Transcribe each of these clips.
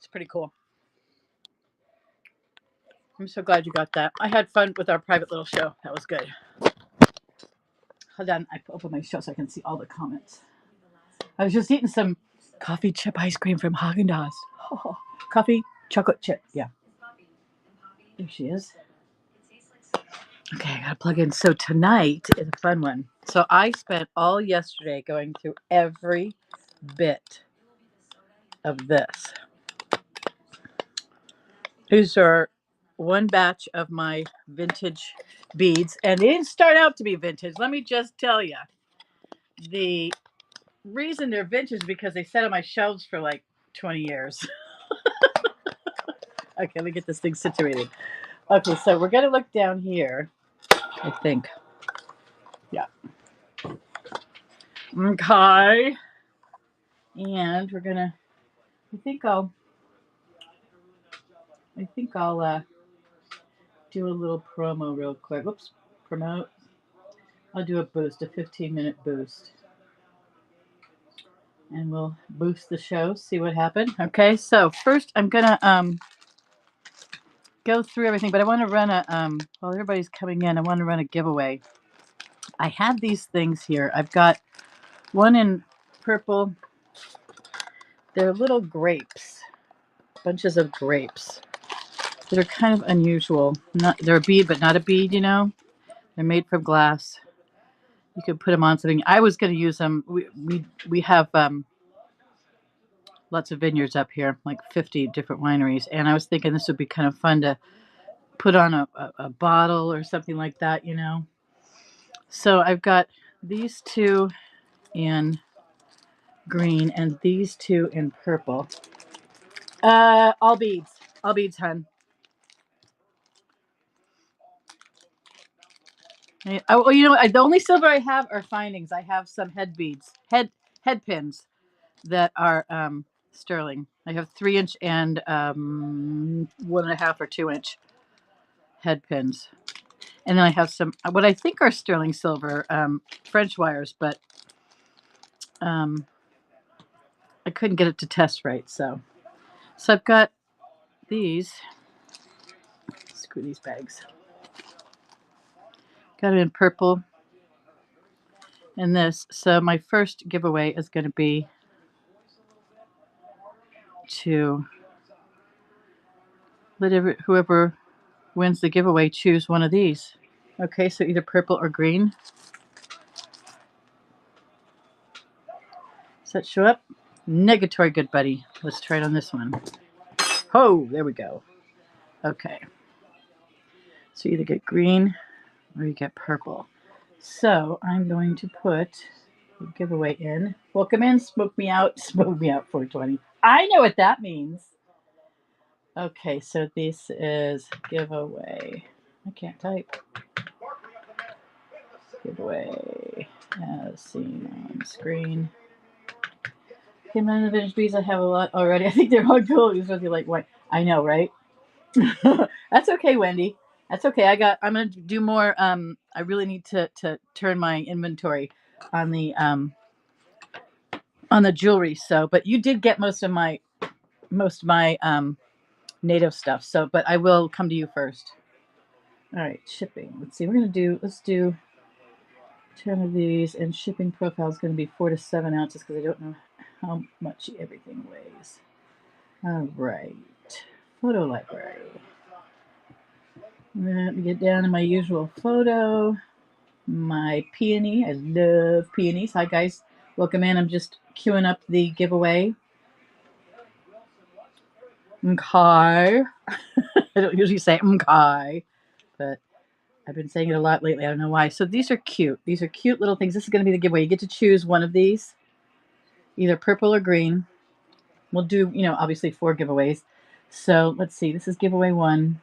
It's pretty cool. I'm so glad you got that. I had fun with our private little show. That was good. Hold on. I open my show so I can see all the comments. I was just eating some coffee chip ice cream from Haagen-Dazs. Oh, coffee chocolate chip. Yeah. There she is. Okay, I gotta plug in. So tonight is a fun one. So I spent all yesterday going through every bit of this. These are one batch of my vintage beads, and they didn't start out to be vintage. Let me just tell you, the reason they're vintage is because they sat on my shelves for like 20 years. Okay, let me get this thing situated. Okay, so we're gonna look down here. I think, yeah. Okay, and we're gonna. I think I'll do a little promo real quick. Whoops, promote. I'll do a boost, a 15-minute boost. And we'll boost the show, see what happened. Okay, so first I'm gonna go through everything, but I want to run a while everybody's coming in, I want to run a giveaway. I have these things here. I've got one in purple. They're little grapes, bunches of grapes that are kind of unusual. They're a bead, but not a bead. They're made from glass. You could put them on something. I was going to use them. We have lots of vineyards up here, like 50 different wineries, and I was thinking this would be kind of fun to put on a bottle or something like that. So I've got these two in green and these two in purple. All beads, hun. Well, the only silver I have are findings. I have some head beads, head pins that are sterling. I have 3-inch and 1.5 or 2-inch head pins, and then I have some what I think are sterling silver French wires, but I couldn't get it to test right. So I've got these. Screw these bags. Got it in purple and this. So my first giveaway is going to be to let whoever wins the giveaway choose one of these. Okay, so either purple or green. Does that show up? Negatory, good buddy. Let's try it on this one. Oh, there we go. Okay. So you either get green or you get purple. So I'm going to put the giveaway in. Welcome in, smoke me out 420. I know what that means. Okay, so this is giveaway. I can't type. Giveaway as seen on screen. Okay, none of the vintage beads. I have a lot already. I think they're all cool. You're supposed to like white. I know, right? That's okay, Wendy. That's okay. I'm gonna do more. I really need to turn my inventory on the jewelry. So, but you did get most of my native stuff. So, but I will come to you first. All right, shipping. Let's see. Let's do 10 of these, and shipping profile is going to be 4 to 7 ounces because I don't know how much everything weighs. All right, photo library. Let me get down to my usual photo. My peony. I love peonies. Hi guys, welcome in. I'm just queuing up the giveaway. Okay. I don't usually say okay, but I've been saying it a lot lately. I don't know why. So these are cute. These are cute little things. This is going to be the giveaway. You get to choose one of these, either purple or green. We'll do, obviously 4 giveaways. So let's see. This is giveaway 1.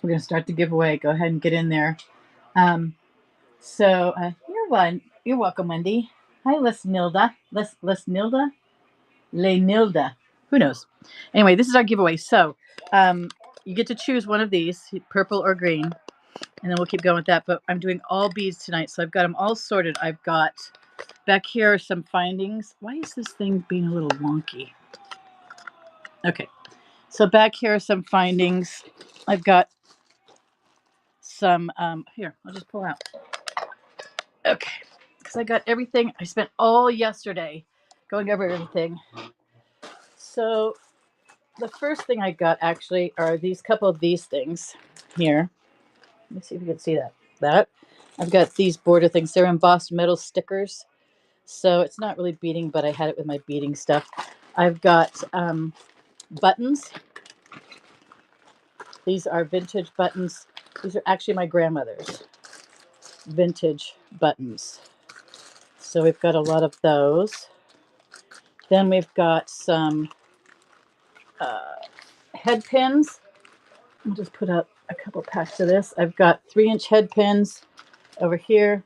We're going to start the giveaway. Go ahead and get in there. You're welcome, Wendy. Hi, Lesnilda. Lesnilda? Lenilda. Who knows? Anyway, this is our giveaway. So you get to choose one of these, purple or green, and then we'll keep going with that. But I'm doing all beads tonight, so I've got them all sorted. I've got back here some findings. Why is this thing being a little wonky? Okay. So back here are some findings. I've got some, here, I'll just pull out. Okay, because I got everything. I spent all yesterday going over everything. So the first thing I got actually are these couple of these things here. Let me see if you can see that. I've got these border things. They're embossed metal stickers. So it's not really beading, but I had it with my beading stuff. I've got buttons. These are vintage buttons. These are actually my grandmother's vintage buttons. So we've got a lot of those. Then we've got some head pins. I'll just put out a couple packs of this. I've got 3-inch head pins over here,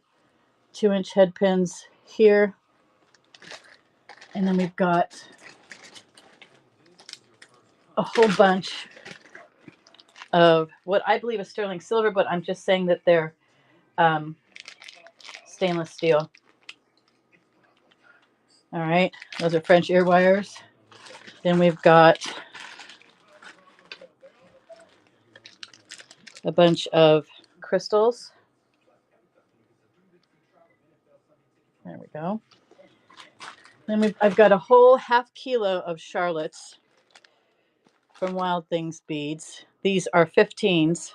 2-inch head pins here. And then we've got a whole bunch of what I believe is sterling silver, but I'm just saying that they're stainless steel. All right, those are French ear wires. Then we've got a bunch of crystals. There we go. Then I've got a whole half kilo of Charlotte's from Wild Things beads. These are 15s.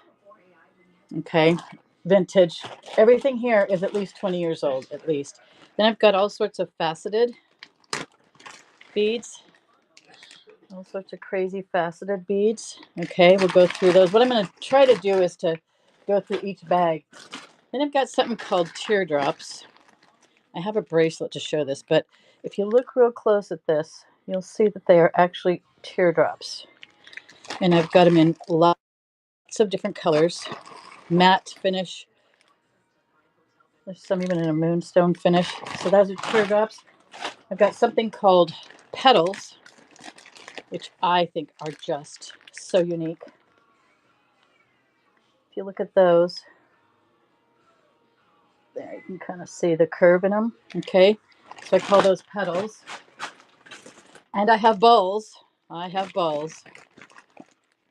Okay, vintage. Everything here is at least 20 years old, at least. Then I've got all sorts of faceted beads. All sorts of crazy faceted beads. Okay, we'll go through those. What I'm going to try to do is to go through each bag. Then I've got something called teardrops. I have a bracelet to show this, but if you look real close at this, you'll see that they are actually teardrops. And I've got them in lots of different colors. Matte finish. There's some even in a moonstone finish. So those are teardrops. I've got something called petals, which I think are just so unique. If you look at those, there you can kind of see the curve in them. Okay, so I call those petals. And I have bowls. I have bowls.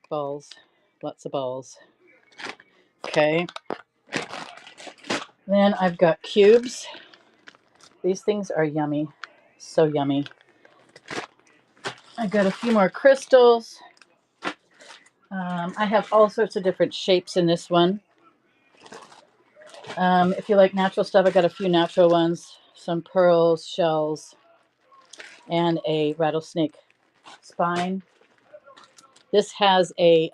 Balls. Lots of balls. Okay. Then I've got cubes. These things are yummy. So yummy. I've got a few more crystals. I have all sorts of different shapes in this one. If you like natural stuff, I got a few natural ones. Some pearls, shells, and a rattlesnake spine. This has a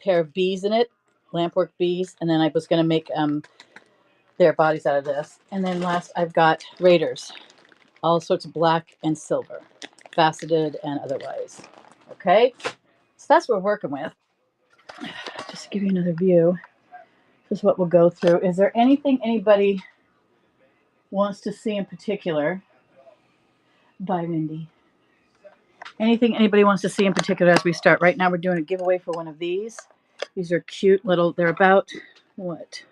pair of bees in it, lampwork bees, and then I was going to make their bodies out of this. And then last, I've got raiders, all sorts of black and silver, faceted and otherwise. Okay, so that's what we're working with. Just to give you another view, this is what we'll go through. Is there anything anybody wants to see in particular? Bye, Wendy. Anything anybody wants to see in particular as we start? Right now we're doing a giveaway for one of these. These are cute little, they're about, what,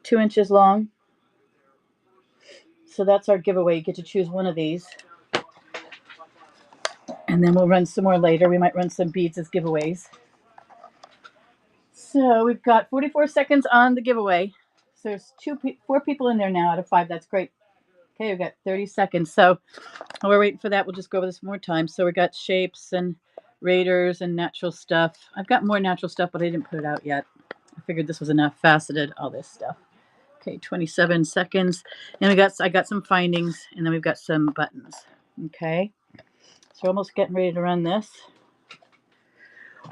2 inches long. So that's our giveaway. You get to choose one of these. And then we'll run some more later. We might run some beads as giveaways. So we've got 44 seconds on the giveaway. So there's 4 people in there now out of 5. That's great. Okay, we've got 30 seconds. So while we're waiting for that, we'll just go over this more time. So we've got shapes and raiders and natural stuff. I've got more natural stuff, but I didn't put it out yet. I figured this was enough. Faceted, all this stuff. Okay, 27 seconds. And I got some findings, and then we've got some buttons. Okay. So we're almost getting ready to run this.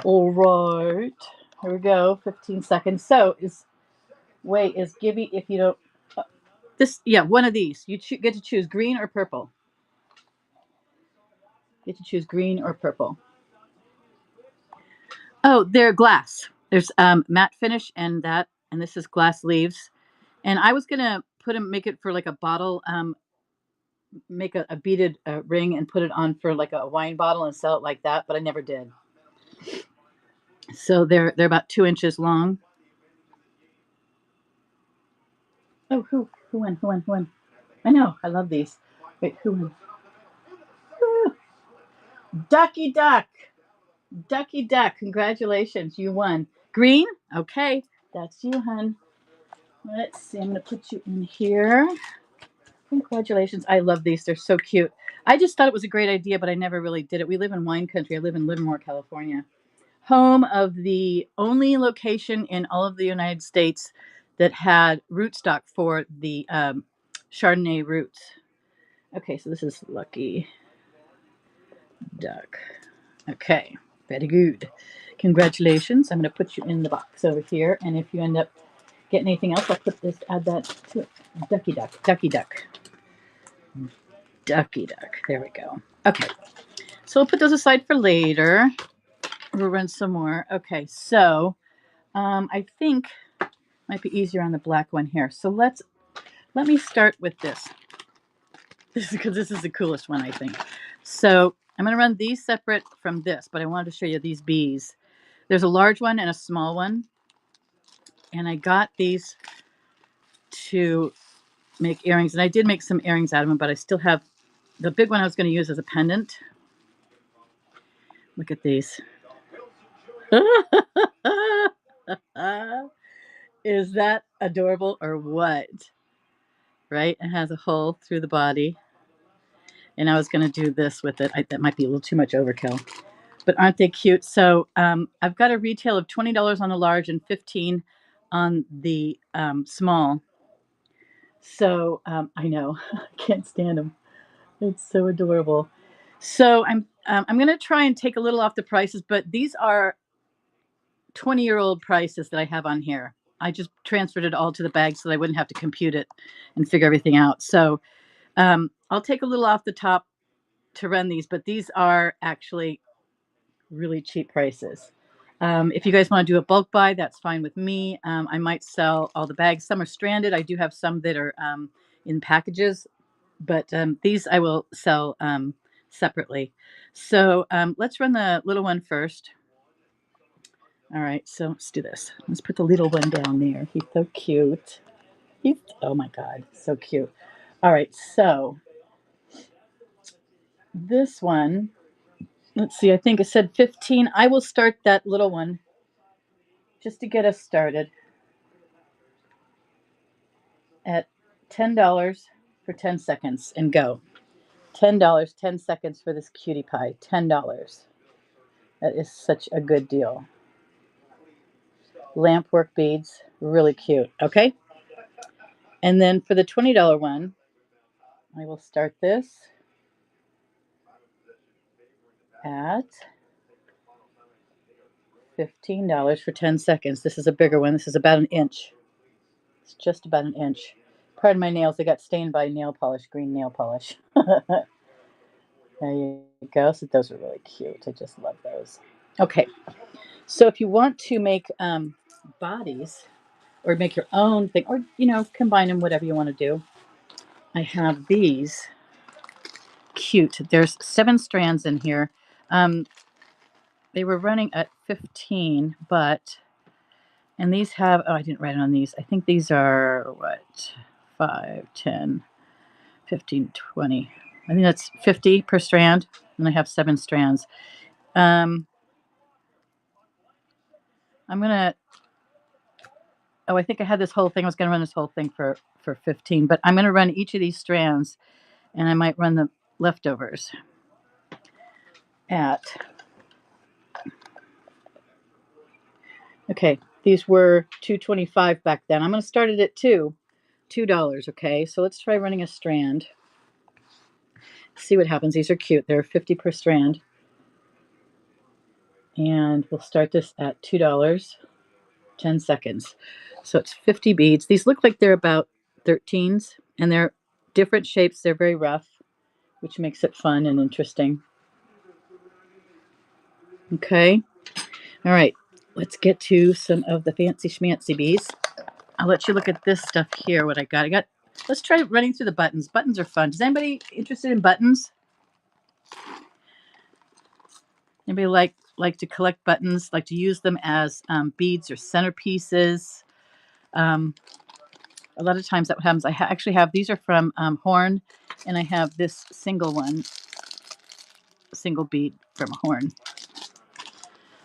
All right. Here we go. 15 seconds. So is Gibby if you don't one of these. You get to choose green or purple. Get to choose green or purple. Oh, they're glass. There's matte finish and this is glass leaves. And I was gonna make it for like a bottle, make a beaded ring and put it on for like a wine bottle and sell it like that, but I never did. So they're about 2 inches long. Oh, who won? I know, I love these. Wait, who won? Ducky Duck. Ducky Duck. Congratulations. You won. Green? Okay. That's you, hun. Let's see. I'm going to put you in here. Congratulations. I love these. They're so cute. I just thought it was a great idea, but I never really did it. We live in wine country. I live in Livermore, California, home of the only location in all of the United States that had rootstock for the Chardonnay roots. Okay, so this is Lucky Duck. Okay, very good. Congratulations. I'm going to put you in the box over here, and if you end up getting anything else, I'll add that to it. Ducky Duck. Ducky Duck. Ducky Duck. There we go. Okay, so we'll put those aside for later. We'll run some more. Okay, so I think might be easier on the black one here. So let me start with this. Because this is the coolest one, I think. So I'm going to run these separate from this, but I wanted to show you these bees. There's a large one and a small one, and I got these to make earrings, and I did make some earrings out of them, but I still have the big one I was going to use as a pendant. Look at these. Is that adorable or what? Right? It has a hole through the body. And I was going to do this with it. That might be a little too much overkill. But aren't they cute? So I've got a retail of $20 on the large and $15 on the small. So I know. I can't stand them. It's so adorable. So I'm going to try and take a little off the prices, but these are 20-year-old prices that I have on here. I just transferred it all to the bag so that I wouldn't have to compute it and figure everything out. So I'll take a little off the top to run these, but these are actually really cheap prices. If you guys want to do a bulk buy, that's fine with me. I might sell all the bags. Some are stranded. I do have some that are in packages, but these I will sell separately. So let's run the little one first. All right, so let's do this. Let's put the little one down there. He's so cute. Oh my God, so cute. All right, so this one, let's see, I think it said 15. I will start that little one just to get us started at $10 for 10 seconds and go. $10, 10 seconds for this cutie pie. $10. That is such a good deal. Lamp work beads, really cute. Okay. And then for the $20 one, I will start this at $15 for 10 seconds. This is a bigger one. This is about an inch. It's just about an inch. Pardon my nails. They got stained by nail polish, green nail polish. There you go. So those are really cute. I just love those. Okay. So if you want to make bodies or make your own thing or, combine them, whatever you want to do, I have these. Cute. There's 7 strands in here. They were running at 15, and these have, I didn't write it on these. I think these are, 5, 10, 15, 20. I think that's 50 per strand, and I have 7 strands. I'm going to, I think I had this whole thing. I was going to run this whole thing for 15, but I'm going to run each of these strands, and I might run the leftovers at, okay, these were $2.25 back then. I'm going to start it at $2. Okay, so let's try running a strand. See what happens. These are cute. They're 50 per strand. And we'll start this at $2, 10 seconds. So it's 50 beads. These look like they're about 13s, and they're different shapes. They're very rough, which makes it fun and interesting. Okay. All right. Let's get to some of the fancy schmancy bees. I'll let you look at this stuff here, what I got. Let's try running through the buttons. Buttons are fun. Is anybody interested in buttons? Anybody like to collect buttons, like to use them as beads or centerpieces? A lot of times that happens. I actually have, these are from Horn, and I have this single one. single bead from a horn.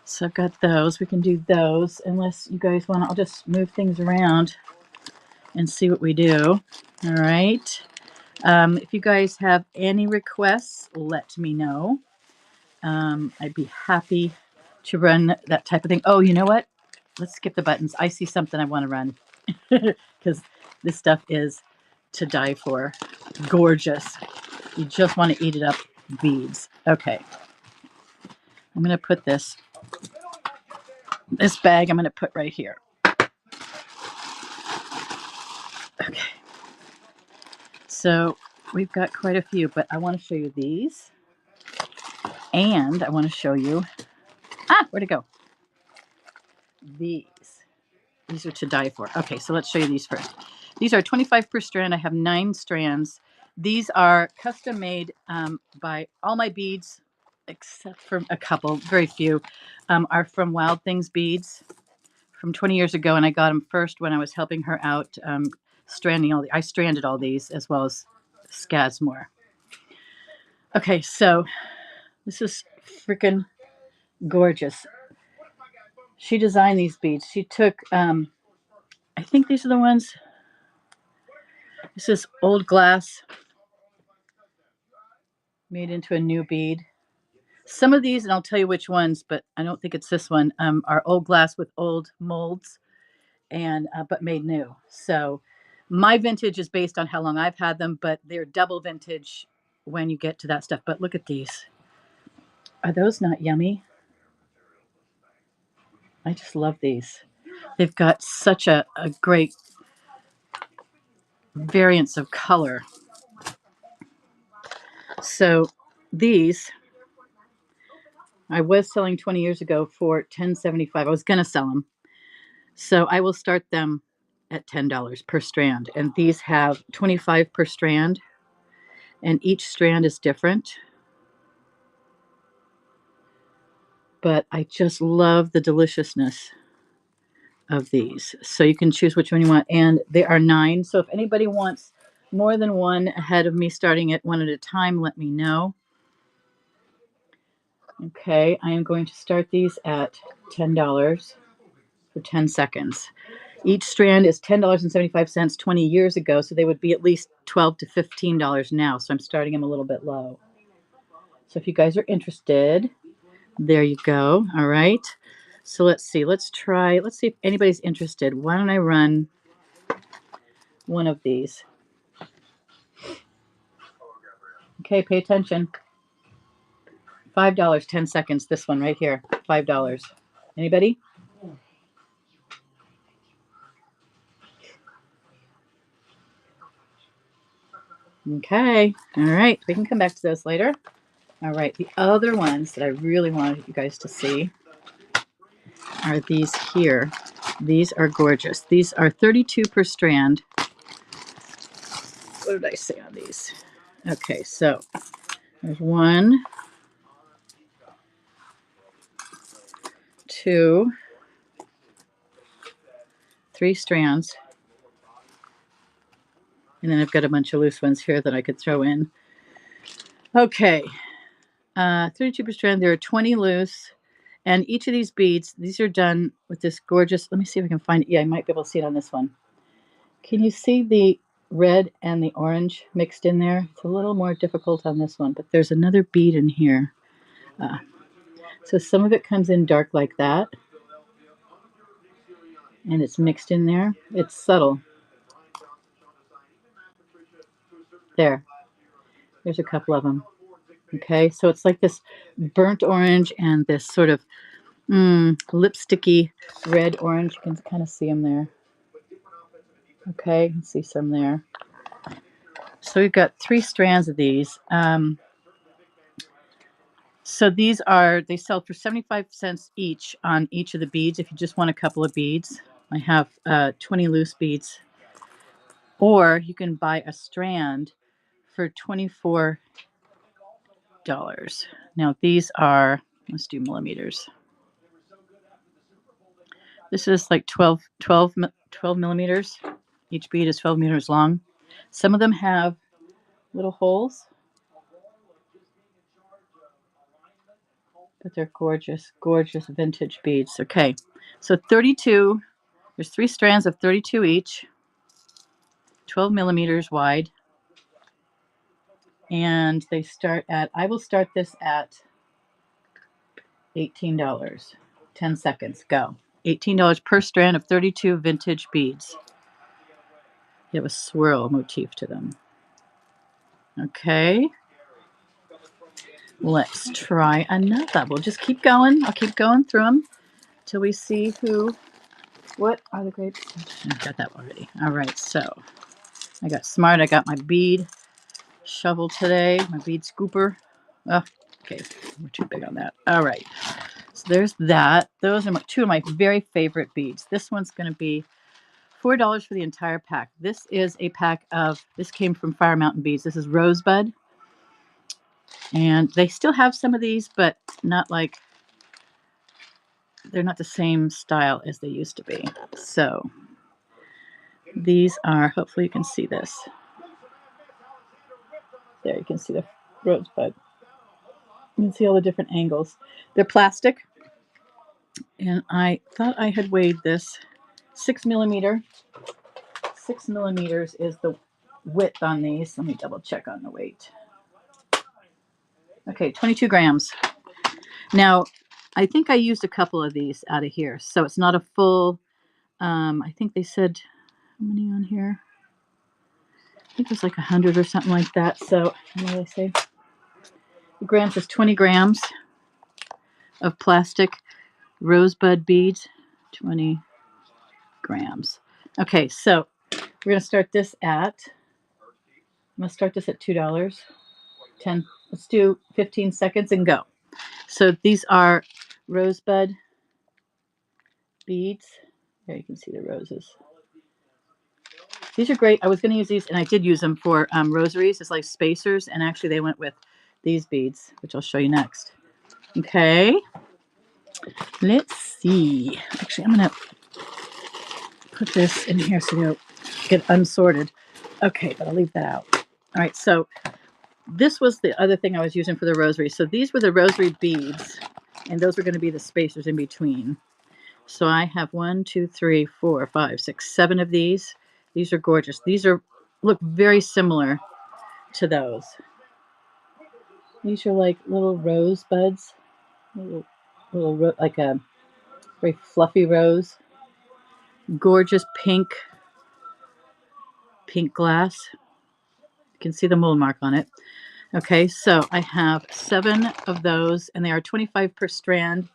So I've got those. We can do those unless you guys want to. I'll just move things around and see what we do. All right. If you guys have any requests, let me know. I'd be happy to run that type of thing. Oh, you know what? Let's skip the buttons. I see something I want to run because this stuff is to die for. Gorgeous. You just want to eat it up. Beads. Okay. I'm going to put this bag I'm going to put right here. Okay. So we've got quite a few, but I want to show you these. And I want to show you, where'd it go? These are to die for. Okay, so let's show you these first. These are 25 per strand. I have 9 strands. These are custom made by all my beads, except for a couple, very few, are from Wild Things Beads from 20 years ago. And I got them first when I was helping her out stranding all I stranded all these as well as Skazmore. Okay, so this is freaking gorgeous. She designed these beads. She took, I think these are the ones. This is old glass made into a new bead. Some of these, and I'll tell you which ones, but I don't think it's this one, are old glass with old molds, and but made new. So my vintage is based on how long I've had them, but they're double vintage when you get to that stuff. But look at these. Are those not yummy? I just love these. They've got such a great variance of color. So these I was selling 20 years ago for $10.75. I was going to sell them. So I will start them at $10 per strand. And these have 25 per strand. And each strand is different. But I just love the deliciousness of these. So you can choose which one you want. And they are 9. So if anybody wants more than one ahead of me starting it one at a time, let me know. Okay, I am going to start these at $10 for 10 seconds. Each strand is $10.75 20 years ago, so they would be at least $12 to $15 now. So I'm starting them a little bit low. So if you guys are interested, there you go. All right. So let's see. Let's see if anybody's interested. Why don't I run one of these? Okay, pay attention. $5, 10 seconds. This one right here. $5. Anybody? Okay. All right. We can come back to those later. All right. The other ones that I really wanted you guys to see are these here. These are gorgeous. These are 32 per strand. What did I say on these? Okay, so there's 1, 2, 3 strands. And then I've got a bunch of loose ones here that I could throw in. Okay, 32 per strand. There are 20 loose. And each of these beads, these are done with this gorgeous, let me see if I can find it. Yeah, I might be able to see it on this one. Can you see the red and the orange mixed in there? It's a little more difficult on this one, but there's another bead in here. So some of it comes in dark like that. And it's mixed in there. It's subtle. There's a couple of them. Okay, so it's like this burnt orange and this sort of lipsticky red orange. You can kind of see them there. Okay, you can see some there. So we've got 3 strands of these. So these they sell for 75 cents each on each of the beads if you just want a couple of beads. I have 20 loose beads. Or you can buy a strand for $24. Now these are, let's do millimeters. This is like 12 millimeters. Each bead is 12 meters long. Some of them have little holes. But they're gorgeous, gorgeous vintage beads. Okay, so 32, there's 3 strands of 32 each, 12 millimeters wide. And they start at, I will start this at $18. 10 seconds, go. $18 per strand of 32 vintage beads. You have a swirl motif to them. Okay. Let's try another. We'll just keep going. I'll keep going through them till we see what are the grapes? I got that already. All right, so I got smart. I got my bead shovel today, my bead scooper. Oh, okay, we're too big on that. All right, so there's that. Those are two of my very favorite beads. This one's going to be $4 for the entire pack. This is a pack of, this came from Fire Mountain Beads. This is Rosebud. And they still have some of these, but not like, they're not the same style as they used to be. So these are, hopefully you can see this. There, you can see the Rosebud. You can see all the different angles. They're plastic. And I thought I had weighed this. 6 millimeter. 6 millimeters is the width on these. Let me double check on the weight. Okay, 22 grams. Now, I think I used a couple of these out of here. So it's not a full, I think they said, how many on here? I think it was like 100 or something like that. So, what do they say? The grams is 20 grams of plastic Rosebud beads. 20 grams. Okay, so we're going to start this at, I'm going to start this at $2. 10, let's do 15 seconds and go. So these are Rosebud beads. There you can see the roses. These are great. I was going to use these, and I did use them for rosaries. It's like spacers, and actually they went with these beads, which I'll show you next. Okay. Let's see. Actually, I'm going to put this in here so you don't get unsorted. Okay, but I'll leave that out. All right, so this was the other thing I was using for the rosary. So these were the rosary beads, and those were going to be the spacers in between. So I have 1, 2, 3, 4, 5, 6, 7 of these. These are gorgeous. These look very similar to those. These are like little rosebuds, like a very fluffy rose. Gorgeous pink glass. You can see the mold mark on it. Okay, so I have 7 of those, and they are 25 per strand.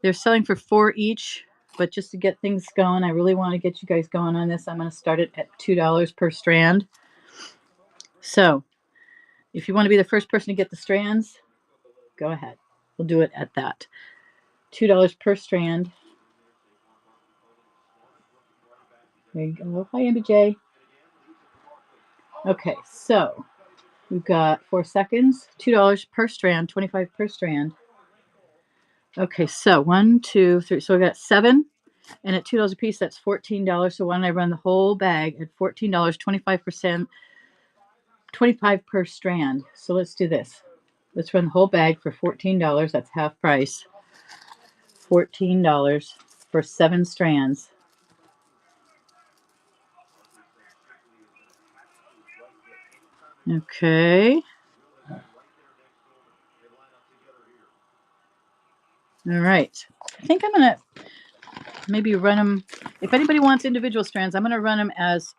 They're selling for 4 each, but just to get things going, I really want to get you guys going on this. I'm going to start it at $2 per strand. So if you want to be the first person to get the strands, go ahead. We'll do it at that. $2 per strand. There you go. Hi, MBJ. Okay, so we've got 4 seconds. $2 per strand, 25 per strand. Okay, so 1, 2, 3. So we got 7, and at $2 a piece, that's $14. So why don't I run the whole bag at $14, 25%, 25 per strand. So let's do this. Let's run the whole bag for $14. That's half price. $14 for 7 strands. Okay. All right. I think I'm going to maybe run them. If anybody wants individual strands, I'm going to run them as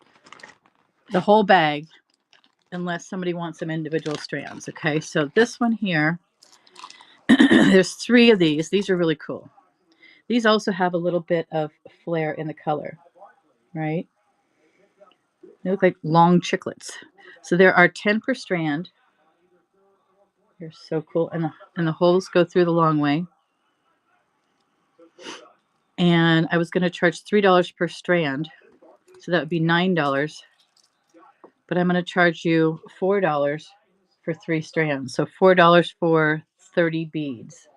the whole bag unless somebody wants some individual strands. Okay. So this one here, there's 3 of these. These are really cool. These also have a little bit of flare in the color, right? They look like long chiclets. So there are 10 per strand. They're so cool. And the holes go through the long way. And I was going to charge $3 per strand. So that would be $9. But I'm going to charge you $4 for 3 strands. So $4 for 30 beads.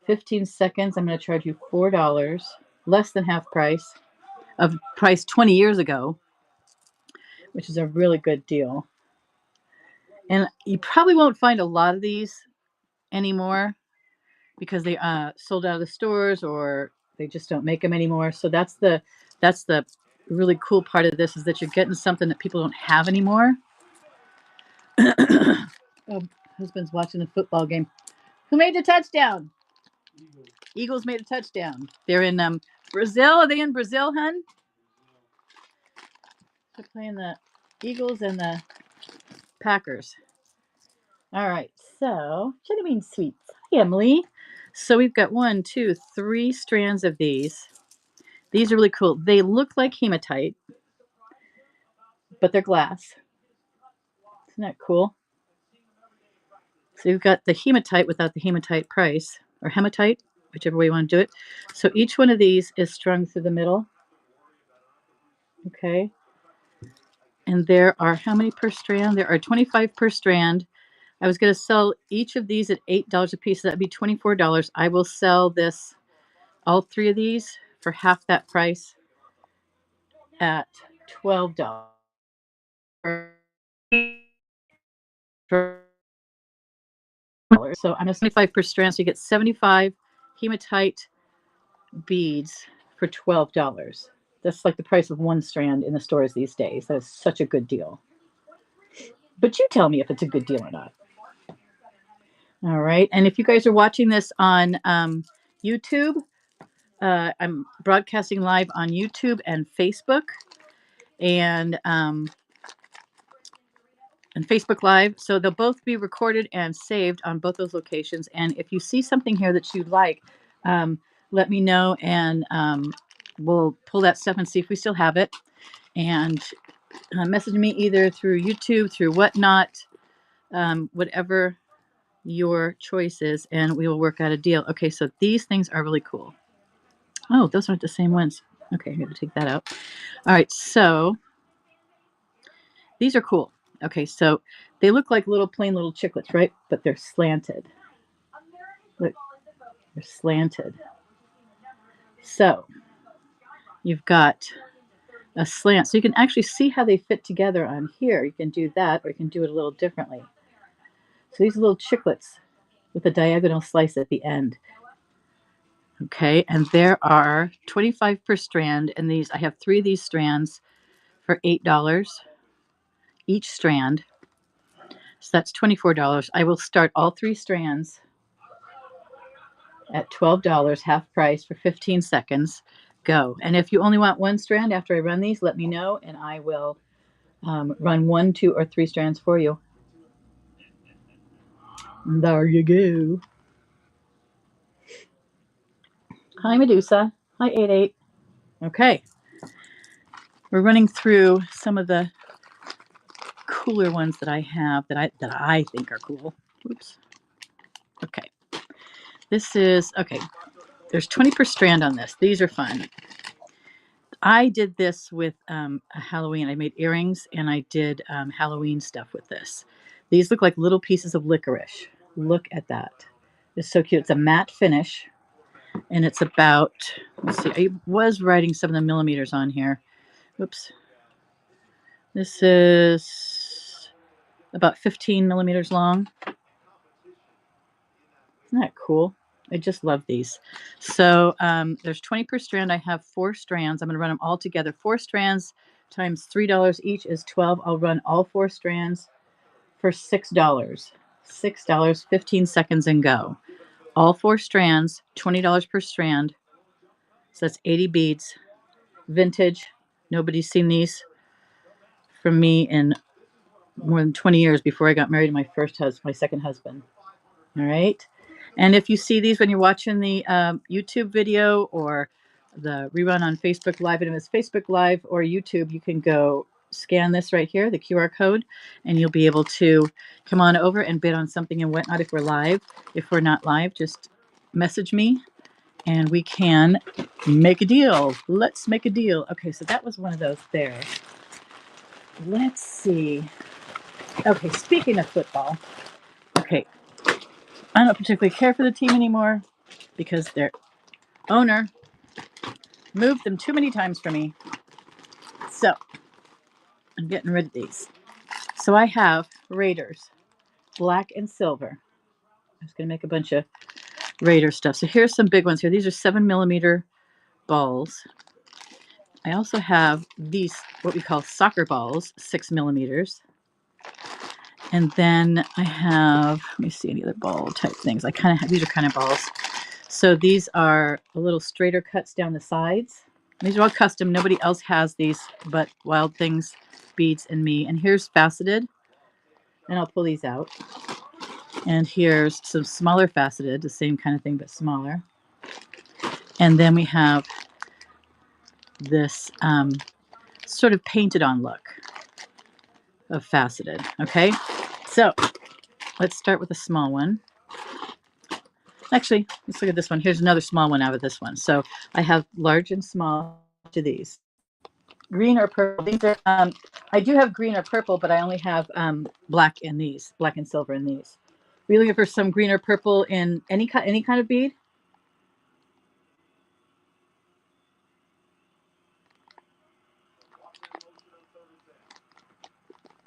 15 seconds, I'm going to charge you $4, less than half price of price 20 years ago, which is a really good deal. And you probably won't find a lot of these anymore. because they sold out of the stores or they just don't make them anymore. So that's the really cool part of this, is that you're getting something that people don't have anymore. Oh, husband's watching the football game. Who made the touchdown? Eagles made a touchdown. They're in Brazil. Are they in Brazil, hun? They're playing the Eagles and the Packers. All right, so jelly bean sweets. Hi, Emily. So we've got 1, 2, 3 strands of these. These are really cool. They look like hematite, but they're glass. Isn't that cool? So you've got the hematite without the hematite price, or hematite, whichever way you want to do it. So each one of these is strung through the middle. Okay. And there are how many per strand? There are 25 per strand. I was going to sell each of these at $8 a piece. So that'd be $24. I will sell this, all 3 of these, for half that price at $12. So I'm a 75 per strand, so you get 75 hematite beads for $12. That's like the price of 1 strand in the stores these days. That is such a good deal. But you tell me if it's a good deal or not. All right. And if you guys are watching this on YouTube, I'm broadcasting live on YouTube and Facebook, and Facebook Live. So they'll both be recorded and saved on both those locations. And if you see something here that you'd like, let me know, and we'll pull that stuff and see if we still have it. And message me either through YouTube, through Whatnot, whatever your choice is, and we will work out a deal. Okay, so these things are really cool. Oh, those aren't the same ones. Okay, I'm going to take that out. All right, so these are cool. Okay, so they look like plain little chiclets, right? But they're slanted. Look, they're slanted. So you've got a slant. So you can actually see how they fit together on here. You can do that, or you can do it a little differently. So these are little chiclets with a diagonal slice at the end. Okay, and there are 25 per strand, and these, I have 3 of these strands for $8 each strand. So that's $24. I will start all 3 strands at $12, half price, for 15 seconds. Go. And if you only want 1 strand after I run these, let me know, and I will run 1, 2, or 3 strands for you. And there you go. Hi, Medusa. Hi, 88. Okay. We're running through some of the cooler ones that I have that I think are cool. Oops. Okay. This is, okay, there's 20 per strand on this. These are fun. I did this with a Halloween. I made earrings, and I did Halloween stuff with this. These look like little pieces of licorice. Look at that. It's so cute. It's a matte finish, and it's about, let's see, I was writing some of the millimeters on here. Oops. This is about 15 millimeters long. Isn't that cool? I just love these. So there's 20 per strand. I have 4 strands. I'm going to run them all together. 4 strands times $3 each is 12. I'll run all 4 strands for $6. $6, 15 seconds, and go. All 4 strands, $20 per strand. So that's 80 beads. Vintage. Nobody's seen these from me in more than 20 years before I got married to my second husband. All right. And if you see these when you're watching the YouTube video or the rerun on Facebook Live, and if it's Facebook Live or YouTube, you can go scan this right here, the QR code, and you'll be able to come on over and bid on something and Whatnot if we're live. If we're not live, just message me and we can make a deal. Let's make a deal. Okay, so that was one of those there. Let's see. Okay, speaking of football, okay, I don't particularly care for the team anymore because their owner moved them too many times for me. So I'm getting rid of these. So I have Raiders, black and silver. I was going to make a bunch of Raider stuff. So here's some big ones here. These are 7mm balls. I also have these, what we call soccer balls, 6mm. And then I have, let me see any other ball type things. I kind of have, these are kind of balls. So these are a little straighter cuts down the sides. These are all custom. Nobody else has these but Wild Things Beads and me. And here's faceted. And I'll pull these out. And here's some smaller faceted, the same kind of thing but smaller. And then we have this sort of painted on look of faceted. Okay, so let's start with a small one. Actually, let's look at this one. Here's another small one out of this one. So I have large and small to these. Green or purple. These are, I do have green or purple, but I only have black in these, black and silver in these. Are you looking for some green or purple in any kind of bead?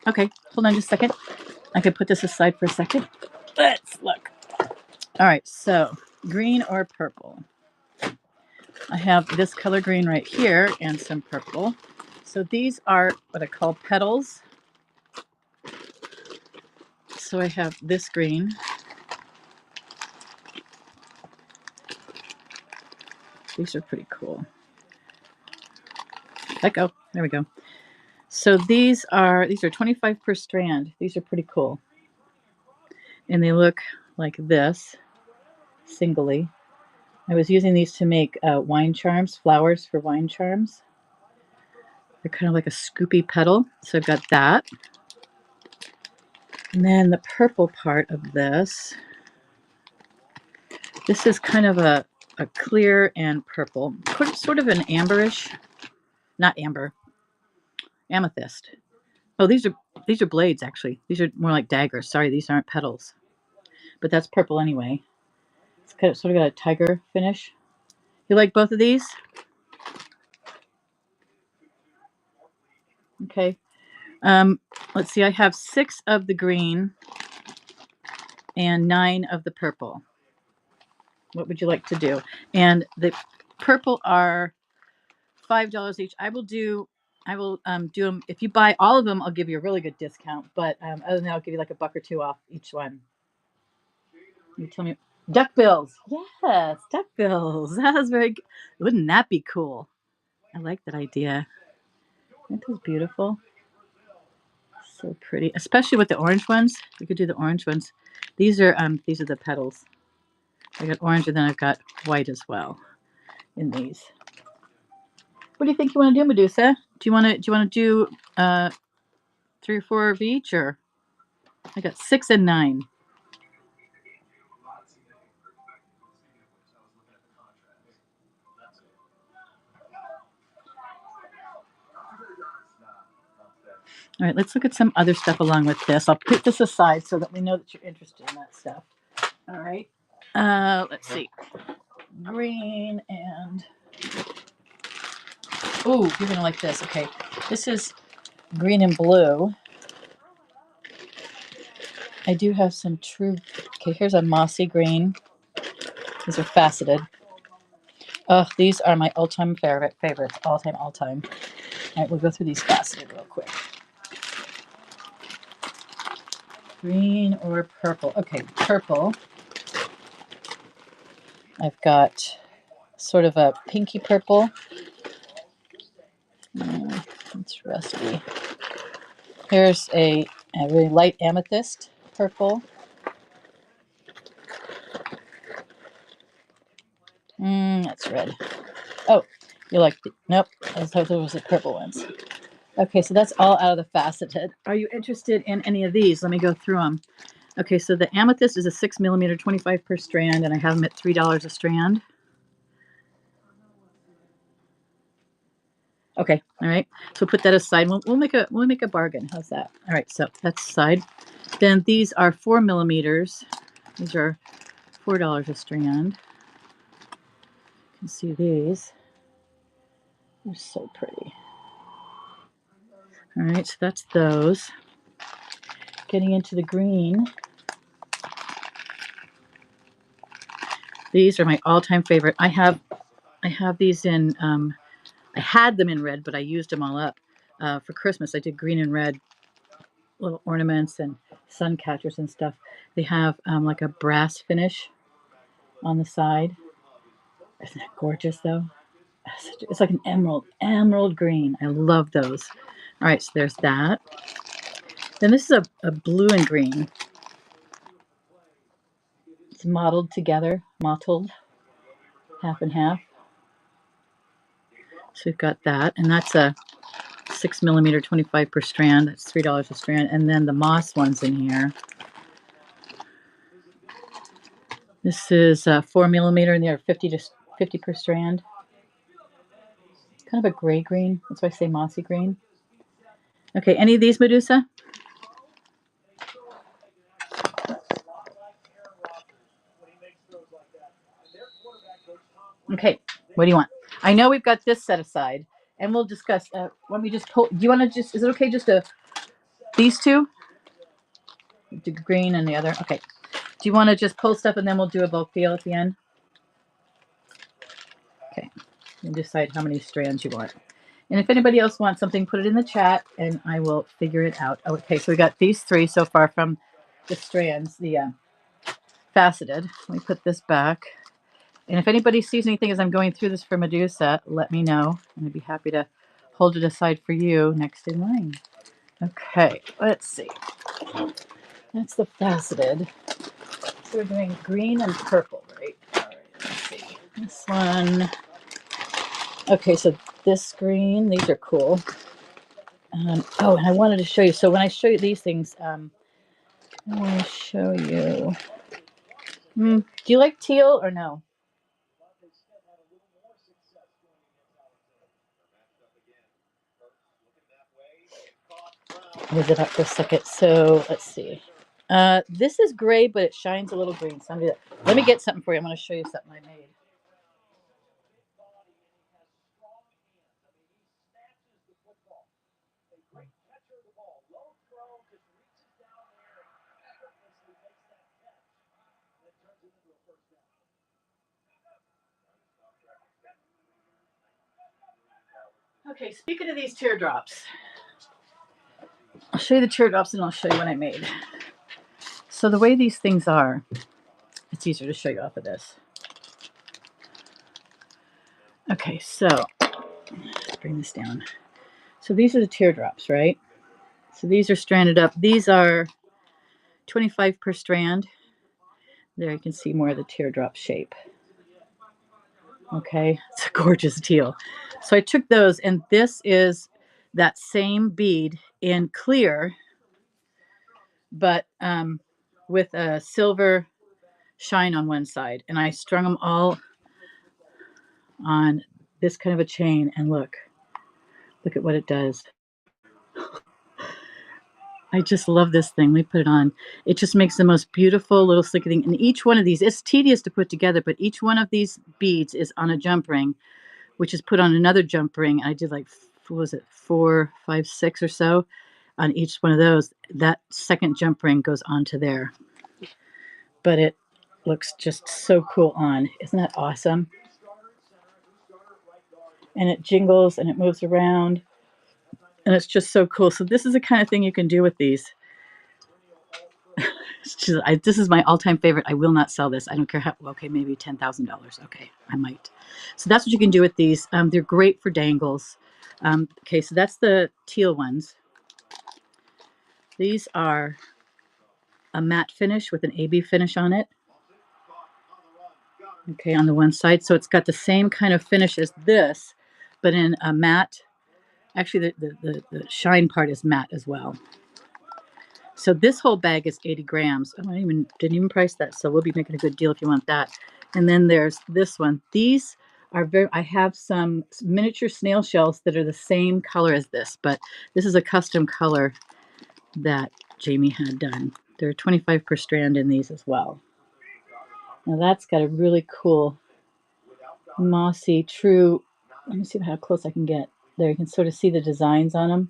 Okay, hold on just a second. I can put this aside for a second. Let's look. All right, so green or purple. I have this color green right here and some purple. So these are what I call petals. So I have this green. These are pretty cool. Let go. There we go. So these are 25 per strand. These are pretty cool. And they look like this, singly. I was using these to make wine charms, flowers for wine charms. They're kind of like a scoopy petal. So I've got that. And then the purple part of this. This is kind of a clear and purple. Sort of an amberish. Not amber. Amethyst. Oh, these are blades, actually. These are more like daggers. Sorry, these aren't petals. But that's purple anyway. It's kind of sort of got a tiger finish. You like both of these? Okay. Let's see. I have 6 of the green and 9 of the purple. What would you like to do? And the purple are $5 each. I will do them. If you buy all of them, I'll give you a really good discount. But other than that, I'll give you like $1 or $2 off each one. You tell me. Duckbills. Yes, duckbills. That was very good. Wouldn't that be cool? I like that idea. Aren't those beautiful? So pretty, especially with the orange ones. You could do the orange ones. These are the petals. I got orange and then I've got white as well in these. What do you think you want to do, Medusa? Do you want to do 3 or 4 of each, or I got 6 and 9. All right, let's look at some other stuff along with this. I'll put this aside so that we know that you're interested in that stuff. All right. Let's see. Green and... Oh, you're going to like this. Okay. This is green and blue. I do have some true... Okay, here's a mossy green. These are faceted. Oh, these are my all-time favorites. All-time. All right, we'll go through these faceted real quick. Green or purple? Okay, purple. I've got sort of a pinky purple. It's rusty. Here's a really light amethyst purple. That's red. Oh, you like the... Nope, I thought those were the purple ones. Okay, so that's all out of the faceted. Are you interested in any of these? Let me go through them. Okay, so the amethyst is a 6mm, 25 per strand, and I have them at $3 a strand. Okay, all right. So put that aside. We'll make a bargain. How's that? All right, so that's aside. Then these are 4mm. These are $4 a strand. You can see these. They're so pretty. All right, so that's those. Getting into the green. These are my all-time favorite. I have these in. I had them in red, but I used them all up for Christmas. I did green and red little ornaments and sun catchers and stuff. They have like a brass finish on the side. Isn't that gorgeous though? It's like an emerald green. I love those. All right, so there's that. Then this is a blue and green. It's mottled together, mottled, half and half. So we've got that, and that's a 6mm, 25 per strand. That's $3 a strand. And then the moss ones in here. This is 4mm, and they're 50 per strand. Kind of a gray green. That's why I say mossy green. Okay, any of these, Medusa? Okay, what do you want? I know we've got this set aside, and we'll discuss. Let me just pull. Do you want to just? Is it okay just to these two? The green and the other. Okay. Do you want to just pull stuff and then we'll do a bulk deal at the end? Okay. And decide how many strands you want. And if anybody else wants something, put it in the chat and I will figure it out. Okay, so we got these three so far from the strands, the faceted. Let me put this back. And if anybody sees anything as I'm going through this for Medusa, let me know. And I'd be happy to hold it aside for you next in line. Okay, let's see. That's the faceted. So we're doing green and purple, right? All right, let's see. This one. Okay, so this green, these are cool. Oh, and I wanted to show you. So when I show you these things, I want to show you. Do you like teal or no? Hold it up for a second. So let's see. This is gray, but it shines a little green. So let me get something for you. I'm going to show you something I made. Okay, speaking of these teardrops, I'll show you the teardrops and I'll show you what I made. So the way these things are, it's easier to show you off of this. Okay, so let's bring this down. So these are the teardrops, right? So these are stranded up. These are 25 per strand. There you can see more of the teardrop shape. Okay, it's a gorgeous teal. So I took those, and this is that same bead in clear, but with a silver shine on one side. And I strung them all on this kind of a chain, and look at what it does. I just love this thing. Let me put it on. It just makes the most beautiful little slicky thing. And each one of these, it's tedious to put together, but each one of these beads is on a jump ring, which is put on another jump ring. I did like, what was it, 4, 5, 6 or so on each one of those. That second jump ring goes onto there. But it looks just so cool on. Isn't that awesome? And it jingles and it moves around. And it's just so cool. So this is the kind of thing you can do with these. This is my all-time favorite. I will not sell this. I don't care how. Okay, maybe $10,000. Okay, I might. So that's what you can do with these. They're great for dangles. Okay, so that's the teal ones. These are a matte finish with an AB finish on it. Okay, on the one side. So it's got the same kind of finish as this, but in a matte. Actually, the shine part is matte as well. So this whole bag is 80 grams. I didn't even price that, so we'll be making a good deal if you want that. And then there's this one. These are I have some miniature snail shells that are the same color as this, but this is a custom color that Jamie had done. There are 25 per strand in these as well. Now that's got a really cool mossy true. Let me see how close I can get. There you can sort of see the designs on them.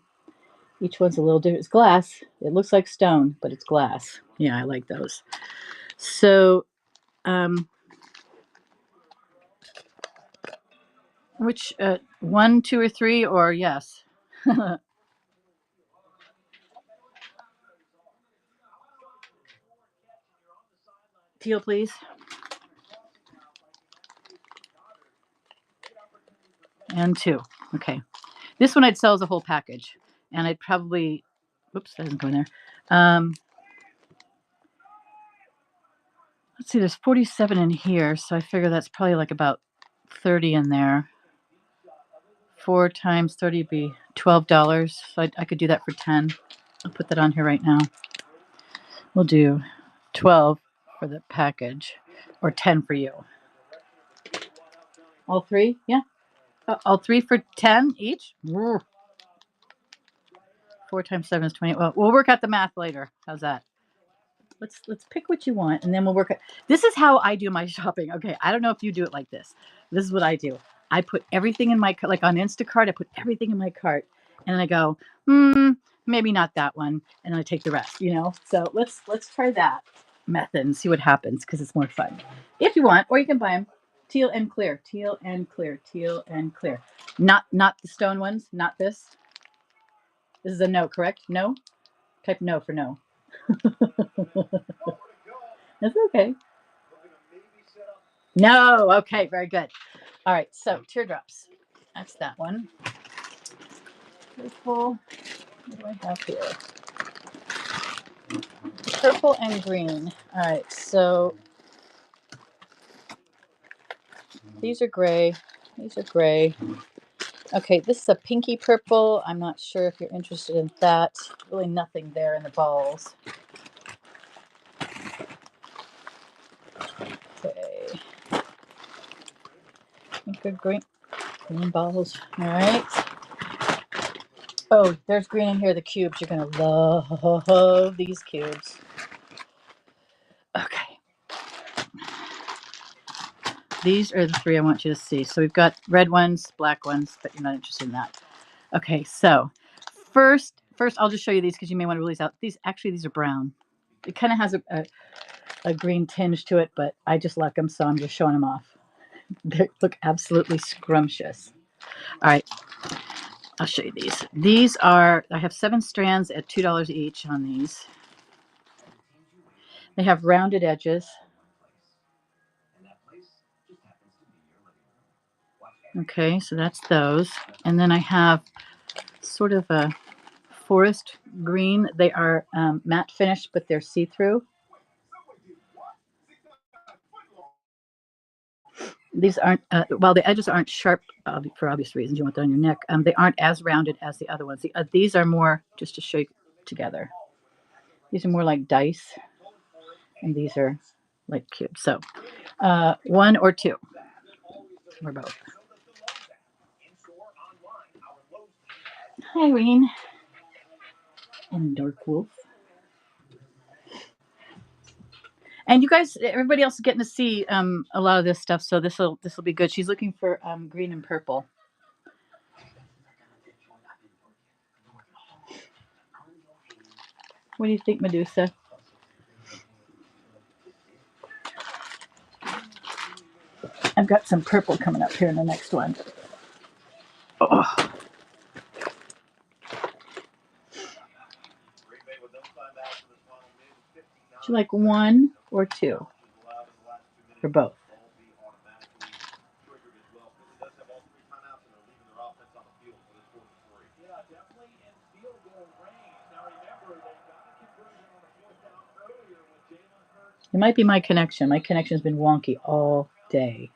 Each one's a little different. It's glass. It looks like stone, but it's glass. Yeah, I like those. So Which, 1, 2, or 3, or yes? Teal, please. And 2. Okay. This one I'd sell as a whole package. And I'd probably, oops, that doesn't go in there. Let's see, there's 47 in here, so I figure that's probably like about 30 in there. 4 times 30 would be $12. So I could do that for 10. I'll put that on here right now. We'll do 12 for the package, or 10 for you. All 3? Yeah. All 3 for 10 each? 4 times 7 is 20. Well, we'll work out the math later. How's that? Let's pick what you want, and then we'll work it. This is how I do my shopping. Okay, I don't know if you do it like this. This is what I do. I put everything in my, like on Instacart, I put everything in my cart, and then I go, maybe not that one, and then I take the rest. So let's try that method and see what happens, because it's more fun. If you want, or you can buy them, teal and clear, teal and clear, teal and clear. Not the stone ones. Not this. This is a no, correct? No. Type no for no. That's okay. No. Okay. Very good. All right. So teardrops. That's that one. Purple. What do I have here? Purple and green. All right. So these are gray. These are gray. Okay. This is a pinky purple. I'm not sure if you're interested in that. Really nothing there in the balls. Okay. Good green balls. All right. Oh, there's green in here. The cubes. You're going to love these cubes. Okay. These are the 3 I want you to see. So we've got red ones, black ones, but you're not interested in that. Okay. So first I'll just show you these because you may want to release out. These are brown. It kind of has a green tinge to it, but I just like them, so I'm just showing them off. They look absolutely scrumptious. All right. I'll show you these. These are, I have 7 strands at $2 each on these. They have rounded edges. Okay, so that's those. And then I have sort of a forest green. They are matte finish, but they're see-through. These aren't, while the edges aren't sharp for obvious reasons, you want that on your neck, they aren't as rounded as the other ones. These are more, just to show you together, these are more like dice, and these are like cubes. So 1 or 2, or both. Hi, Irene. And Dark Wolf. And you guys, everybody else is getting to see a lot of this stuff, so this will be good. She's looking for green and purple. What do you think, Medusa? I've got some purple coming up here in the next one. Oh. Would you like 1 or 2? For both. It might be my connection. My connection's been wonky all day.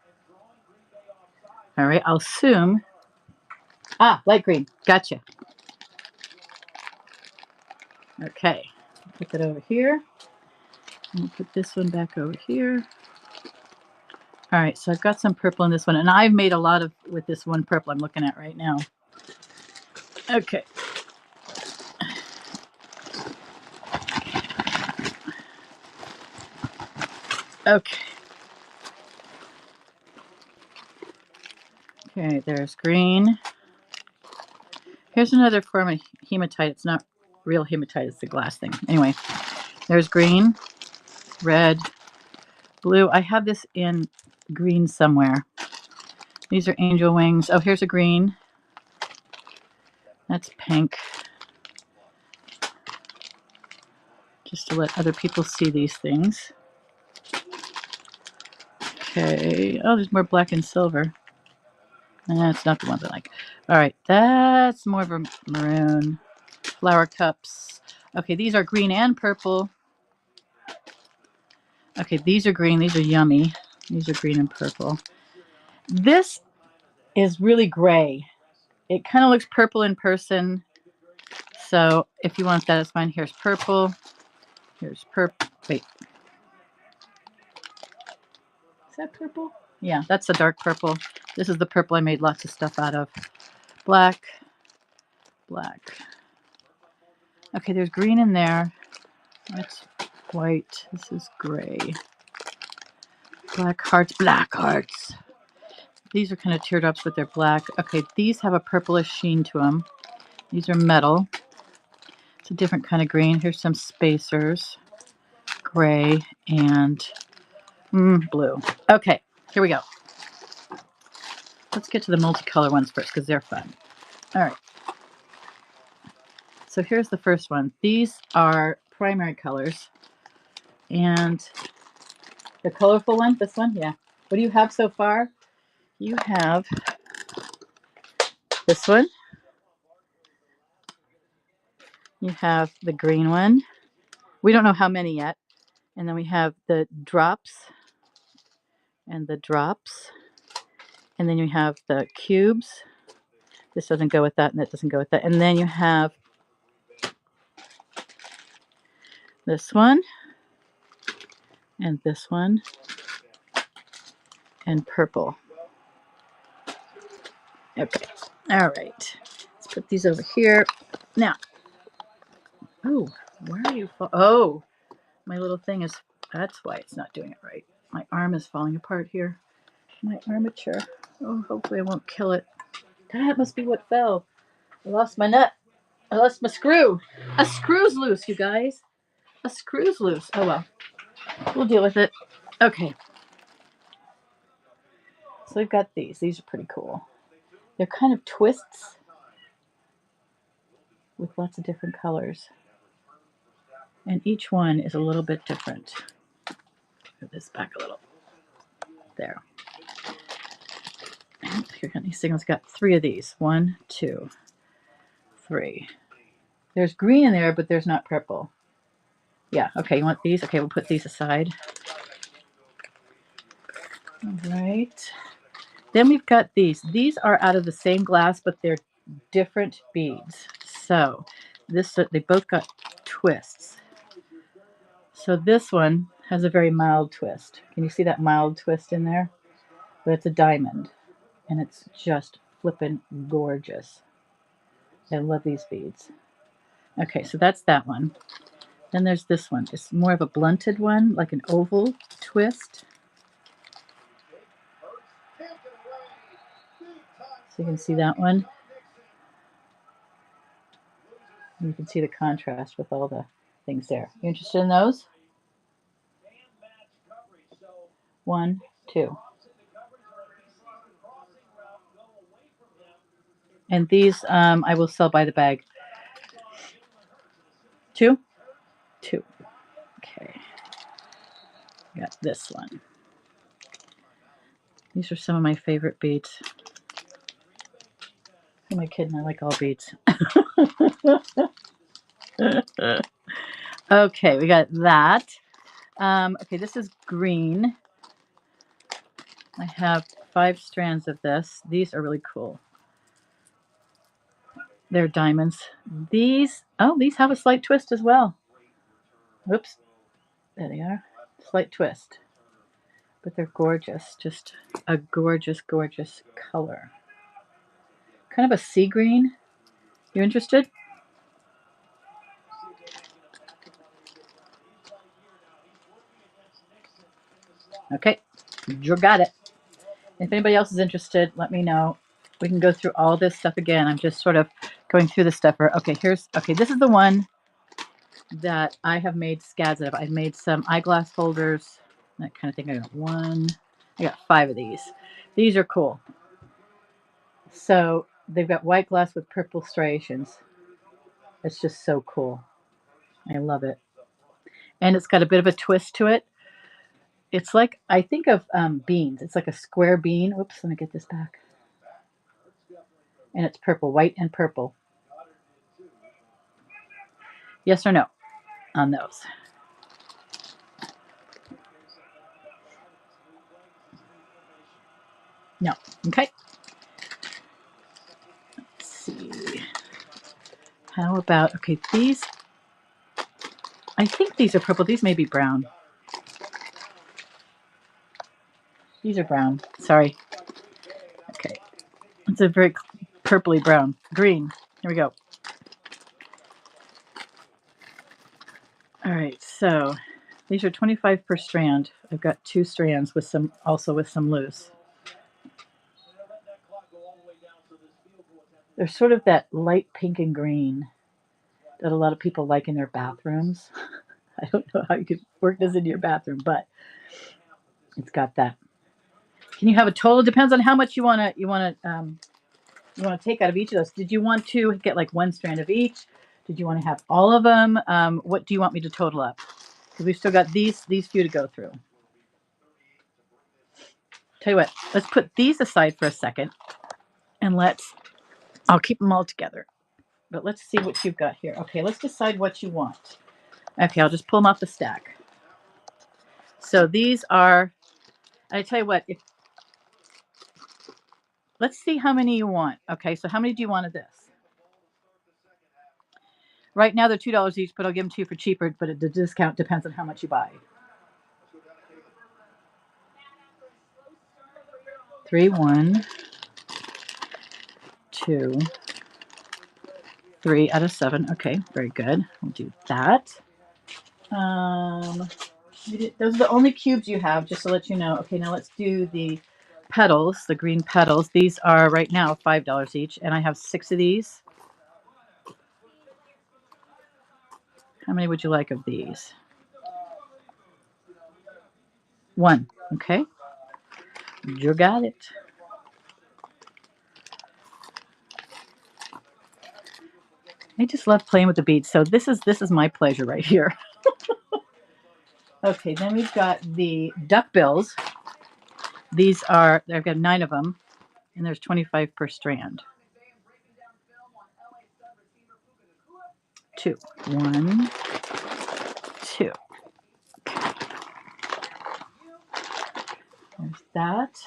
All right, I'll assume. Light green. Gotcha. Okay, put that over here. And we'll put this one back over here. All right, so I've got some purple in this one, and I've made a lot of with this one purple I'm looking at right now. Okay. Okay. Okay, there's green. Here's another form of hematite. It's not real hematite, it's the glass thing. Anyway, there's green, red, blue. I have this in green somewhere. These are angel wings. Oh, here's a green. That's pink. Just to let other people see these things. Okay. Oh, there's more black and silver. That's not the ones I like. All right. That's more of a maroon. Flower cups. Okay, these are green and purple. Okay, these are green. These are yummy. These are green and purple. This is really gray. It kind of looks purple in person. So if you want that, it's fine. Here's purple. Here's purple. Wait. Is that purple? Yeah, that's a dark purple. This is the purple I made lots of stuff out of. Black. Black. Okay, there's green in there. That's white. This is gray. Black hearts. Black hearts. These are kind of teardrops, but they're black. Okay, these have a purplish sheen to them. These are metal. It's a different kind of green. Here's some spacers. Gray and blue. Okay, here we go. Let's get to the multicolor ones first because they're fun. All right. So here's the first one. These are primary colors. And the colorful one, this one, yeah. What do you have so far? You have this one. You have the green one. We don't know how many yet. And then we have the drops and the drops. And then you have the cubes. This doesn't go with that, and that doesn't go with that. And then you have this one, and this one, and purple. Okay. All right. Let's put these over here. Now, oh, where are you? Oh, my little thing is, that's why it's not doing it right. My arm is falling apart here. My armature. Oh, hopefully I won't kill it. That must be what fell. I lost my nut. I lost my screw. A screw's loose, you guys. A screw's loose. Oh well. We'll deal with it. Okay. So we've got these. These are pretty cool. They're kind of twists with lots of different colors. And each one is a little bit different. Put this back a little. There. And here got these things. Got 3 of these. 1, 2, 3. There's green in there, but there's not purple. Yeah, okay, you want these? Okay, we'll put these aside. All right. Then we've got these. These are out of the same glass, but they're different beads. So they both got twists. So this one has a very mild twist. Can you see that mild twist in there? But it's a diamond, and it's just flippin' gorgeous. I love these beads. Okay, so that's that one. Then there's this one. It's more of a blunted one, like an oval twist. So you can see that one. You can see the contrast with all the things there. You interested in those? 1, 2. And these I will sell by the bag. 2? 2. Okay. Got this one. These are some of my favorite beads. Who am I kidding? I like all beads. Okay, we got that. Okay, this is green. I have 5 strands of this. These are really cool. They're diamonds. These have a slight twist as well. Whoops. There they are. Slight twist. But they're gorgeous. Just a gorgeous, gorgeous color. Kind of a sea green. You interested? Okay. You got it. If anybody else is interested, let me know. We can go through all this stuff again. I'm just sort of going through the stuff. Okay, this is the one that I have made scads out of. I've made some eyeglass holders, that kind of thing. I got 5 of these. These are cool. So they've got white glass with purple striations. It's just so cool. I love it. And it's got a bit of a twist to it. It's like, I think of beans. It's like a square bean. Oops, let me get this back. And it's purple, white and purple. Yes or no on those? No. Okay. Let's see. How about, okay, these, I think these are purple. These may be brown. These are brown. Sorry. Okay. It's a very purpley brown. Green. Here we go. All right. So these are 25 per strand. I've got 2 strands with some, also with some loose. They're sort of that light pink and green that a lot of people like in their bathrooms. I don't know how you could work this into your bathroom, but it's got that. Can you have a total? Depends on how much you want to take out of each of those. Did you want to get like 1 strand of each? Did you want to have all of them? What do you want me to total up? Because we've still got these few to go through. Tell you what, let's put these aside for a second, and I'll keep them all together. But let's see what you've got here. Okay, let's decide what you want. Okay, I'll just pull them off the stack. So these are, I tell you what, let's see how many you want. Okay, so how many do you want of this? Right now they're $2 each, but I'll give them to you for cheaper, but the discount depends on how much you buy. 3, 1, 2, 3 out of 7. Okay, very good. We'll do that. Those are the only cubes you have, just to let you know. Okay, now let's do the petals, the green petals. These are right now $5 each, and I have 6 of these. How many would you like of these? 1. Okay. You got it. I just love playing with the beads. So this is my pleasure right here. Okay, then we've got the duck bills. These are, I've got 9 of them, and there's 25 per strand. 2. 1, 2. There's that.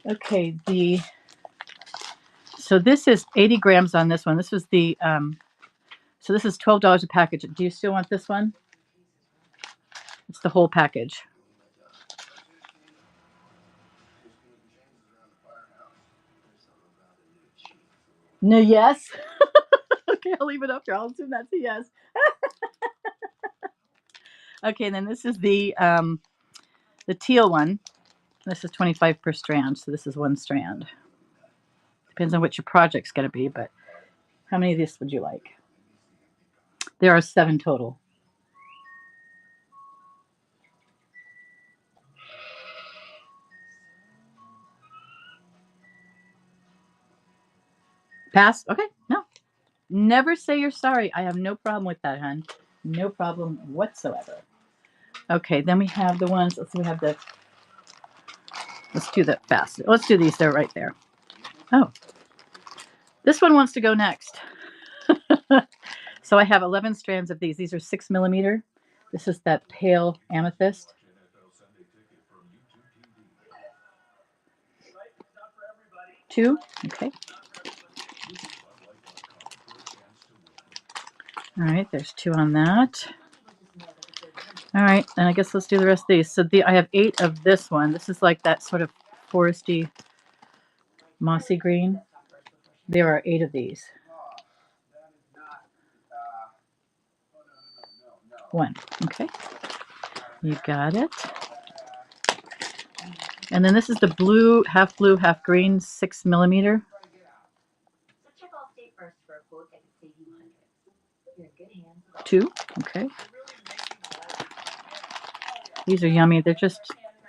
Okay, so this is 80 grams on this one. This was the, so this is $12 a package. Do you still want this one? It's the whole package. No, yes. Okay, I'll leave it up here. I'll assume that's a yes. Okay, and then this is the teal one. This is 25 per strand, so this is 1 strand. Depends on what your project's going to be, but how many of these would you like? There are 7 total. Pass? Okay, no. Never say you're sorry. I have no problem with that, hon. No problem whatsoever. Okay, then we have the ones, let's do that fast. Let's do these, they're right there. Oh, this one wants to go next. So I have 11 strands of these. These are 6 millimeter. This is that pale amethyst. Two, okay. All right, there's 2 on that. All right, and I guess let's do the rest of these. So I have 8 of this one. This is like that sort of foresty, mossy green. There are 8 of these. 1, okay. You got it. And then this is the blue, half green, 6 millimeter. 2, okay. These are yummy. They're just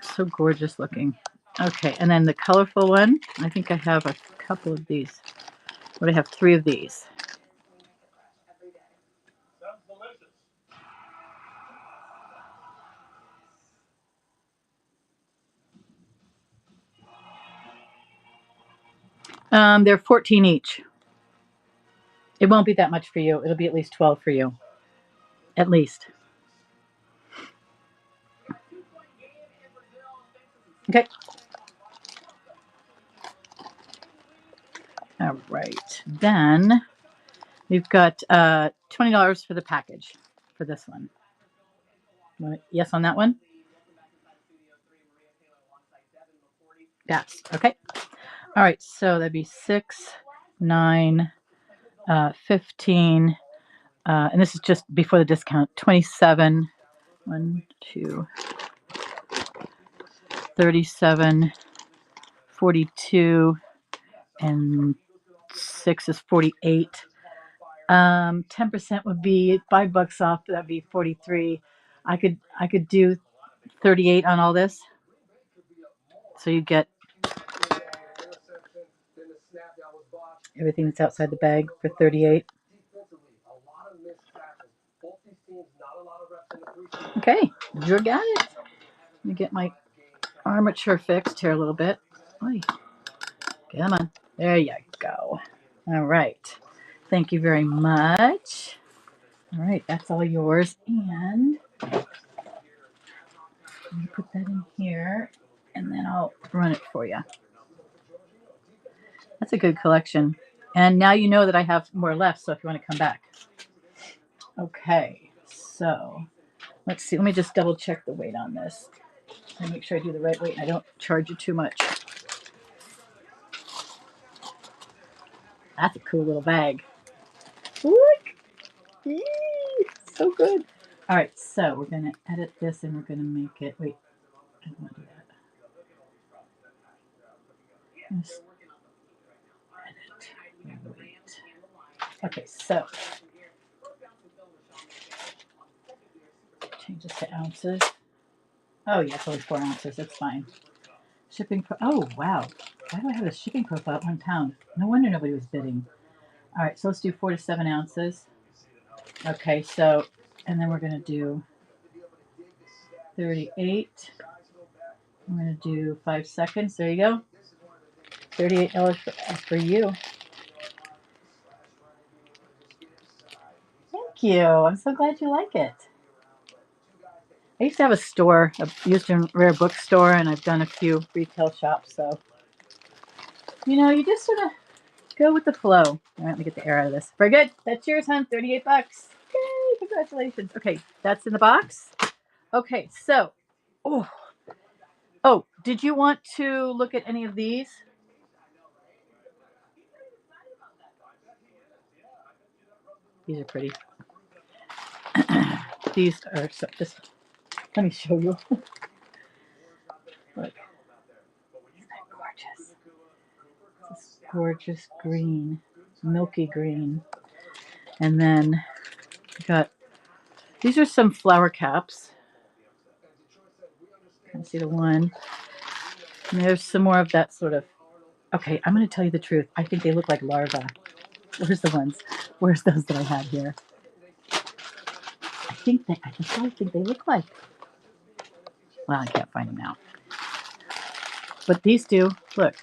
so gorgeous looking. Okay, and then the colorful one, I think I have a couple of these. But I have 3 of these. They're 14 each. It won't be that much for you. It'll be at least 12 for you. At least. Okay. All right. Then we've got $20 for the package for this one. Yes on that one? Yes. Okay. All right. So that'd be 6, 9, 15, and this is just before the discount. 27, 1, 2, 37, 42, and 6 is 48. 10% would be $5 off. That'd be 43. I could do 38 on all this. So you get everything that's outside the bag for 38. Okay, you got it. Let me get my armature fixed here a little bit. Oy, come on. There you go. All right. Thank you very much. All right, that's all yours. And let me put that in here, and then I'll run it for you. That's a good collection. And now you know that I have more left, so if you want to come back. Okay, so let's see. Let me just double check the weight on this and make sure I do the right weight and I don't charge you too much. That's a cool little bag. Look! Yee, so good. All right, so we're going to edit this and we're going to make it. Wait, I don't want to do that. Just edit. Wait. Okay, so change this to ounces. Oh, yeah, it's only 4 ounces. That's fine. Shipping. Oh, wow. Why do I have a shipping profile at 1 pound? No wonder nobody was bidding. All right, so let's do 4 to 7 ounces. Okay, so, and then we're going to do 38. I'm going to do 5 seconds. There you go. $38 for you. Thank you. I'm so glad you like it. I used to have a store, a used and rare bookstore, and I've done a few retail shops. So, you just sort of go with the flow. All right, let me get the air out of this. Very good. That's yours, hon. $38. Yay! Congratulations. Okay, that's in the box. Okay, so, oh, did you want to look at any of these? These are pretty. These are just. Let me show you. Look, isn't that gorgeous? This gorgeous green, milky green, and then we got. These are some flower caps. Can see the one. And there's some more of that sort of. Okay, I'm going to tell you the truth. I think they look like larvae. Where's the ones? Where's those that I have here? That's what I think they look like. Well, I can't find them now. But these do. Look.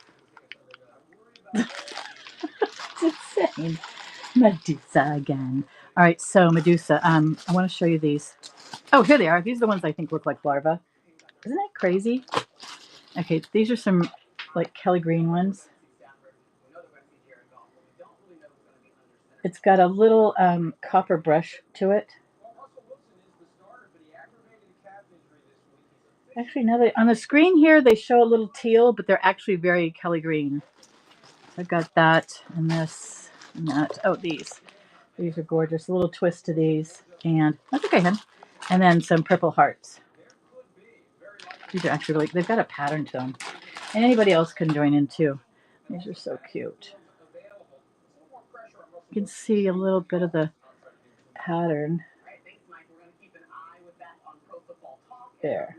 It's insane. Medusa again. All right, so Medusa. I want to show you these. Oh, here they are. These are the ones I think look like larvae. Isn't that crazy? Okay, these are some like Kelly Green ones. It's got a little copper brush to it. Actually, now on the screen here, they show a little teal, but they're actually very Kelly Green. So I've got that and this and that. Oh, these. These are gorgeous. A little twist to these. And that's okay, hun. And then some purple hearts. These are actually really, they've got a pattern to them. And anybody else can join in too. These are so cute. You can see a little bit of the pattern. There.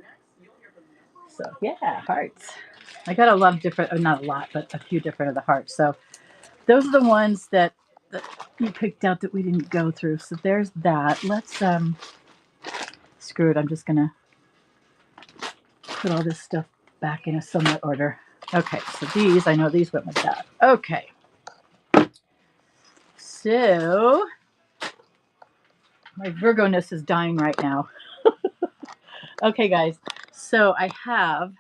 So, yeah, hearts. I got a lot of different, not a lot, but a few different of the hearts. So those are the ones that you picked out that we didn't go through. So there's that. Let's screw it. I'm just gonna put all this stuff back in a somewhat order. Okay, so these, I know these went with that. Okay, so my Virgo-ness is dying right now. Okay, guys, so I have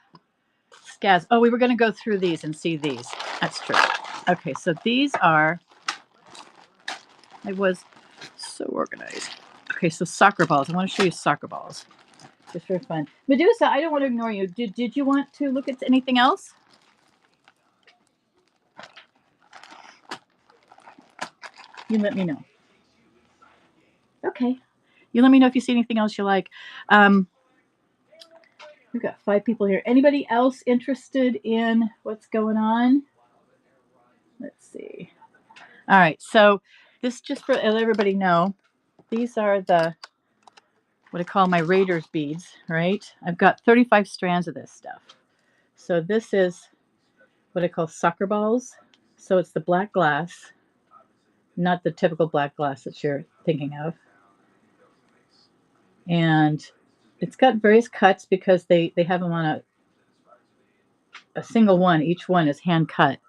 scaz. Oh, we were going to go through these and see these. That's true. Okay, so these are, I was so organized. Okay, so soccer balls. I want to show you soccer balls just for fun. Medusa, I don't want to ignore you. Did you want to look at anything else? You let me know. Okay. You let me know if you see anything else you like. We've got 5 people here. Anybody else interested in what's going on? Let's see. All right. So this just for let everybody know, these are the what I call my Raiders beads, right? I've got 35 strands of this stuff. So this is what I call soccer balls. So it's the black glass, not the typical black glass that you're thinking of. And it's got various cuts because they have them on a single one. Each one is hand cut.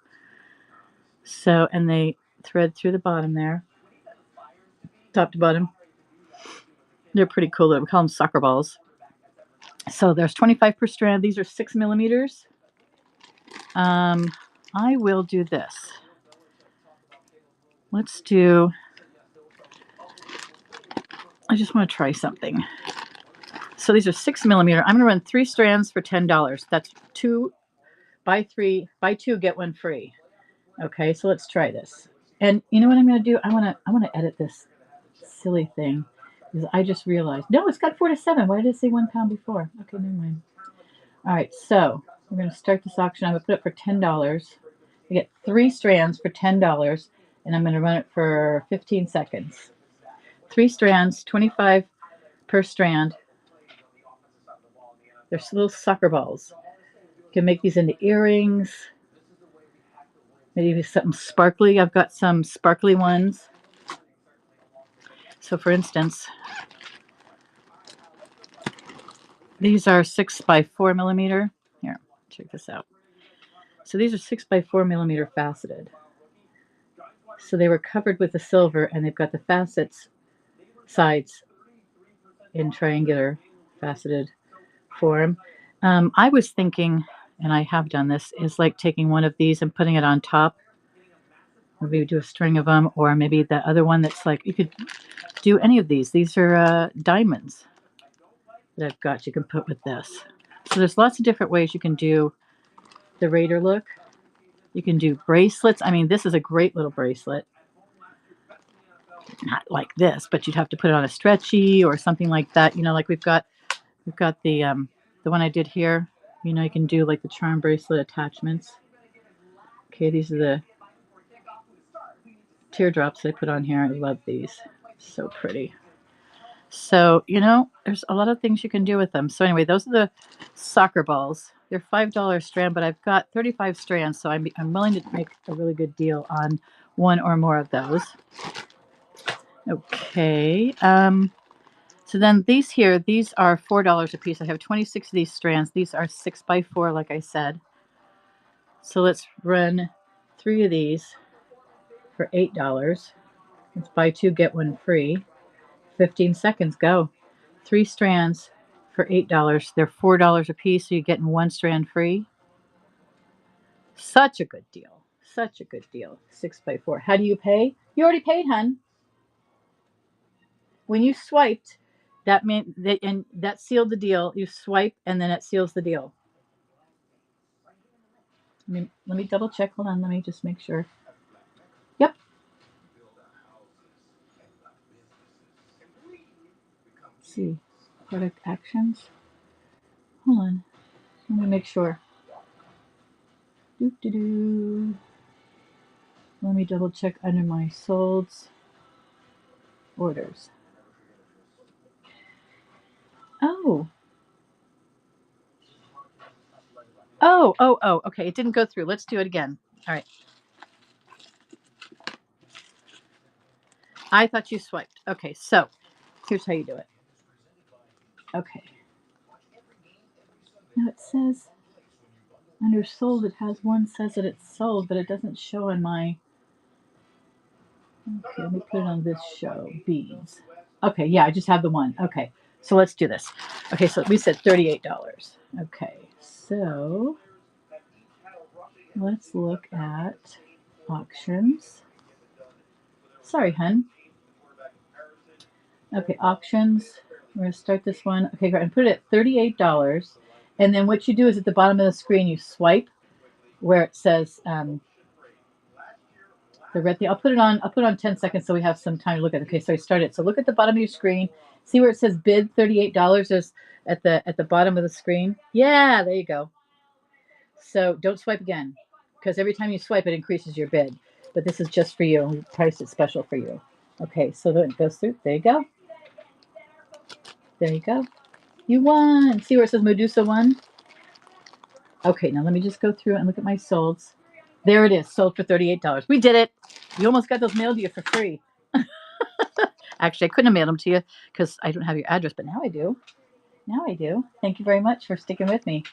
So, and they thread through the bottom there, top to bottom. They're pretty cool. We call them soccer balls. So there's 25 per strand. These are 6 millimeters. I will do this. Let's do, I just want to try something. So these are 6 millimeter. I'm going to run 3 strands for $10. That's 2, buy 2, get 1 free. Okay, so let's try this. And you know what I'm going to do? I want to edit this silly thing because I just realized, no, it's got 4 to 7. Why did it say 1 pound before? Okay, never mind. All right, so we're going to start this auction. I'm going to put it for $10. I get 3 strands for $10, and I'm going to run it for 15 seconds. 3 strands, 25 per strand. They're little soccer balls. You can make these into earrings. Maybe something sparkly. I've got some sparkly ones. So for instance, these are 6 by 4 millimeter. Here, check this out. So these are 6 by 4 millimeter faceted. So they were covered with the silver, and they've got the facets sides in triangular faceted form. I was thinking, and I have done this, is like taking one of these and putting it on top. Maybe do a string of them, or maybe the other one that's like, you could do any of these. These are diamonds that I've got you can put with this. So there's lots of different ways you can do the Raider look. You can do bracelets. I mean, this is a great little bracelet. Not like this, but you'd have to put it on a stretchy or something like that. You know, like we've got the one I did here. You know, you can do like the charm bracelet attachments. Okay, these are the teardrops I put on here. I love these. So pretty. So, you know, there's a lot of things you can do with them. So anyway, those are the soccer balls. They're $5 a strand, but I've got 35 strands, so I'm willing to make a really good deal on one or more of those. Okay. So then these here, these are $4 a piece. I have 26 of these strands. These are 6 by 4, like I said. So let's run 3 of these for $8. Let's buy 2, get 1 free. 15 seconds, go. 3 strands for $8. They're $4 a piece, so you're getting 1 strand free. Such a good deal. Such a good deal. 6 by 4. How do you pay? You already paid, hun. When you swiped, that meant that, and that sealed the deal. You swipe, and then it seals the deal. Let me double check. Hold on. Let me just make sure. Yep. Let's see. Product actions. Hold on. Let me make sure. Doo-doo-doo. Let me double check under my solds orders. Oh. Oh, okay. It didn't go through. Let's do it again. All right. I thought you swiped. Okay, so here's how you do it. Okay. Now it says under sold, it has one says that it's sold, but it doesn't show on my. Okay, let me put it on this show. Beads. Okay, yeah, I just have the one. Okay, so let's do this. Okay, so we said $38. Okay, so let's look at auctions. Sorry, hun. Okay, auctions. We're going to start this one. Okay, great. And put it at $38. And then what you do is at the bottom of the screen, you swipe where it says the red thing. I'll put it on 10 seconds so we have some time to look at it. Okay, so I started. So look at the bottom of your screen. See where it says bid $38? There's at the bottom of the screen. Yeah, there you go. So don't swipe again, because every time you swipe, it increases your bid. But this is just for you. We priced it special for you. Okay, so then it goes through. There you go. There you go. You won. See where it says Medusa won? Okay, now let me just go through and look at my solds. There it is, sold for $38. We did it. You almost got those mailed to you for free. Actually, I couldn't have mailed them to you because I don't have your address, but now I do. Now I do. Thank you very much for sticking with me.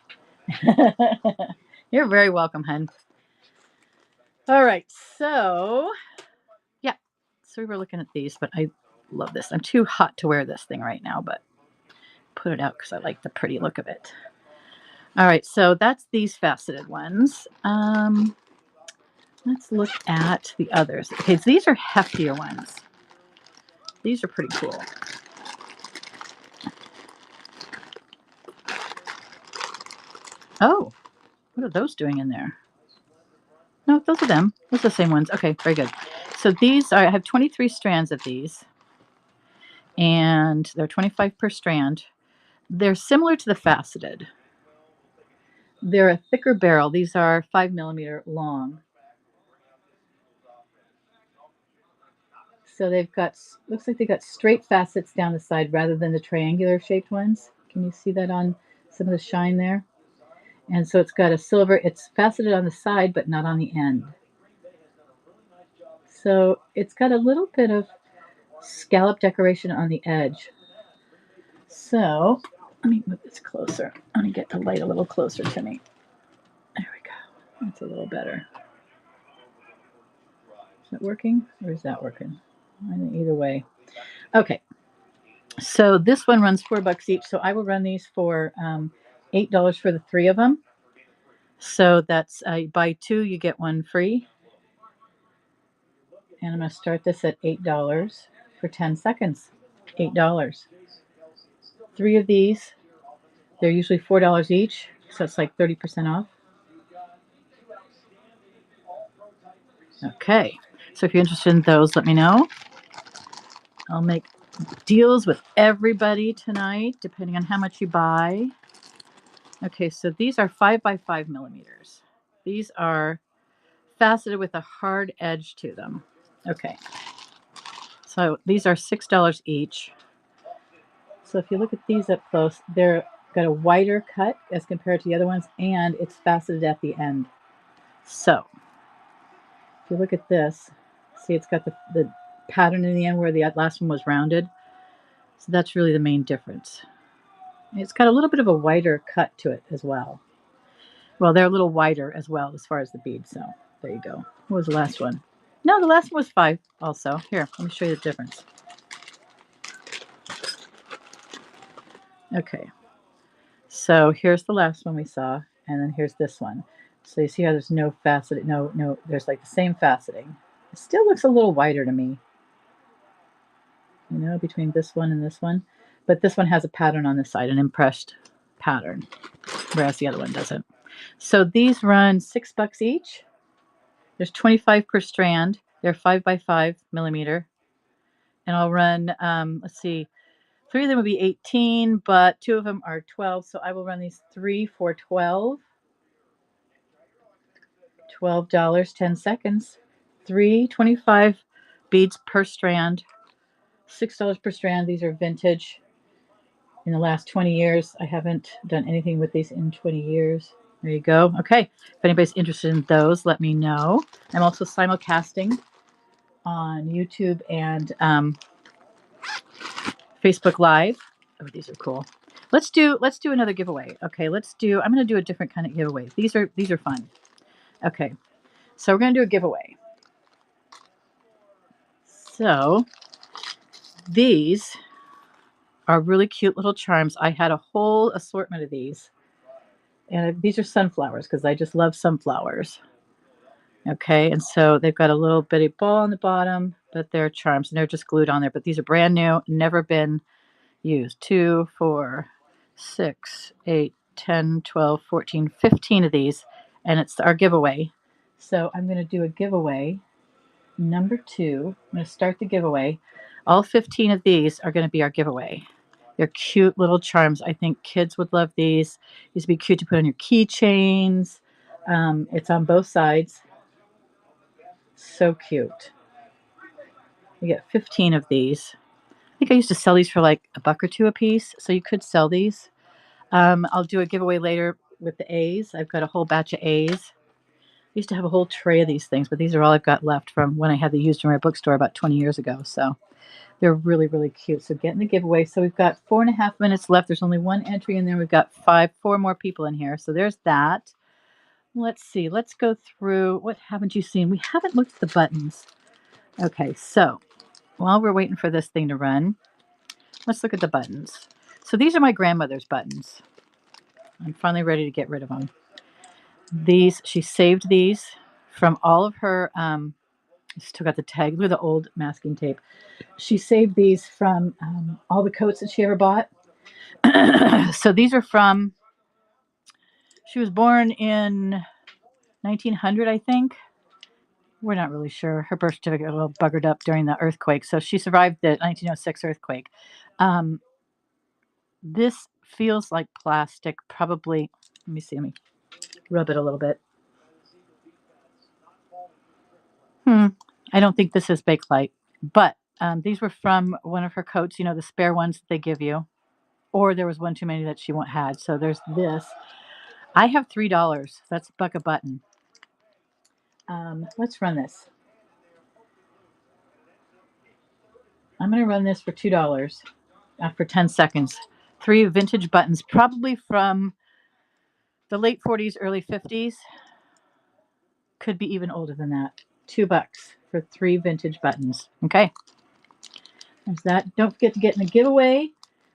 You're very welcome, hun. All right, so yeah, so we were looking at these, but I love this. I'm too hot to wear this thing right now, but put it out because I like the pretty look of it. All right, so that's these faceted ones. Let's look at the others. Okay, so these are heftier ones. These are pretty cool. Oh, what are those doing in there? No, those are them. Those are the same ones. Okay, very good. So these are, I have 23 strands of these, and they're 25 per strand. They're similar to the faceted. They're a thicker barrel. These are 5 millimeter long. So they've got, looks like they got straight facets down the side rather than the triangular shaped ones. Can you see that on some of the shine there? And so it's got a silver, it's faceted on the side, but not on the end. So it's got a little bit of scallop decoration on the edge. So let me move this closer. Let me get the light a little closer to me. There we go. That's a little better. Is that working or is that working? I think either way. Okay. So this one runs $4 each. So I will run these for $8 for the three of them. So that's buy two, you get one free. And I'm going to start this at $8 for 10 seconds. $8. Three of these, they're usually $4 each. So it's like 30% off. Okay. So if you're interested in those, let me know. I'll make deals with everybody tonight, depending on how much you buy. Okay, so these are 5 by 5 millimeters. These are faceted with a hard edge to them. Okay, so these are $6 each. So if you look at these up close, they're got a wider cut as compared to the other ones, and it's faceted at the end. So if you look at this, see it's got the pattern in the end where the last one was rounded. So that's really the main difference. It's got a little bit of a wider cut to it as well. Well, they're a little wider as well as far as the beads. So there you go. What was the last one? No, the last one was 5 also. Here, let me show you the difference. Okay. So here's the last one we saw, and then here's this one. So you see how there's no facet, no, there's like the same faceting. It still looks a little wider to me, you know, between this one and this one. But this one has a pattern on the side, an impressed pattern, whereas the other one doesn't. So these run $6 each. There's 25 per strand. They're 5 by 5 millimeter. And I'll run, let's see, 3 of them would be 18, but 2 of them are 12. So I will run these 3 for 12. $12, 10 seconds. 325 beads per strand. $6 per strand. These are vintage. In the last 20 years, I haven't done anything with these in 20 years. There you go. Okay. If anybody's interested in those, let me know. I'm also simulcasting on YouTube and Facebook Live. Oh, these are cool. Let's do another giveaway. Okay, I'm gonna do a different kind of giveaway. These are fun. Okay. So we're gonna do a giveaway. So these are really cute little charms. I had a whole assortment of these. And these are sunflowers because I just love sunflowers. Okay, and so they've got a little bitty ball on the bottom, but they're charms and they're just glued on there. But these are brand new, never been used. 2, 4, 6, 8, 10, 12, 14, 15 of these, and it's our giveaway. So I'm going to do a giveaway. Number 2, I'm going to start the giveaway. All 15 of these are going to be our giveaway. They're cute little charms. I think kids would love these. These would be cute to put on your keychains. It's on both sides. So cute. You get 15 of these. I think I used to sell these for like $1 or $2 a piece, so you could sell these. I'll do a giveaway later with the A's. I've got a whole batch of A's. I used to have a whole tray of these things, but these are all I've got left from when I had the used in my bookstore about 20 years ago. So they're really, really cute. So get in the giveaway. So we've got 4.5 minutes left. There's only one entry in there. We've got 4 more people in here. So there's that. Let's see. Let's go through. What haven't you seen? We haven't looked at the buttons. Okay, so while we're waiting for this thing to run, let's look at the buttons. So these are my grandmother's buttons. I'm finally ready to get rid of them. She saved these from all of her, still got the tag. Look at the old masking tape. She saved these from all the coats that she ever bought. So these are from, she was born in 1900, I think. We're not really sure. Her birth certificate got a little buggered up during the earthquake. So she survived the 1906 earthquake. This feels like plastic, probably. Let me see. Let me rub it a little bit. I don't think this is Bakelite, but these were from one of her coats, the spare ones that they give you. Or there was one too many that she had. So there's this. I have $3. That's $1 a button. Let's run this. I'm going to run this for $2 for 10 seconds. 3 vintage buttons, probably from the late 40s, early 50s. Could be even older than that. $2 for 3 vintage buttons. Okay. There's that. Don't forget to get in the giveaway.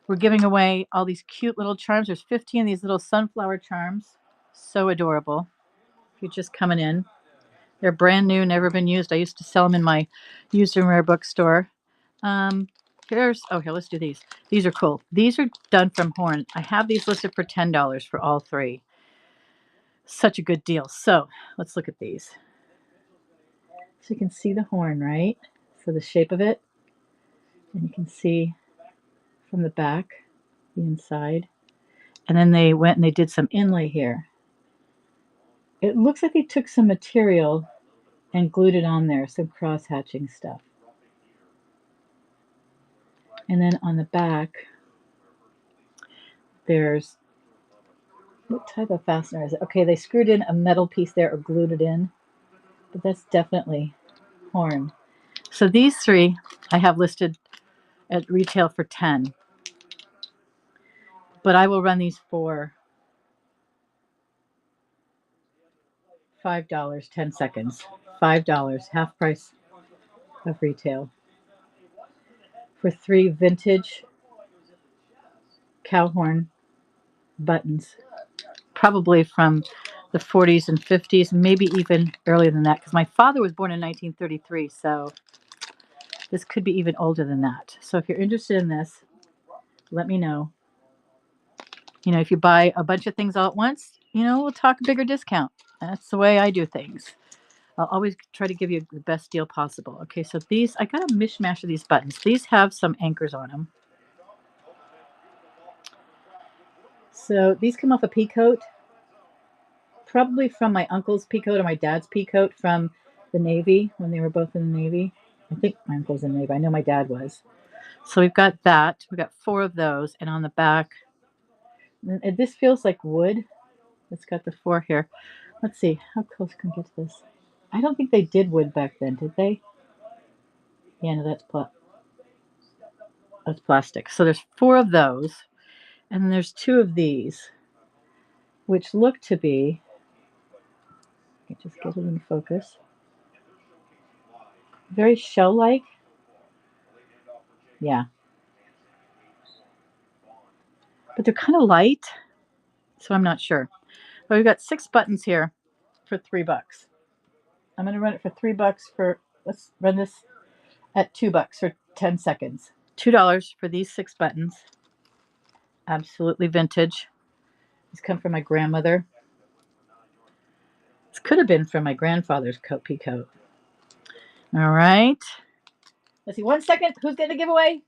We're giving away all these cute little charms. There's 15 of these little sunflower charms. So adorable. If you're just coming in. They're brand new, never been used. I used to sell them in my used and rare bookstore. Here, let's do these. These are cool. These are done from horn. I have these listed for $10 for all 3. Such a good deal. So let's look at these. So you can see the horn, right? So the shape of it. And you can see from the back, the inside. And then they went and they did some inlay here. It looks like they took some material and glued it on there, some cross-hatching stuff. And then on the back, there's, what type of fastener is it? Okay, they screwed in a metal piece there or glued it in, but that's definitely horn. So these 3 I have listed at retail for $10, but I will run these for $5, 10 seconds. $5, half price of retail. For 3 vintage cow horn buttons, probably from the 40s and 50s, maybe even earlier than that, because my father was born in 1933, so this could be even older than that. So if you're interested in this, let me know. If you buy a bunch of things all at once, we'll talk a bigger discount. That's the way I do things. I'll always try to give you the best deal possible. Okay, so these, I got a mishmash of these buttons. These have some anchors on them. So these come off a pea coat, probably from my uncle's pea coat or my dad's pea coat from the Navy when they were both in the Navy. I think my uncle was in the Navy. I know my dad was. So we've got that. We've got 4 of those. And on the back, this feels like wood. It's got the 4 here. Let's see. How close can we get to this? I don't think they did wood back then, did they? Yeah, no, that's plastic. So there's 4 of those. And then there's 2 of these, which look to be, just get it in focus, very shell-like. Yeah. But they're kind of light, so I'm not sure. But we've got 6 buttons here for $3. I'm going to run it for $3 for, let's run this at $2 for 10 seconds. $2 for these 6 buttons. Absolutely vintage. These come from my grandmother. This could have been from my grandfather's pea coat. All right. Let's see. 1 second. Who's getting a giveaway?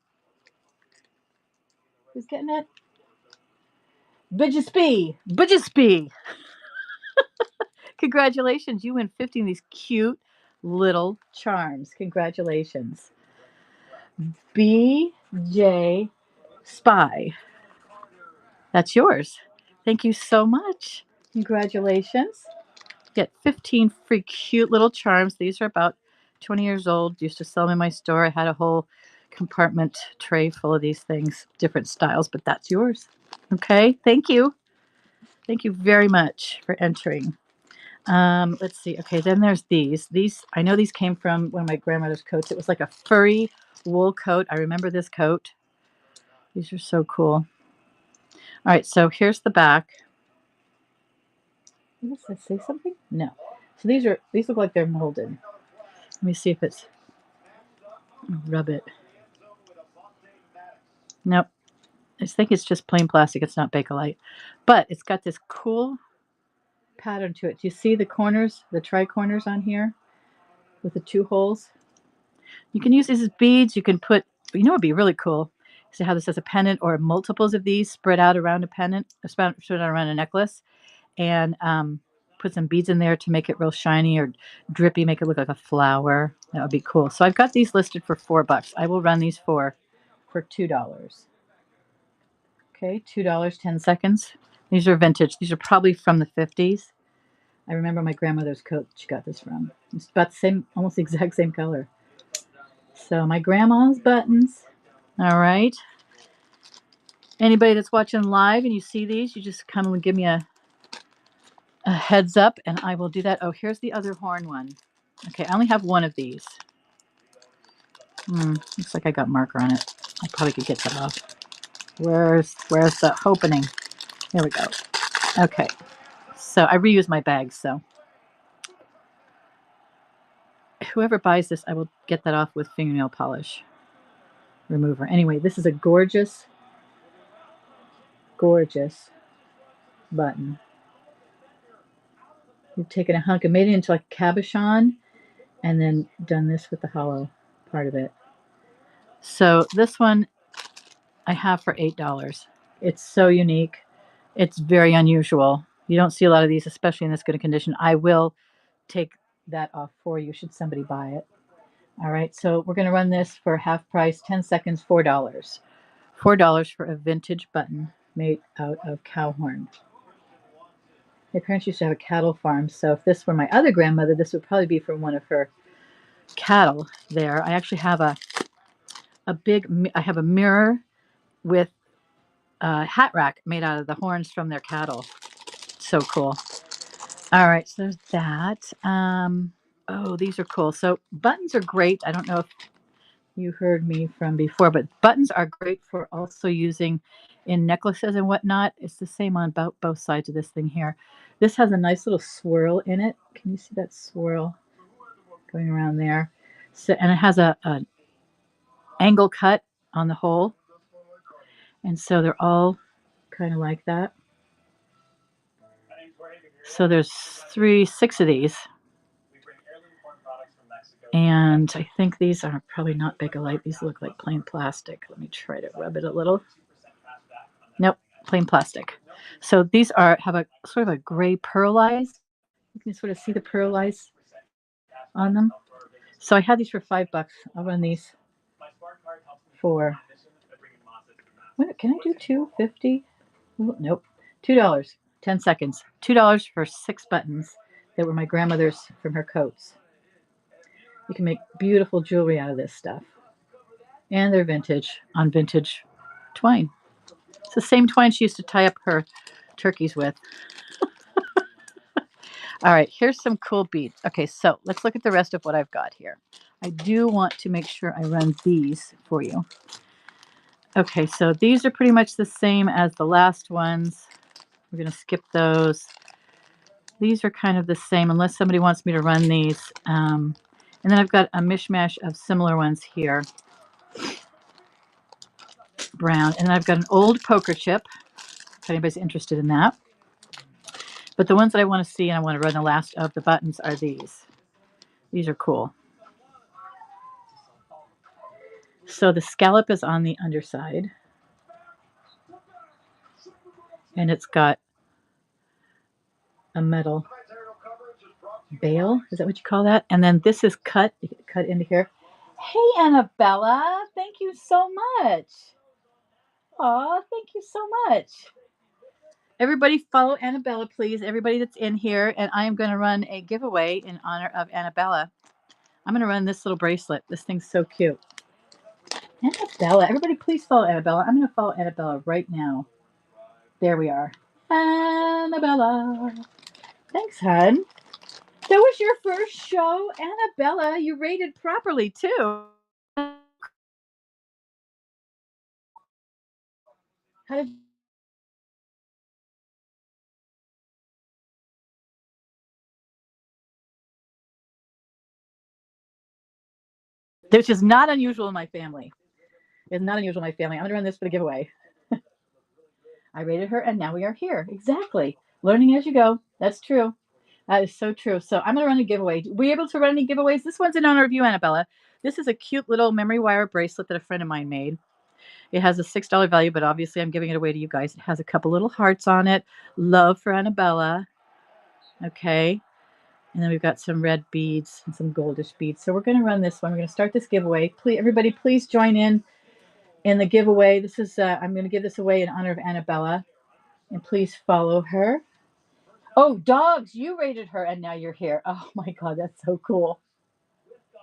Who's getting it? Budgespee. Congratulations. You win 50 of these cute little charms. Congratulations. BJ Spy. That's yours. Thank you so much. Congratulations. Get 15 free cute little charms. These are about 20 years old. Used to sell them in my store. I had a whole compartment tray full of these things, different styles, but that's yours. Okay. Thank you. Thank you very much for entering. Let's see. Okay, then there's these. These, I know these came from one of my grandmother's coats. It was like a furry wool coat. I remember this coat. These are so cool. All right, so here's the back. Does that say something? No. So these look like they're molded. Let me see if it's, rub it. Nope. I think it's just plain plastic. It's not Bakelite. But it's got this cool pattern to it. Do you see the corners, the tri-corners on here with the 2 holes? You can use these as beads. You can put, you know what would be really cool is to have this as a pendant or multiples of these spread out around a pendant, spread out around a necklace, and put some beads in there to make it real shiny or drippy, make it look like a flower. That would be cool. So I've got these listed for $4. I will run these for $2. Okay, $2, 10 seconds. These are vintage. These are probably from the 50s. I remember my grandmother's coat she got this from. It's about the same, almost the exact same color. So my grandma's buttons. All right. Anybody that's watching live and you see these, you just come and give me a heads up and I will do that. Oh, here's the other horn one. Okay, I only have 1 of these. Looks like I got marker on it. I probably could get that off. Where's the opening? There we go. Okay. So I reuse my bags, so whoever buys this, I will get that off with fingernail polish remover. Anyway, this is a gorgeous, gorgeous button. You've taken a hunk and made it into like a cabochon and then done this with the hollow part of it. So this one I have for $8. It's so unique. It's very unusual. You don't see a lot of these, especially in this good a condition. I will take that off for you should somebody buy it. All right, so we're going to run this for half price, 10 seconds, $4. $4 for a vintage button made out of cow horn. My parents used to have a cattle farm, so if this were my other grandmother, this would probably be from one of her cattle there. I actually have I have a mirror with a hat rack made out of the horns from their cattle. So cool. All right, so there's that. Oh, these are cool. So buttons are great. I don't know if you heard me from before, but buttons are great for also using in necklaces and whatnot. It's the same on both sides of this thing here. This has a nice little swirl in it. Can you see that swirl going around there? So, and it has a angle cut on the hole. And so they're all kind of like that. So there's 6 of these. And I think these are probably not Bakelite. These look like plain plastic. Let me try to rub it a little. Nope, plain plastic. So these have a sort of a gray pearlize. You can sort of see the pearlize on them. So I had these for $5. I'll run these for. What, can I do $2.50? Nope, $2. 10 seconds. $2 for 6 buttons that were my grandmother's from her coats. You can make beautiful jewelry out of this stuff. And they're vintage on vintage twine. It's the same twine she used to tie up her turkeys with. All right, here's some cool beads. Okay, so let's look at the rest of what I've got here. I do want to make sure I run these for you. Okay, so these are pretty much the same as the last ones. We're going to skip those. These are kind of the same unless somebody wants me to run these. And then I've got a mishmash of similar ones here. Brown. And then I've got an old poker chip, if anybody's interested in that. But the ones that I want to see and I want to run the last of the buttons are these. These are cool. So the scallop is on the underside. And it's got a metal bail. Is that what you call that? And then this is cut into here. Hey, Annabella. Thank you so much. Aw, thank you so much. Everybody follow Annabella, please. Everybody that's in here. And I am going to run a giveaway in honor of Annabella. I'm going to run this little bracelet. This thing's so cute. Annabella. Everybody please follow Annabella. I'm going to follow Annabella right now. There we are. Annabella. Thanks, hon. That was your first show, Annabella. You rated properly, too. How did which is not unusual in my family. It's not unusual in my family. I'm going to run this for the giveaway. I rated her, and now we are here. Exactly. Learning as you go. That's true. That is so true. So I'm going to run a giveaway. Were you able to run any giveaways? This one's in honor of you, Annabella. This is a cute little memory wire bracelet that a friend of mine made. It has a $6 value, but obviously I'm giving it away to you guys. It has a couple little hearts on it. Love for Annabella. Okay. And then we've got some red beads and some goldish beads. So we're going to run this one. We're going to start this giveaway. Please, everybody, please join in the giveaway. This is I'm going to give this away in honor of Annabella. And please follow her. Oh, dogs, you rated her and now you're here. Oh my God, that's so cool.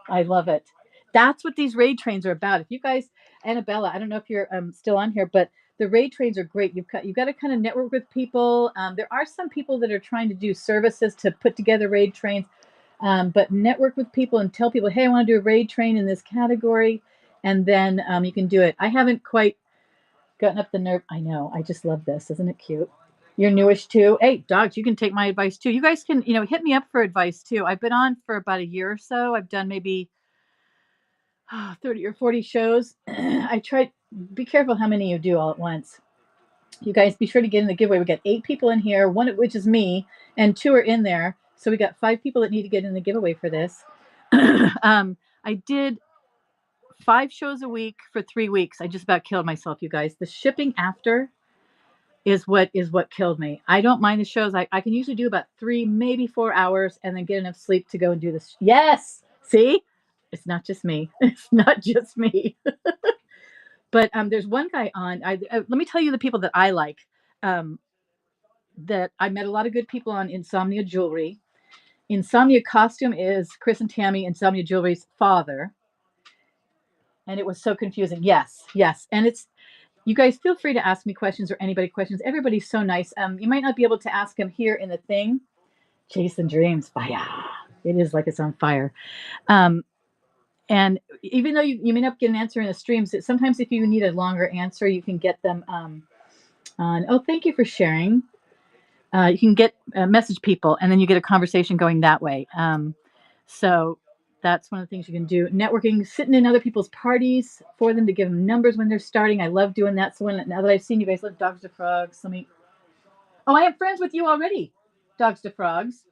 I love it. That's what these raid trains are about. If you guys, Annabella, I don't know if you're still on here, but the raid trains are great. You've got to kind of network with people. There are some people that are trying to do services to put together raid trains, but network with people and tell people, hey, I want to do a raid train in this category, and then you can do it. I haven't quite gotten up the nerve. I know. I just love this. Isn't it cute? You're newish too. Hey, dogs, you can take my advice too. You guys can, hit me up for advice too. I've been on for about a year or so. I've done maybe 30 or 40 shows. I tried, be careful how many you do all at once. You guys be sure to get in the giveaway. We got 8 people in here, one of which is me, and 2 are in there. So we got 5 people that need to get in the giveaway for this. I did 5 shows a week for 3 weeks. I just about killed myself, you guys. The shipping after is what killed me. I don't mind the shows. I can usually do about 3, maybe 4 hours and then get enough sleep to go and do this. Yes. See, it's not just me. It's not just me. But there's one guy on. Let me tell you the people that I like. That I met a lot of good people on Insomnia Jewelry. Insomnia Costume is Chris and Tammy, Insomnia Jewelry's father. And it was so confusing. Yes. And it's, you guys feel free to ask me questions or anybody questions. Everybody's so nice. You might not be able to ask him here in the thing. Chasing Dreams, fire. It is like it's on fire. And even though you may not get an answer in the streams, sometimes if you need a longer answer, you can get them on. Oh, thank you for sharing. You can get message people, and then you get a conversation going that way. So that's one of the things you can do. Networking, sitting in other people's parties for them to give them numbers when they're starting. I love doing that. So now that I've seen you guys love Dogs to Frogs, oh, I am friends with you already. Dogs to Frogs.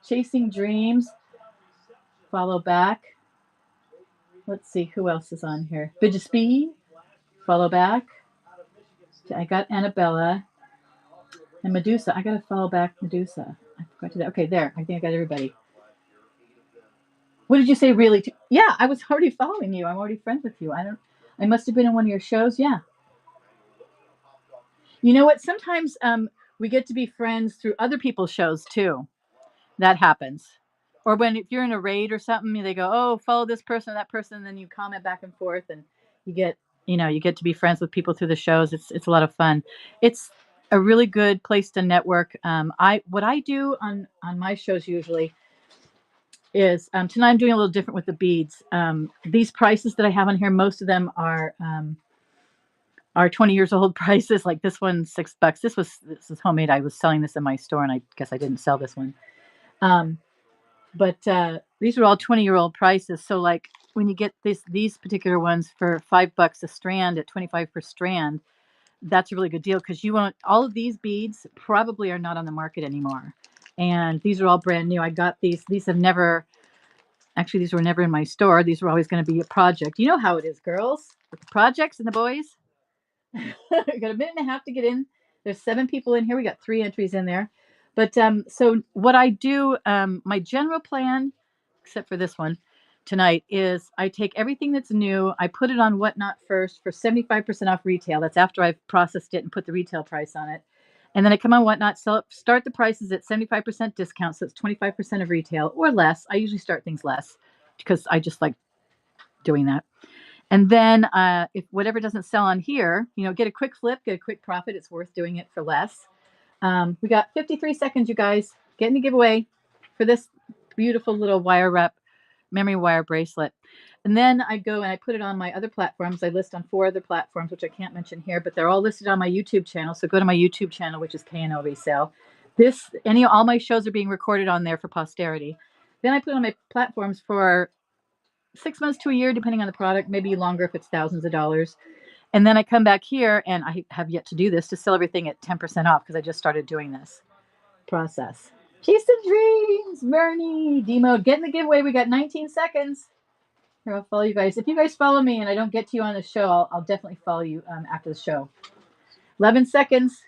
Chasing Dreams. Follow back. Let's see who else is on here. Speed. Follow back. I got Annabella. And Medusa. I got to follow back Medusa. I forgot to do that. Okay, there. I think I got everybody. What did you say, really? Yeah, I was already following you. I'm already friends with you. I must have been in one of your shows. Yeah. You know what? Sometimes we get to be friends through other people's shows too. That happens. Or when if you're in a raid or something, they go, "Oh, follow this person or that person," and then you comment back and forth, and you get, you get to be friends with people through the shows. It's a lot of fun. It's a really good place to network. I what I do on my shows usually is tonight I'm doing a little different with the beads. These prices that I have on here, most of them are 20 years old prices. Like this one, $6. This is homemade. I was selling this in my store, and I guess I didn't sell this one. Um, but these are all 20-year-old prices. So like when you get these particular ones for $5 a strand at 25 per strand, that's a really good deal because you won't. All of these beads probably are not on the market anymore, and these are all brand new. I got these. These have never. Actually, these were never in my store. These were always going to be a project. You know how it is, girls, with the projects and the boys. We got a minute and a half to get in. There's 7 people in here. We got 3 entries in there. But so what I do, my general plan, except for this one tonight, is I take everything that's new, I put it on Whatnot first for 75% off retail. That's after I've processed it and put the retail price on it. And then I come on Whatnot, start the prices at 75% discount, so it's 25% of retail or less. I usually start things less because I just like doing that. And then if whatever doesn't sell on here, get a quick flip, get a quick profit. It's worth doing it for less. We got 53 seconds, you guys. Get in the giveaway for this beautiful little wire wrap memory wire bracelet. And then I go and I put it on my other platforms. I list on 4 other platforms, which I can't mention here, but they're all listed on my YouTube channel. So go to my YouTube channel, which is KNO Resale. All my shows are being recorded on there for posterity. Then I put it on my platforms for 6 months to a year, depending on the product, maybe longer if it's thousands of dollars. And then I come back here, and I have yet to do this, to sell everything at 10% off because I just started doing this process. Chase the dreams, Bernie, Demo, get in the giveaway. We got 19 seconds. Here, I'll follow you guys. If you guys follow me and I don't get to you on the show, I'll definitely follow you after the show. 11 seconds.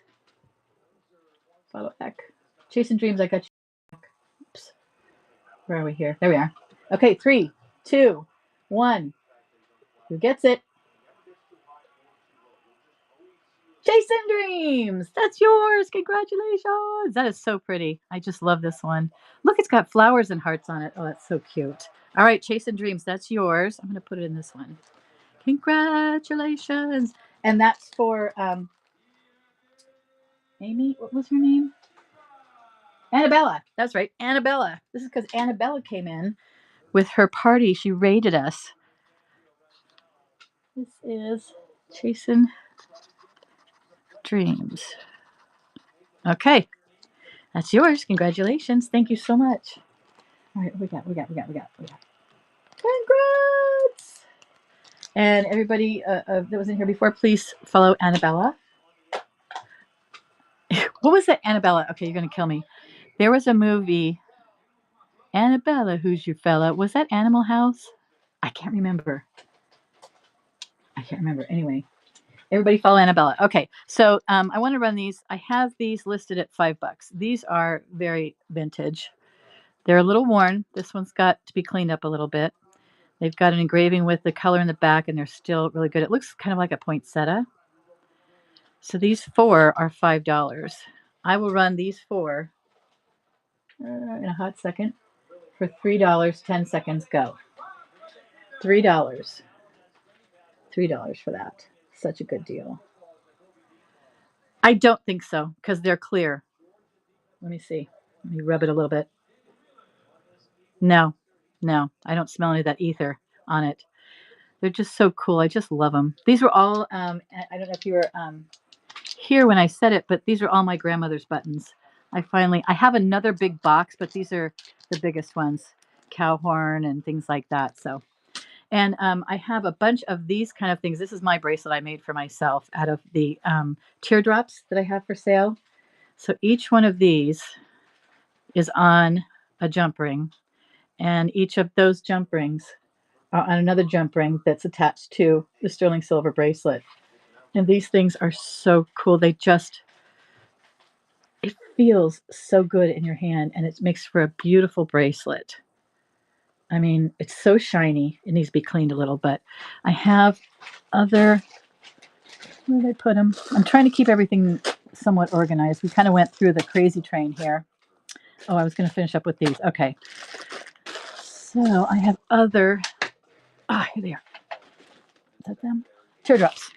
Follow back. Chasing dreams, I got you. Oops. Where are we here? There we are. Okay, 3, 2, 1. Who gets it? Chasing Dreams. That's yours. Congratulations. That is so pretty. I just love this one. Look, it's got flowers and hearts on it. Oh, that's so cute. All right, Chasing Dreams. That's yours. I'm going to put it in this one. Congratulations. And that's for Amy. What was her name? Annabella. That's right. Annabella. This is because Annabella came in with her party. She raided us. This is Chasing Dreams. Okay. That's yours. Congratulations. Thank you so much. All right, we got. Congrats! And everybody that was in here before, please follow Annabella. What was that, Annabella? Okay, you're going to kill me. There was a movie, Annabella, Who's Your Fella? Was that Animal House? I can't remember. Anyway, everybody follow Annabella. Okay, so I want to run these. I have these listed at $5. These are very vintage. They're a little worn. This one's got to be cleaned up a little bit. They've got an engraving with the color in the back, and they're still really good. It looks kind of like a poinsettia. So these 4 are $5. I will run these 4 in a hot second for $3. 10 seconds, go. $3. $3 for that. Such a good deal. I don't think so because they're clear. Let me see. Let me rub it a little bit. No, I don't smell any of that ether on it. They're just so cool. I just love them. These were all, I don't know if you were here when I said it, but these are all my grandmother's buttons. I have another big box, but these are the biggest ones, cow horn and things like that. So, and I have a bunch of these kind of things. This is my bracelet I made for myself out of the teardrops that I have for sale. So each one of these is on a jump ring, and each of those jump rings are on another jump ring that's attached to the sterling silver bracelet. And these things are so cool. It feels so good in your hand, and it makes for a beautiful bracelet. I mean, it's so shiny. It needs to be cleaned a little, but I have other, where did I put them? I'm trying to keep everything somewhat organized. We kind of went through the crazy train here. Oh, I was going to finish up with these. Okay. So I have other. Ah, here they are. Is that them? Teardrops.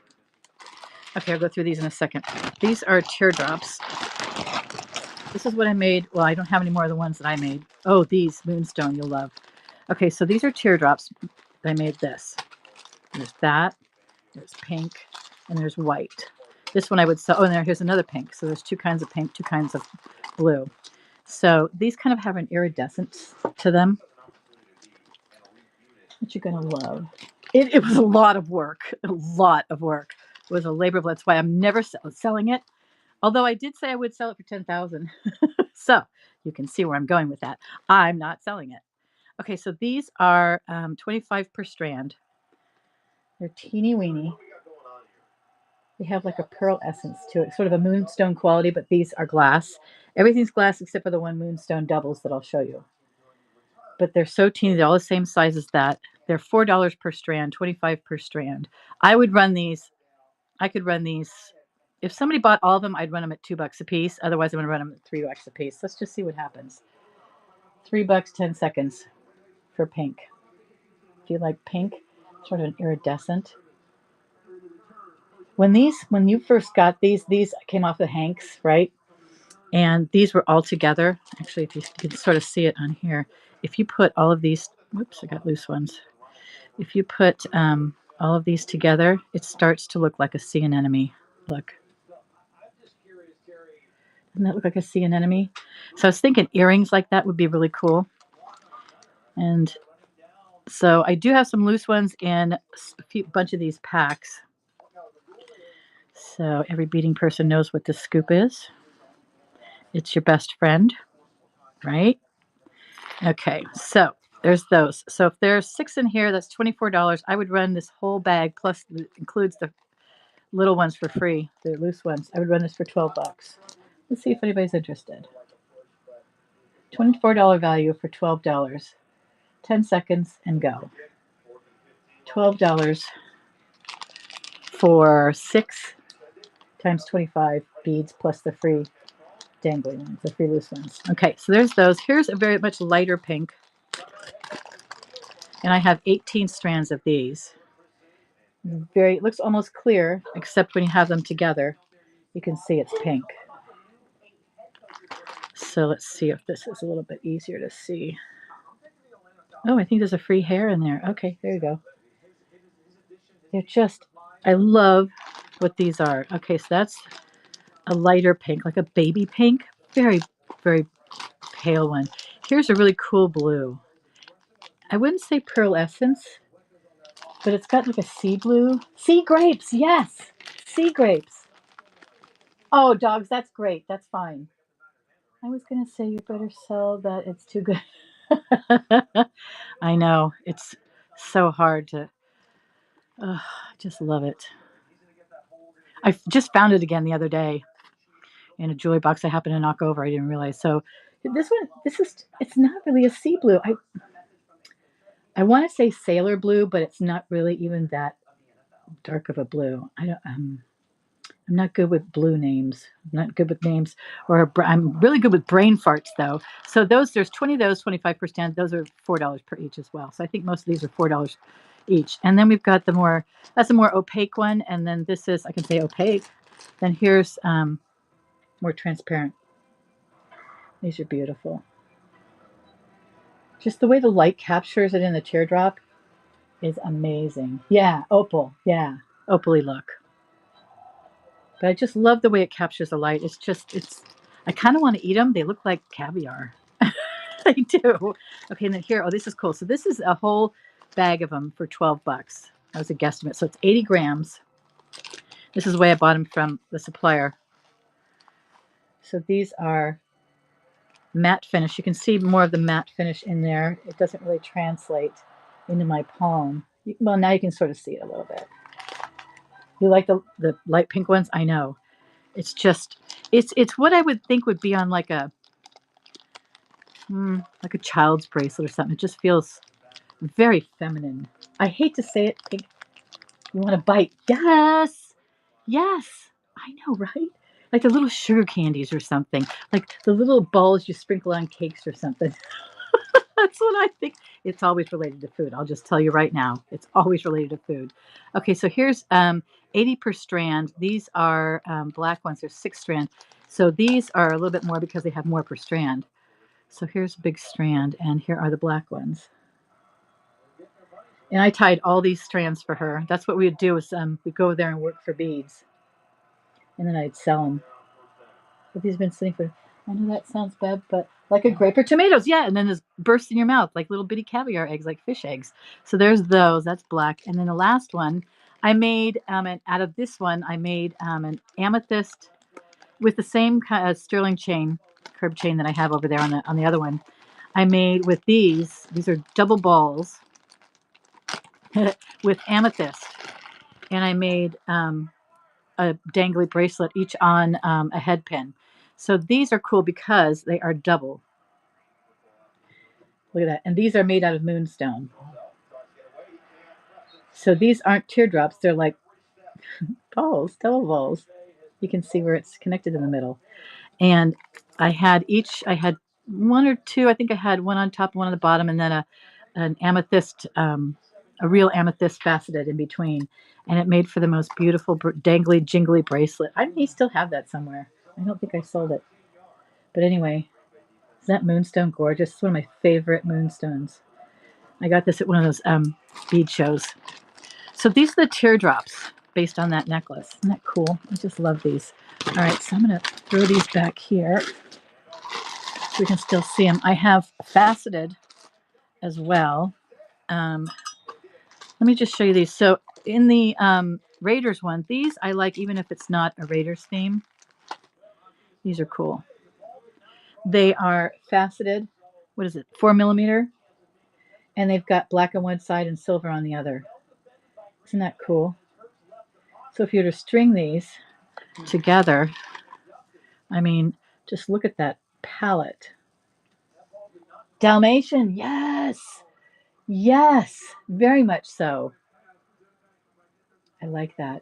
Okay, I'll go through these in a second. These are teardrops. This is what I made. Well, I don't have any more of the ones that I made. Oh, these Moonstone you'll love. Okay, so these are teardrops. I made this. There's that. There's pink. And there's white. This one I would sell. Oh, and here's another pink. So there's two kinds of pink, two kinds of blue. So these kind of have an iridescence to them, which you're going to love. It was a lot of work. A lot of work. It was a labor of love. That's why I'm never selling it. Although I did say I would sell it for $10,000. So you can see where I'm going with that. I'm not selling it. Okay, so these are 25 per strand. They're teeny weeny. They have like a pearl essence to it, sort of a moonstone quality, but these are glass. Everything's glass except for the one moonstone doubles that I'll show you. But they're so teeny, they're all the same size as that. They're $4 per strand, 25 per strand. I would run these. I could run these. If somebody bought all of them, I'd run them at $2 a piece. Otherwise, I'm going to run them at $3 a piece. Let's just see what happens. $3, 10 seconds for pink. Do you like pink? Sort of an iridescent. When you first got these came off the Hanks, right? And these were all together. Actually, if you can sort of see it on here, if you put all of these, whoops, I got loose ones. If you put all of these together, it starts to look like a sea anemone. Look. Doesn't that look like a sea anemone? So I was thinking earrings like that would be really cool. And so I do have some loose ones in a bunch of these packs. So every beading person knows what this scoop is. It's your best friend, right? Okay, so there's those. So if there's 6 in here, that's $24. I would run this whole bag, plus includes the little ones for free, the loose ones. I would run this for $12. Let's see if anybody's interested. $24 value for $12. 10 seconds and go. $12 for 6 times 25 beads plus the free dangling ones, the free loose ones. Okay, so there's those. Here's a very much lighter pink. And I have 18 strands of these. It looks almost clear, except when you have them together, you can see it's pink. So let's see if this is a little bit easier to see. Oh, I think there's a free hair in there. Okay, there you go. They're just, I love what these are. Okay, so that's a lighter pink, like a baby pink. Very, very pale one. Here's a really cool blue. I wouldn't say pearl essence, but it's got like a sea blue. Sea grapes, yes. Sea grapes. Oh, dogs, that's great. That's fine. I was going to say you better sell that. It's too good. I know. It's so hard to. I just love it. I just found it again the other day in a jewelry box I happened to knock over. I didn't realize. So it's not really a sea blue. I want to say sailor blue, but it's not really even that dark of a blue. I'm not good with blue names. I'm not good with names, I'm really good with brain farts though. So there's 20 of those, 25%. Those are $4 per each as well. So I think most of these are $4 each. And then we've got that's a more opaque one. And then this is, I can say opaque. Then here's more transparent. These are beautiful. Just the way the light captures it in the teardrop is amazing. Yeah, opal. Yeah, opally look. But I just love the way it captures the light. I kind of want to eat them. They look like caviar. I do. Okay, and then here, this is cool. So this is a whole bag of them for $12. That was a guesstimate. So it's 80 grams. This is the way I bought them from the supplier. So these are matte finish. You can see more of the matte finish in there. It doesn't really translate into my palm. Well, now you can sort of see it a little bit. You like the light pink ones? I know. It's just, it's what I would think would be on like a child's bracelet or something. It just feels very feminine. I hate to say it. Pink. You want to bite? Yes. Yes. I know, right? like the little sugar candies or something, like the little balls you sprinkle on cakes or something. That's what I think. It's always related to food. I'll just tell you right now. It's always related to food. Okay, so here's 80 per strand. These are black ones. There's 6 strand. So these are a little bit more because they have more per strand. So here's a big strand, and here are the black ones. And I tied all these strands for her. That's what we would do is we'd go there and work for beads. And then I'd sell them. But these have been sitting for, I know that sounds bad, but like a grape or tomatoes. Yeah, and then this burst in your mouth like little bitty caviar eggs, like fish eggs. So there's those. That's black. And then the last one, I made, and out of this one, I made an amethyst with the same kind of sterling chain, curb chain that I have over there on the other one. I made with these. These are double balls with amethyst, and I made a dangly bracelet, each on a head pin. So these are cool because they are double. Look at that. And these are made out of moonstone. So these aren't teardrops. They're like balls, double balls. You can see where it's connected in the middle. And I had one or two. I think I had one on top, one on the bottom, and then an amethyst, a real amethyst faceted in between. And it made for the most beautiful dangly, jingly bracelet. I may still have that somewhere. I don't think I sold it. But anyway, is that moonstone gorgeous? It's one of my favorite moonstones. I got this at one of those bead shows. So these are the teardrops based on that necklace. Isn't that cool? I just love these. All right, so I'm going to throw these back here so we can still see them. I have faceted as well. Let me just show you these. So in the Raiders one, these I like even if it's not a Raiders theme. These are cool. They are faceted. What is it? 4mm. And they've got black on one side and silver on the other. Isn't that cool? So if you were to string these together, I mean, just look at that palette. Dalmatian, yes. Yes, very much so. I like that.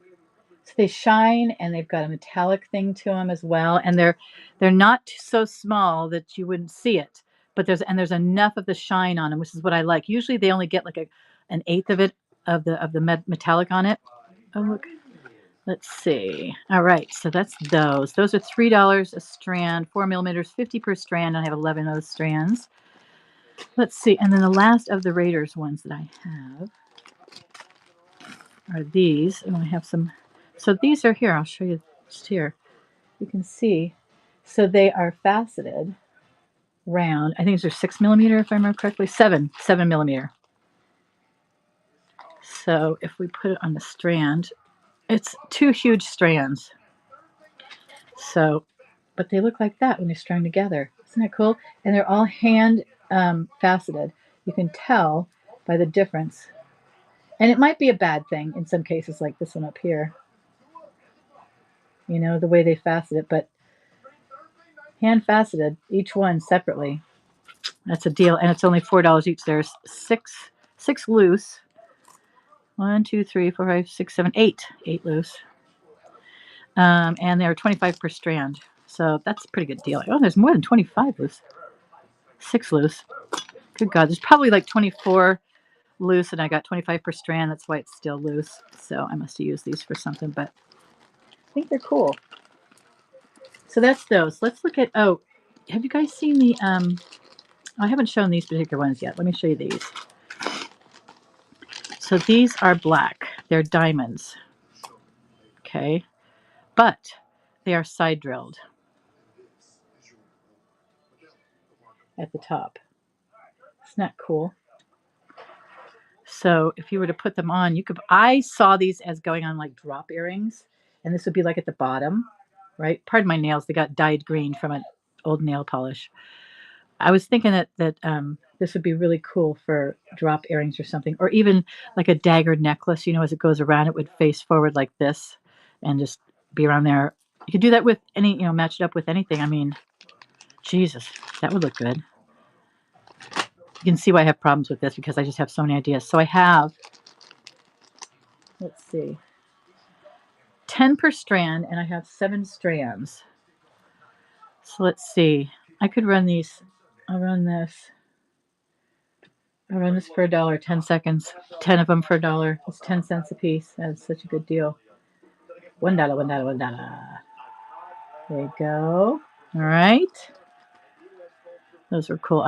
So they shine and they've got a metallic thing to them as well. And they're not so small that you wouldn't see it. But there's enough of the shine on them, which is what I like. Usually they only get like an eighth of it of the metallic on it. Oh look. Let's see. All right, so that's those. Those are $3 a strand, 4mm, 50 per strand. I have 11 of those strands. Let's see, and then the last of the Raiders ones that I have are these, and I have some. So these are here. I'll show you just here. You can see. So they are faceted, round. I think these are 6mm, if I remember correctly. 7mm. So if we put it on the strand, it's 2 huge strands. So, but they look like that when they're strung together. Isn't that cool? And they're all hand faceted. You can tell by the difference. And it might be a bad thing in some cases, like this one up here. You know, the way they facet it, but hand faceted, each one separately. That's a deal. And it's only $4 each. There's six loose. 1, 2, 3, 4, 5, 6, 7, 8. 8 loose. And they're 25 per strand. So that's a pretty good deal. Oh, there's more than 25 loose. 6 loose. Good God, there's probably like 24 loose, and I got 25 per strand. That's why it's still loose. So I must have used these for something, but I think they're cool. So that's those. Let's look at, oh, have you guys seen the, I haven't shown these particular ones yet. Let me show you these. So these are black. They're diamonds. Okay. But they are side drilled at the top. Isn't that cool? So if you were to put them on, you could, I saw these as going on like drop earrings, and this would be like at the bottom, right? Pardon my nails. They got dyed green from an old nail polish. I was thinking that this would be really cool for drop earrings or something, or even like a dagger necklace. You know, as it goes around, it would face forward like this, and just be around there. You could do that with any, you know, match it up with anything. I mean, Jesus, that would look good. You can see why I have problems with this because I just have so many ideas. So I have, let's see, 10 per strand, and I have 7 strands. So let's see. I could run these. I'll run this. I'll run this for $1, 10 seconds. 10 of them for $1. It's 10 cents a piece. That's such a good deal. $1, $1, $1. There you go. All right. Those are cool.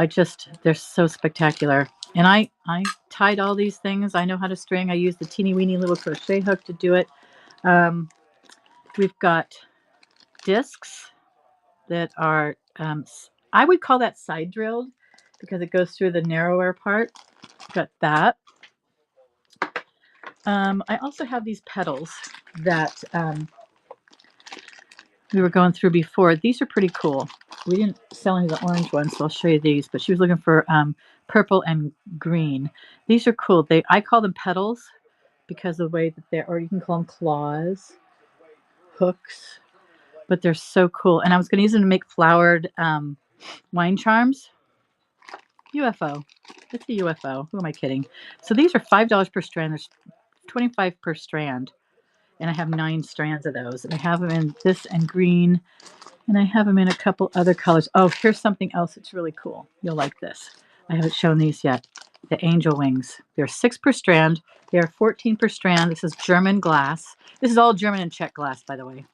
They're so spectacular. And I tied all these things. I know how to string. I use the teeny weeny little crochet hook to do it. We've got discs that are, I would call that side drilled because it goes through the narrower part. Got that. I also have these petals that we were going through before. These are pretty cool. We didn't sell any of the orange ones, so I'll show you these. But she was looking for purple and green. These are cool. I call them petals because of the way that or you can call them claws, hooks. But they're so cool. And I was going to use them to make flowered wine charms. UFO. It's a UFO. Who am I kidding? So these are $5 per strand. There's 25 per strand. And I have 9 strands of those. And I have them in this and green. And I have them in a couple other colors. Oh, here's something else that's really cool. You'll like this. I haven't shown these yet. The angel wings. They're 6 per strand. They are 14 per strand. This is German glass. This is all German and Czech glass, by the way.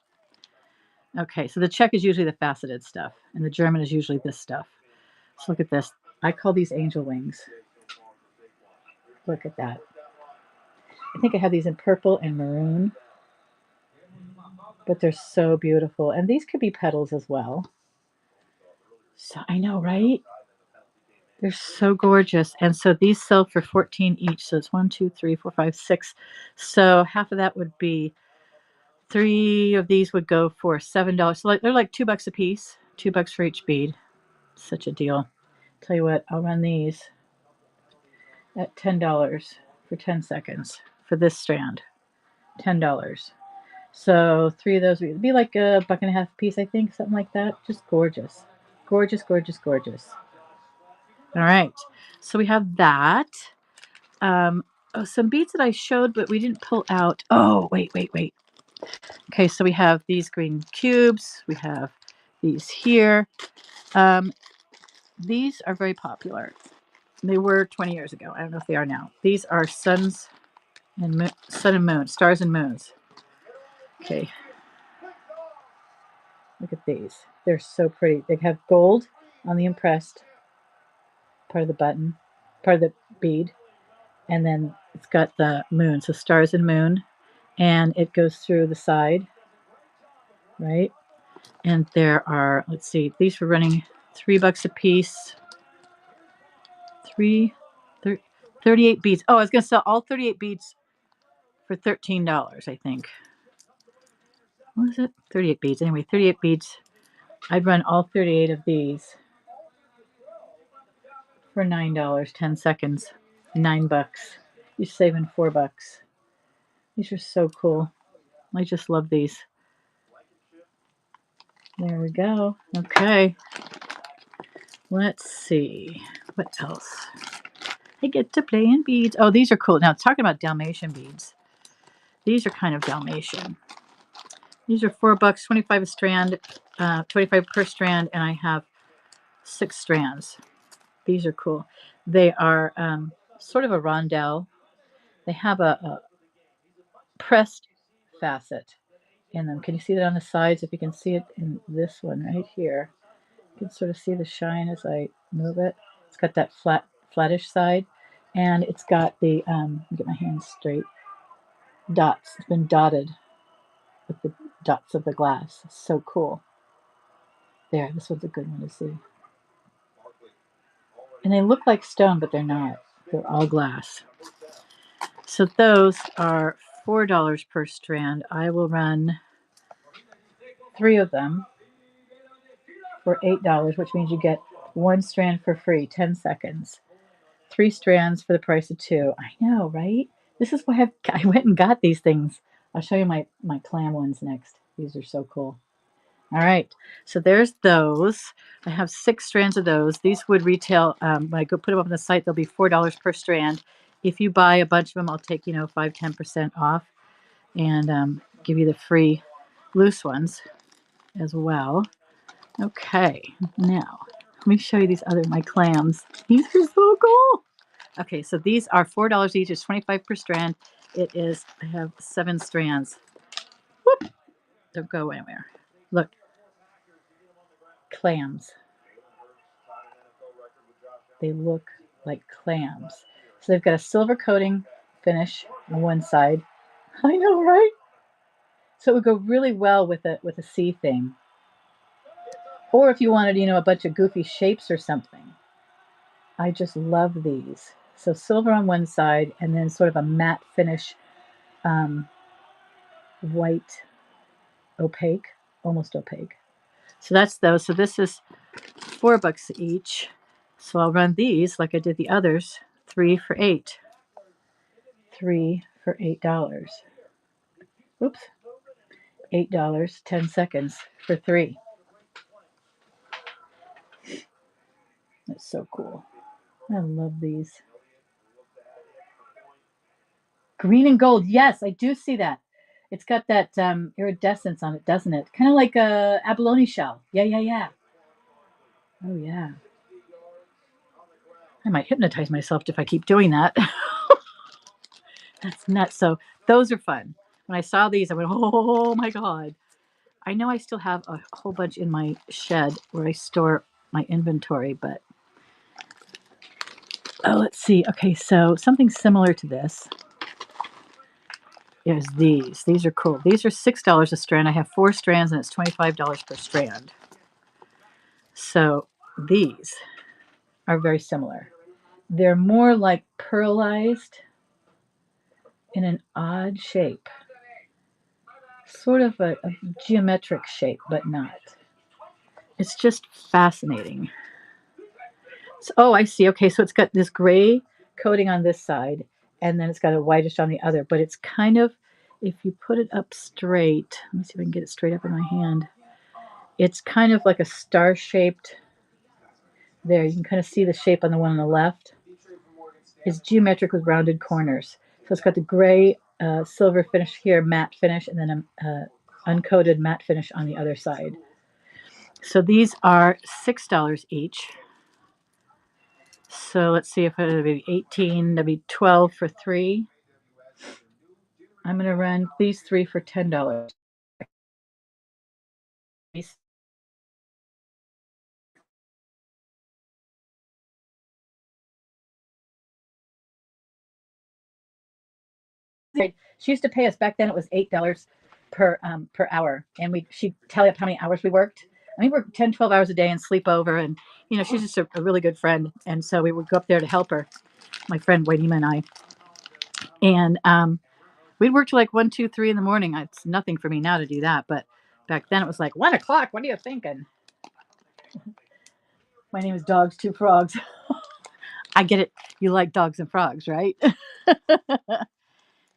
Okay, so the Czech is usually the faceted stuff. And the German is usually this stuff. So look at this. I call these angel wings. Look at that. I think I have these in purple and maroon. But they're so beautiful. And these could be petals as well. So I know, right? They're so gorgeous. And so these sell for 14 each. So it's 1, 2, 3, 4, 5, 6. So half of that would be 3 of these would go for $7. So they're like $2 a piece. $2 for each bead. Such a deal. Tell you what, I'll run these at $10 for 10 seconds for this strand. $10. So 3 of those would be like $1.50 a piece, I think, something like that. Just gorgeous. Gorgeous, gorgeous, gorgeous. All right. So we have that. Some beads that I showed, but we didn't pull out. Oh, wait. Okay, so we have these green cubes. We have these here. These are very popular. They were 20 years ago. I don't know if they are now. These are sun and moon, stars and moons. Okay. Look at these. They're so pretty. They have gold on the impressed part of the button, part of the bead. And then it's got the moon, so stars and moon. And it goes through the side, right? And there are, let's see, these were running $3 a piece. 38 beads. Oh, I was going to sell all 38 beads for $13, I think. What was it? 38 beads. Anyway, 38 beads. I'd run all 38 of these for $9, 10 seconds. $9. You're saving $4. These are so cool. I just love these. There we go. Okay. Let's see. What else? I get to play in beads. Oh, these are cool. Now, talking about Dalmatian beads. These are kind of Dalmatian. These are $4, 25 a strand, 25 per strand, and I have 6 strands. These are cool. They are sort of a rondelle. They have a pressed facet in them. Can you see that on the sides? If you can see it in this one right here. You can sort of see the shine as I move it. It's got that flattish side, and it's got the get my hands straight, dots. It's been dotted with the dots of the glass. It's so cool. There, this one's a good one to see. And they look like stone, but they're not. They're all glass. So those are $4 per strand. I will run 3 of them for $8, which means you get 1 strand for free, 10 seconds. 3 strands for the price of 2. I know, right? This is why I went and got these things. I'll show you my clam ones next. These are so cool. All right, so there's those. I have 6 strands of those. These would retail, when I go put them up on the site, they'll be $4 per strand. If you buy a bunch of them, I'll take, 5-10% off. And give you the free loose ones as well. Okay, now let me show you these other my clams. These are so cool. Okay, so these are $4 each. It's 25 per strand. It is, I have 7 strands. Whoop! Don't go anywhere. Look, clams. They look like clams. So they've got a silver coating finish on one side. I know, right? So it would go really well with a sea thing. Or if you wanted, a bunch of goofy shapes or something. I just love these. So silver on one side and then sort of a matte finish, white, opaque, almost opaque. So that's those. So this is $4 each. So I'll run these like I did the others, 3 for $8. 3 for $8. Oops. $8, 10 seconds for 3. That's so cool. I love these. Green and gold. Yes, I do see that. It's got that iridescence on it, doesn't it? Kind of like a abalone shell. Yeah. Oh, yeah. I might hypnotize myself if I keep doing that. That's nuts. So those are fun. When I saw these, I went, oh my God. I know I still have a whole bunch in my shed where I store my inventory, but let's see. Okay, so something similar to this is these. These are cool. These are $6 a strand. I have 4 strands and it's $25 per strand. So these are very similar. They're more like pearlized in an odd shape. Sort of a geometric shape, but not. It's just fascinating. So, I see. Okay, so it's got this gray coating on this side, and then it's got a whitish on the other. But it's kind of, if you put it up straight, let me see if I can get it straight up in my hand. It's kind of like a star-shaped. There, you can kind of see the shape on the one on the left. It's geometric with rounded corners. So it's got the gray, silver finish here, matte finish, and then a uncoated matte finish on the other side. So these are $6 each. So let's see if it would be 18, that'd be 12 for 3. I'm going to run these 3 for $10. She used to pay us back then. It was $8 per hour, and she'd tally up how many hours we worked. I mean, we worked 10, 12 hours a day and sleep over, and she's just a really good friend, and so we would go up there to help her, my friend Wainima and I, and we'd work till like 1, 2, 3 in the morning. It's nothing for me now to do that, but back then it was like 1 o'clock. What are you thinking? My name is Dogs Two Frogs. I get it. You like dogs and frogs, right?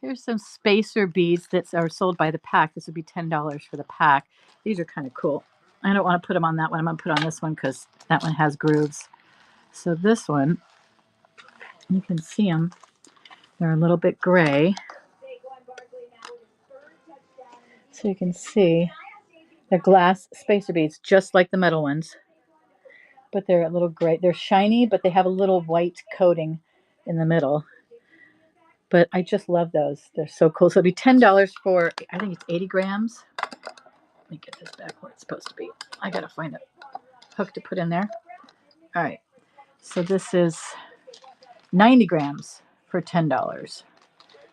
Here's some spacer beads that are sold by the pack. This would be $10 for the pack. These are kind of cool. I don't want to put them on that one. I'm going to put on this one because that one has grooves. So this one, you can see them. They're a little bit gray. So you can see they're glass spacer beads, just like the metal ones. But they're a little gray. They're shiny, but they have a little white coating in the middle. But I just love those. They're so cool. So it'd be $10 for, I think it's 80 grams. Let me get this back where it's supposed to be. I got to find a hook to put in there. All right. So this is 90 grams for $10.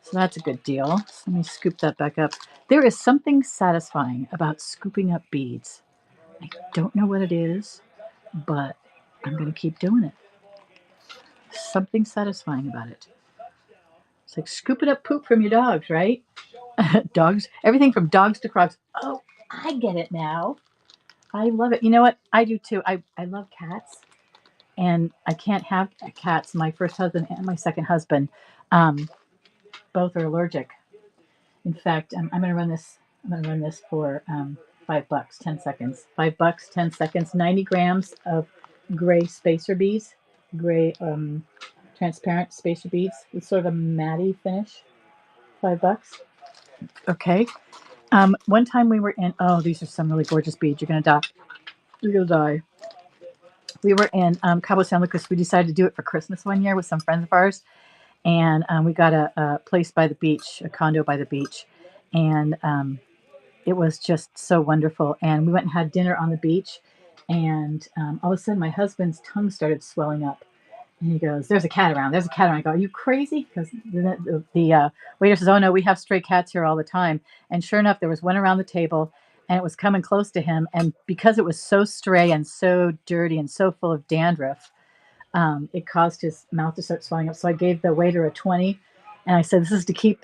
So that's a good deal. So let me scoop that back up. There is something satisfying about scooping up beads. I don't know what it is, but I'm going to keep doing it. Something satisfying about it. It's like scooping up poop from your dogs, right? Dogs, everything from dogs to frogs. Oh, I get it now. I love it. You know what? I do too. I love cats, and I can't have cats. My first husband and my second husband, both are allergic. In fact, I'm going to run this. I'm going to run this for $5, 10 seconds. $5, 10 seconds. 90 grams of gray spacer beads, gray transparent spacer beads with sort of a matty finish. $5. Okay. One time we were in, oh, these are some really gorgeous beads. You're going to die. You're going to die. We were in Cabo San Lucas. We decided to do it for Christmas one year with some friends of ours. And we got a place by the beach, a condo by the beach. And it was just so wonderful. And we went and had dinner on the beach. And all of a sudden, my husband's tongue started swelling up. And he goes, "There's a cat around. There's a cat around." I go, "Are you crazy?" Because the waiter says, "Oh no, we have stray cats here all the time." And sure enough, there was one around the table, and it was coming close to him. And because it was so stray and so dirty and so full of dandruff, it caused his mouth to start swelling up. So I gave the waiter a 20, and I said, This is to keep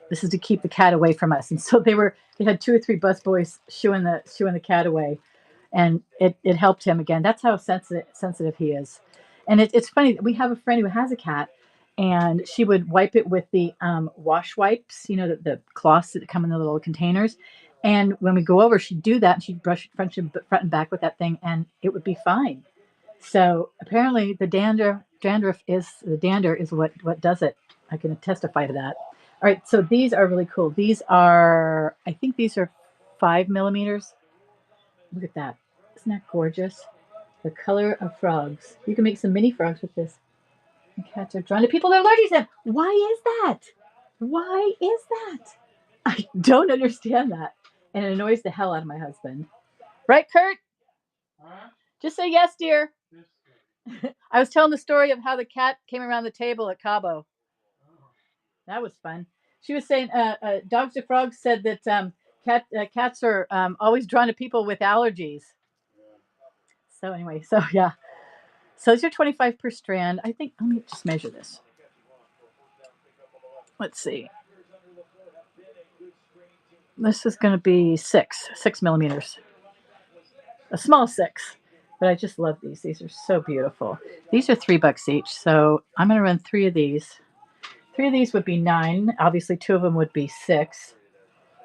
the cat away from us." And so they had 2 or 3 busboys shooing the cat away, and it helped him again. That's how sensitive he is. And it's funny. We have a friend who has a cat, and she would wipe it with the wash wipes, the cloths that come in the little containers. And when we go over, she'd do that, and she'd brush it front and back with that thing, and it would be fine. So apparently, the dander is what does it. I can testify to that. All right, so these are really cool. I think these are 5 millimeters. Look at that. Isn't that gorgeous? The color of frogs. You can make some mini frogs with this. The cats are drawn to people that are allergic to them. Why is that? Why is that? I don't understand that. And it annoys the hell out of my husband. Right, Kurt? Just say yes, dear. I was telling the story of how the cat came around the table at Cabo. That was fun. She was saying, Dogs to Frogs said that cats are always drawn to people with allergies. So anyway, so yeah. So these are 25 per strand. I think, let me just measure this. Let's see. This is going to be 6 millimeters. A small 6. But I just love these. These are so beautiful. These are $3 each. So I'm going to run 3 of these. 3 of these would be 9. Obviously, 2 of them would be 6.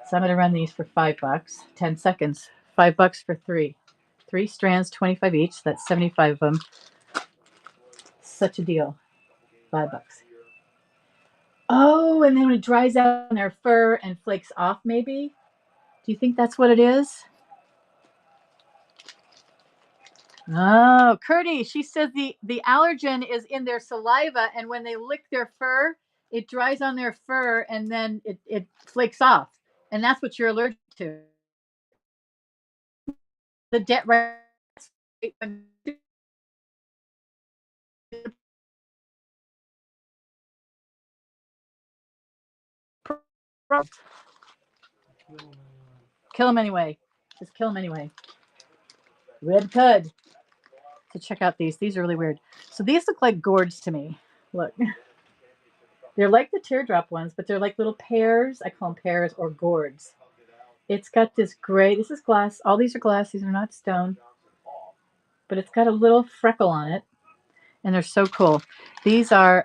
So I'm going to run these for $5. 10 seconds. $5 for 3. 3 strands, 25 each. That's 75 of them. Such a deal. $5. Oh, and then when it dries out in their fur and flakes off, maybe? Do you think that's what it is? Oh, Curdy, she says the allergen is in their saliva, and when they lick their fur, it dries on their fur, and then it flakes off. And that's what you're allergic to. The debt rats. Kill them anyway. Just kill them anyway. Red cud. So check out these. These are really weird. So these look like gourds to me. Look. They're like the teardrop ones, but they're like little pears. I call them pears or gourds. It's got this gray. This is glass. All these are glass. These are not stone. But it's got a little freckle on it. And they're so cool. These are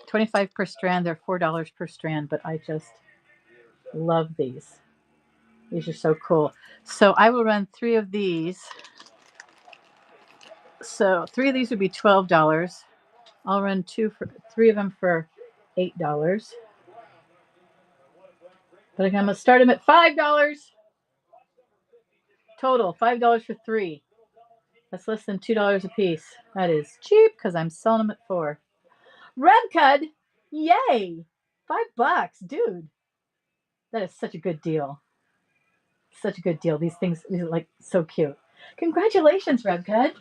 25 per strand. They're $4 per strand, but I just love these. These are so cool. So I will run 3 of these. So 3 of these would be $12. I'll run 3 of them for $8. But I'm gonna start them at $5 total. $5 for 3. That's less than $2 a piece. That is cheap because I'm selling them at 4. Red Cud, yay! $5, dude. That is such a good deal. Such a good deal. These are like so cute. Congratulations, Red Cud.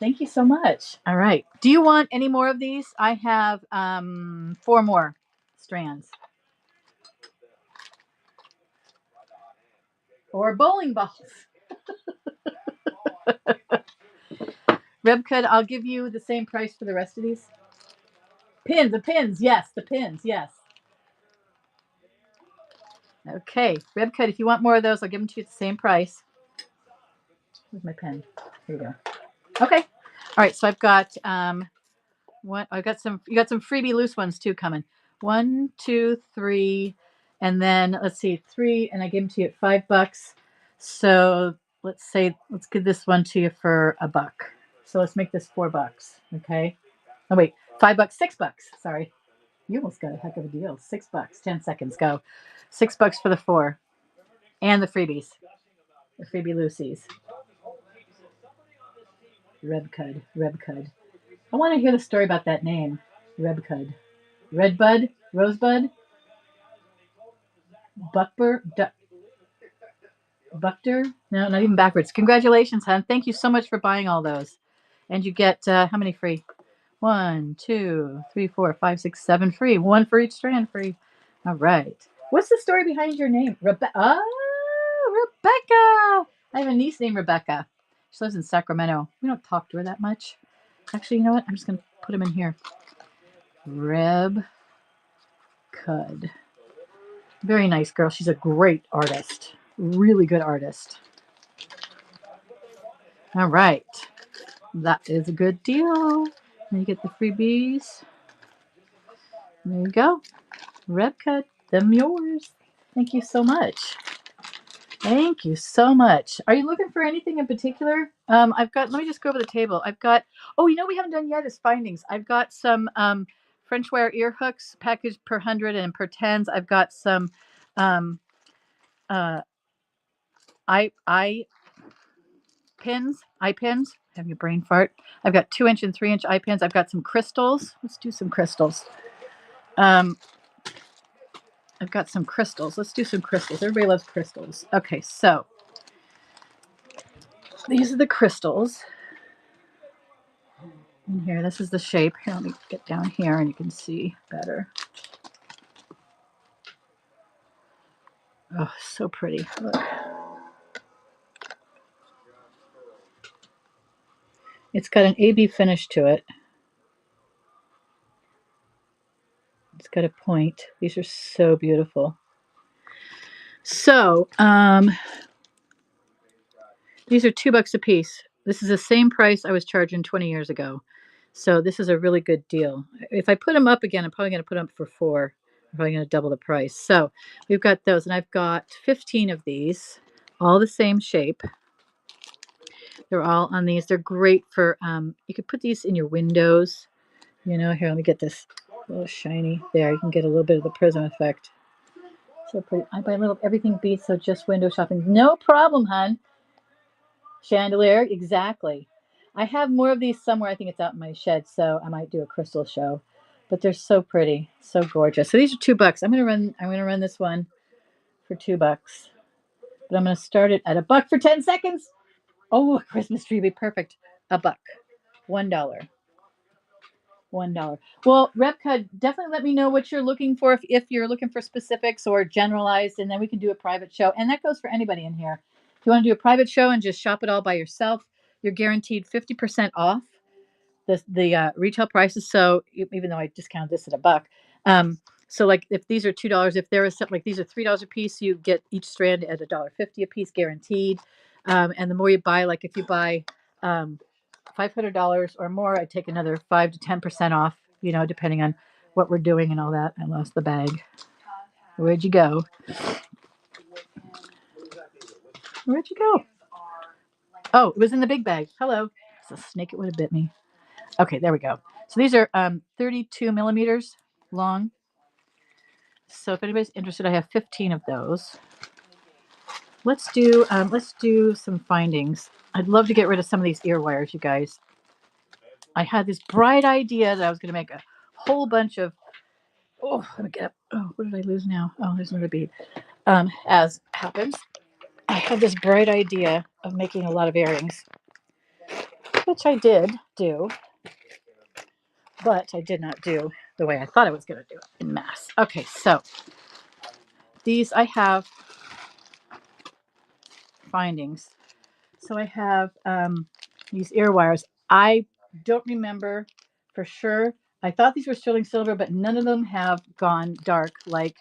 Thank you so much. All right. Do you want any more of these? I have 4 more strands. Or bowling balls. Rebcud, I'll give you the same price for the rest of these. The pins, yes, yes. Okay, Rebcud, if you want more of those, I'll give them to you at the same price. Where's my pen? Here you go. Okay. All right, so I've got what I got some. You got some freebie loose ones too coming. 1, 2, 3, and then let's see, 3, and I gave them to you at $5. So let's give this one to you for $1. So let's make this $4. Okay. Oh wait, $5, $6. Sorry, you almost got a heck of a deal. $6. 10 seconds. Go. $6 for the 4. And the freebies. The freebie Lucy's. Rebcud. Rebcud. I want to hear the story about that name. Rebcud. Redbud? Rosebud? Buckter? No, not even backwards. Congratulations, hon. Thank you so much for buying all those. And you get how many free? 1, 2, 3, 4, 5, 6, 7 free. One for each strand free. All right. What's the story behind your name? Rebecca. I have a niece named Rebecca. She lives in Sacramento. We don't talk to her that much. Actually, you know what? I'm just going to put them in here. Reb Cud. Very nice girl. She's a great artist. Really good artist. All right. That is a good deal. And you get the freebies. There you go. Reb Cud. Them yours. Thank you so much. Thank you so much. Are you looking for anything in particular? I've got, let me just go over the table. I've got, oh, you know, we haven't done yet is findings. I've got some French wire ear hooks packaged per 100 and per 10s. I've got some eye pins, have your brain fart. I've got 2-inch and 3-inch eye pins. I've got some crystals. Let's do some crystals. I've got some crystals. Let's do some crystals. Everybody loves crystals. Okay, so these are the crystals. In here, this is the shape. Here, let me get down here and you can see better. Oh, so pretty. Look. It's got an AB finish to it. It's got a point. These are so beautiful. So, these are $2 a piece. This is the same price I was charging 20 years ago. So this is a really good deal. If I put them up again, I'm probably going to put them up for $4. I'm probably going to double the price. So we've got those, and I've got 15 of these, all the same shape. They're all on these. They're great for, you could put these in your windows. You know, here, let me get this a little shiny. There, you can get a little bit of the prism effect. So pretty. I buy a little, everything beats, so just window shopping. No problem, hon. Chandelier, exactly. I have more of these somewhere. I think it's out in my shed, so I might do a crystal show. But they're so pretty, so gorgeous. So these are $2. I'm gonna run this one for $2. But I'm gonna start it at $1 for 10 seconds. Oh, a Christmas tree would be perfect. $1. $1. $1. Well, Repcud, definitely let me know what you're looking for if you're looking for specifics or generalized, and then we can do a private show. And that goes for anybody in here. If you want to do a private show and just shop it all by yourself, you're guaranteed 50% off the retail prices. So even though I discounted this at $1, so like if these are $2, if there is something like these are $3 a piece, you get each strand at $1.50 a piece guaranteed. And the more you buy, like if you buy $500 or more, I take another 5 to 10% off, you know, depending on what we're doing and all that. I lost the bag. Where'd you go? Where'd you go? Oh, it was in the big bag. Hello. It's a snake. It would have bit me. Okay, there we go. So these are 32 millimeters long. So if anybody's interested, I have 15 of those. Let's do some findings. I'd love to get rid of some of these ear wires, you guys. I had this bright idea that I was going to make a whole bunch of. Oh, let me get up. Oh, what did I lose now? Oh, there's another bead. As happens, I had this bright idea of making a lot of earrings, which I did do, but I did not do the way I thought I was going to do it in mass. Okay, so these I have findings. So I have these ear wires. I don't remember for sure. I thought these were sterling silver, but none of them have gone dark like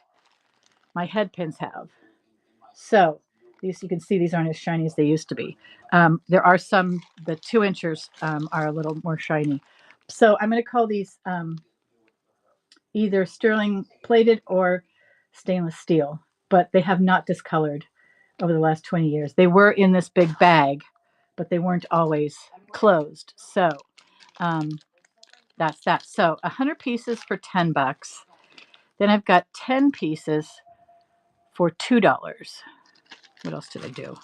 my head pins have. So these, you can see these aren't as shiny as they used to be. There are some, the 2-inchers are a little more shiny. So I'm going to call these either sterling plated or stainless steel, but they have not discolored over the last 20 years. They were in this big bag, but they weren't always closed. So that's that. So 100 pieces for $10. Then I've got 10 pieces for $2. What else did I do?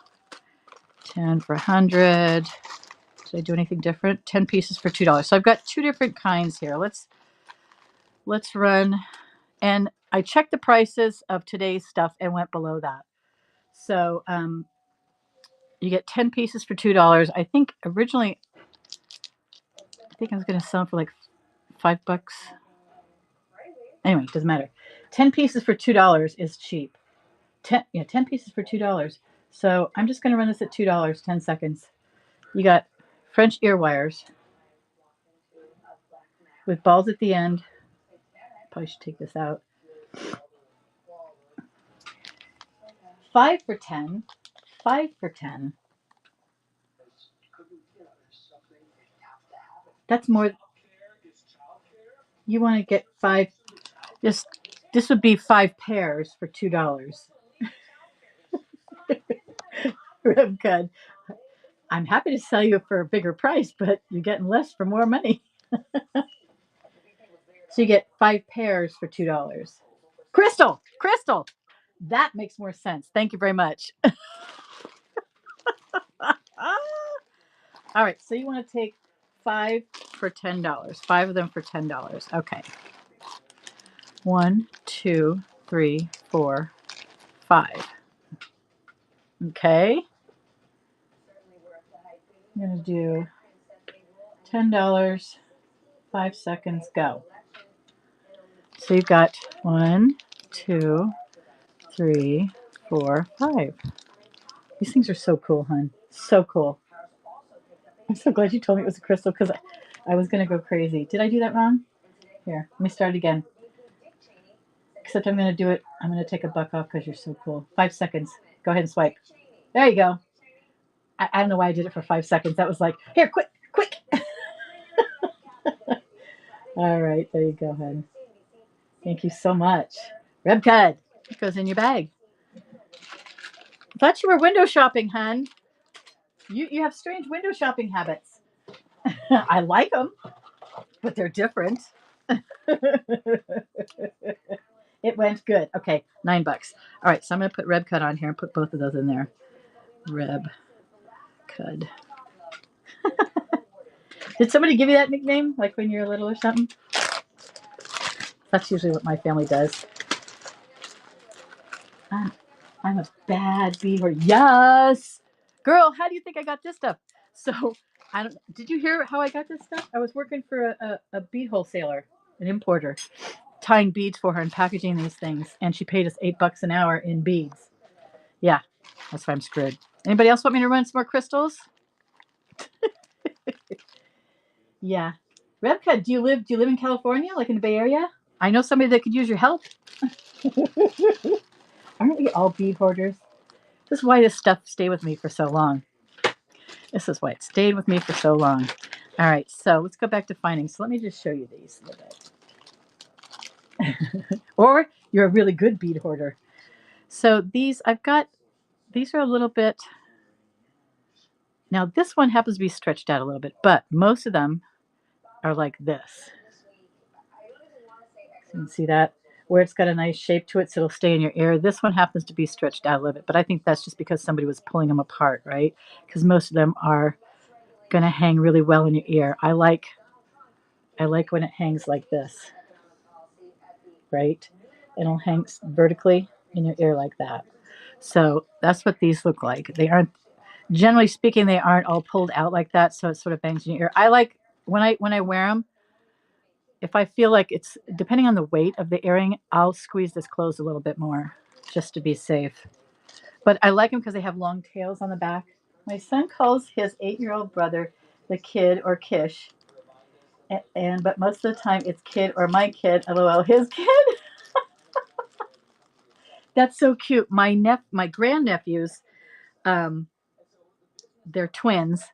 10 for 100. Did I do anything different? 10 pieces for $2. So I've got two different kinds here. Let's run. And I checked the prices of today's stuff and went below that. So you get 10 pieces for $2. I think originally, I was going to sell them for like $5. Anyway, doesn't matter. 10 pieces for $2 is cheap. 10 pieces for $2. So I'm just going to run this at $2, 10 seconds. You got French ear wires with balls at the end. Probably should take this out. 5 for 10. 5 for 10. That's more. You want to get 5. This would be 5 pairs for $2. Good. I'm happy to sell you for a bigger price, but you're getting less for more money. So you get 5 pairs for $2. Crystal, that makes more sense. Thank you very much. All right, so you want to take 5 for $10. 5 of them for $10. Okay. 1, 2, 3, 4, 5. Okay. I'm going to do $10, 5 seconds, go. So you've got 1, 2, 3, 4, 5. These things are so cool, hon. So cool. I'm so glad you told me it was a crystal because I was going to go crazy. Did I do that wrong? Here, let me start again. Except I'm going to do it. I'm going to take a buck off because you're so cool. 5 seconds. Go ahead and swipe. There you go. I don't know why I did it for 5 seconds. That was like, here, quick. All right, there you go, hon. Thank you so much. Rebcud. It goes in your bag. I thought you were window shopping, hon. You have strange window shopping habits. I like them, but they're different. It went good. Okay, $9. All right, so I'm going to put Rebcud on here and put both of those in there. Rebcud. Did somebody give you that nickname, like when you're little or something? That's usually what my family does. I'm a bad beaver. Yes, girl. How do you think I got this stuff? So I don't. Did you hear how I got this stuff? I was working for a bead wholesaler, an importer, tying beads for her and packaging these things, and she paid us $8 an hour in beads. Yeah, that's why I'm screwed. Anybody else want me to run some more crystals? Yeah. Rebcud, do you live in California, like in the Bay Area? I know somebody that could use your help. Aren't we all bead hoarders? This is why this stuff stayed with me for so long. This is why it stayed with me for so long. All right, so let's go back to finding. So let me just show you these a little bit. Or you're a really good bead hoarder. So these are a little bit. Now this one happens to be stretched out a little bit, but most of them are like this. So you can see that where it's got a nice shape to it, so it'll stay in your ear. This one happens to be stretched out a little bit, but I think that's just because somebody was pulling them apart, right? Because most of them are going to hang really well in your ear. I like when it hangs like this, right? It'll hang vertically in your ear like that. So that's what these look like. They aren't, generally speaking, they aren't all pulled out like that, so it sort of bangs in your ear. I like when I wear them. If I feel like it's depending on the weight of the earring, I'll squeeze this closed a little bit more just to be safe. But I like them because they have long tails on the back. My son calls his 8-year-old brother the kid or Kish. But most of the time it's kid or my kid, LOL, his kid. That's so cute. My grandnephews, they're twins,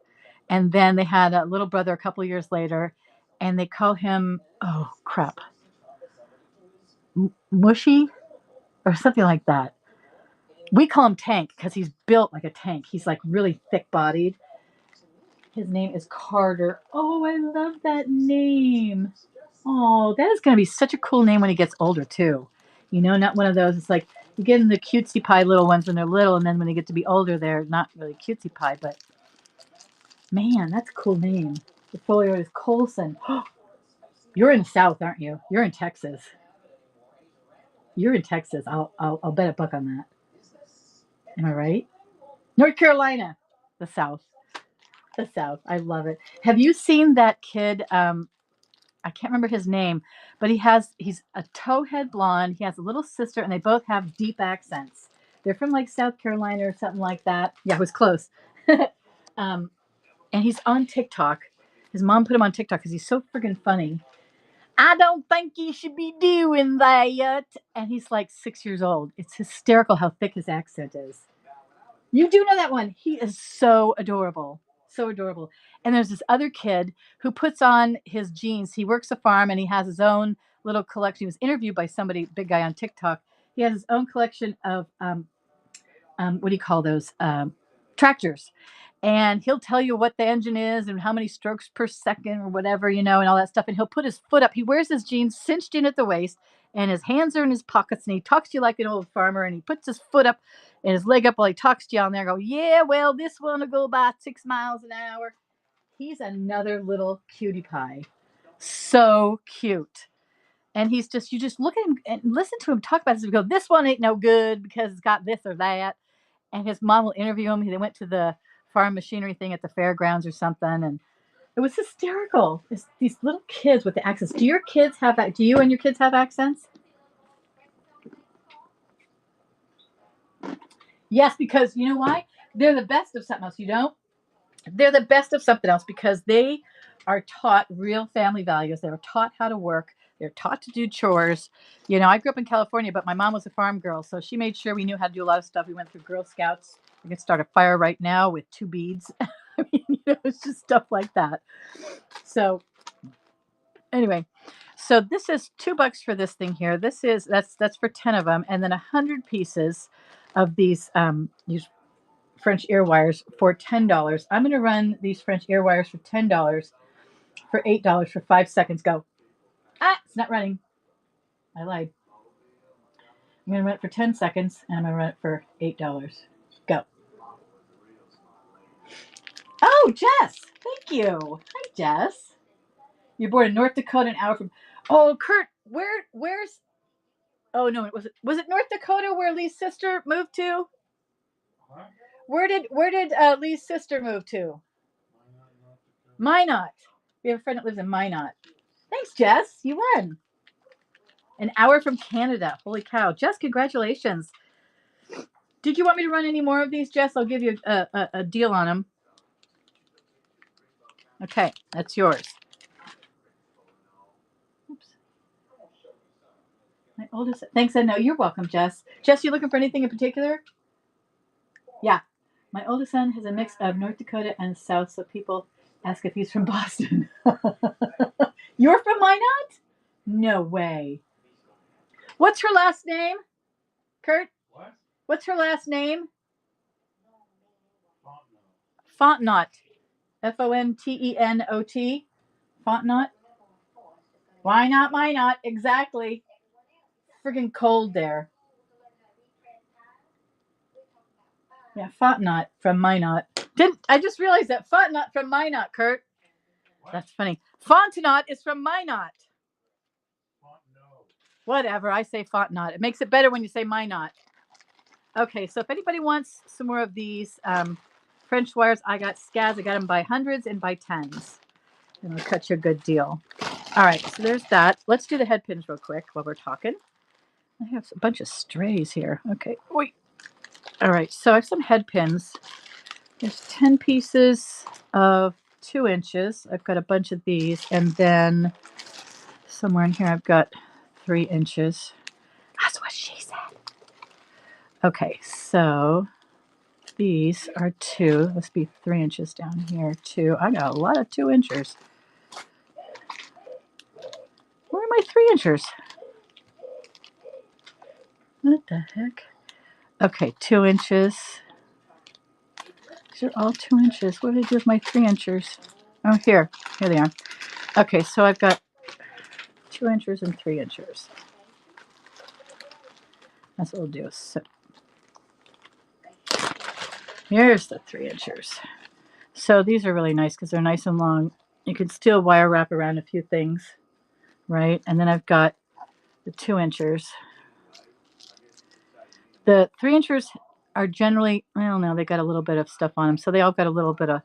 and then they had a little brother a couple of years later, and they call him, oh crap, Mushy or something like that. We call him Tank because he's built like a tank. He's like really thick bodied. His name is Carter. Oh, I love that name. Oh, that is going to be such a cool name when he gets older too. You know, not one of those. It's like You get them the cutesy pie little ones when they're little, and then when they get to be older, they're not really cutesy pie. But man, that's a cool name. The folio is Colson. You're in the South, aren't you? You're in Texas. You're in Texas. I'll bet a buck on that. Am I right? North Carolina, the South. The South. I love it. Have you seen that kid? I can't remember his name, but he's a towhead blonde. He has a little sister, and they both have deep accents. They're from like South Carolina or something like that. Yeah, it was close. um, and he's on TikTok. His mom put him on TikTok because he's so freaking funny. I don't think you should be doing that. And he's like 6 years old. It's hysterical how thick his accent is. You do know that one. He is so adorable. So adorable. And there's this other kid who puts on his jeans. He works a farm and he has his own little collection. He was interviewed by somebody, big guy on TikTok. He has his own collection of what do you call those? Tractors. And he'll tell you what the engine is and how many strokes per second or whatever, and all that stuff. And he'll put his foot up. He wears his jeans cinched in at the waist, and his hands are in his pockets. And he talks to you like an old farmer. And he puts his foot up and his leg up while he talks to you on there. And go, yeah, well, this one will go about 6 miles an hour. He's another little cutie pie. So cute. And you just look at him and listen to him talk about this. And go, this one ain't no good because it's got this or that. And his mom will interview him. They went to the farm machinery thing at the fairgrounds or something, and it was hysterical. It's these little kids with the accents. Do your kids have that? Do you and your kids have accents? Yes, because you know why? They're the best of something else. You don't? They're the best of something else because they are taught real family values. They're taught how to work. They're taught to do chores. I grew up in California, but my mom was a farm girl, so she made sure we knew how to do a lot of stuff. We went through Girl Scouts. We could start a fire right now with 2 beads. I mean, it's just stuff like that. So anyway, so this is $2 for this thing here. That's for 10 of them, and then 100 pieces of these French ear wires for $10. I'm going to run these French ear wires for $10 for $8 for 5 seconds. Go. It's not running. I lied. I'm going to run it for 10 seconds, and I'm going to run it for $8. Go. Oh, Jess. Thank you. Hi, Jess. You're born in North Dakota, an hour from. Oh, Kurt, where's? Oh no, was it North Dakota where Lee's sister moved to? Where did Lee's sister move to? Minot. We have a friend that lives in Minot. Thanks, Jess. You won. An hour from Canada. Holy cow, Jess! Congratulations. Did you want me to run any more of these, Jess? I'll give you a deal on them. Okay, that's yours. Oops. My oldest. Thanks, I know. You're welcome, Jess. Jess, you looking for anything in particular? Yeah. My oldest son has a mix of North Dakota and South, so people ask if he's from Boston. You're from Minot? No way. What's her last name? Kurt? What? What's her last name? Fontenot. Fontenot. Fontenot. Why not Minot? Exactly. Friggin' cold there. Yeah, Fontenot from Minot. I just realized that Fontenot from Minot, Kurt. What? That's funny. Fontenot is from Minot. Whatever, I say Fontenot. It makes it better when you say Minot. Okay, so if anybody wants some more of these French wires, I got scads. I got them by hundreds and by tens. And I'll cut you a good deal. All right, so there's that. Let's do the head pins real quick while we're talking. I have a bunch of strays here. Okay, wait. All right, so I have some head pins. There's 10 pieces of 2 inches. I've got a bunch of these. And then somewhere in here, I've got 3 inches. That's what she said. Okay, so these are 2. Let's be 3 inches down here. 2. I got a lot of 2 inches. Where are my 3 inches? What the heck? Okay, 2 inches. These are all 2 inches. What did I do with my 3 inches? Oh, here. Here they are. Okay, so I've got 2 inches and 3 inches. That's what we'll do. So here's the 3-inchers. So these are really nice because they're nice and long. You can still wire wrap around a few things, right? And then I've got the 2-inchers. The 3-inchers are generally, I don't know, they got a little bit of stuff on them. So they all got a little bit of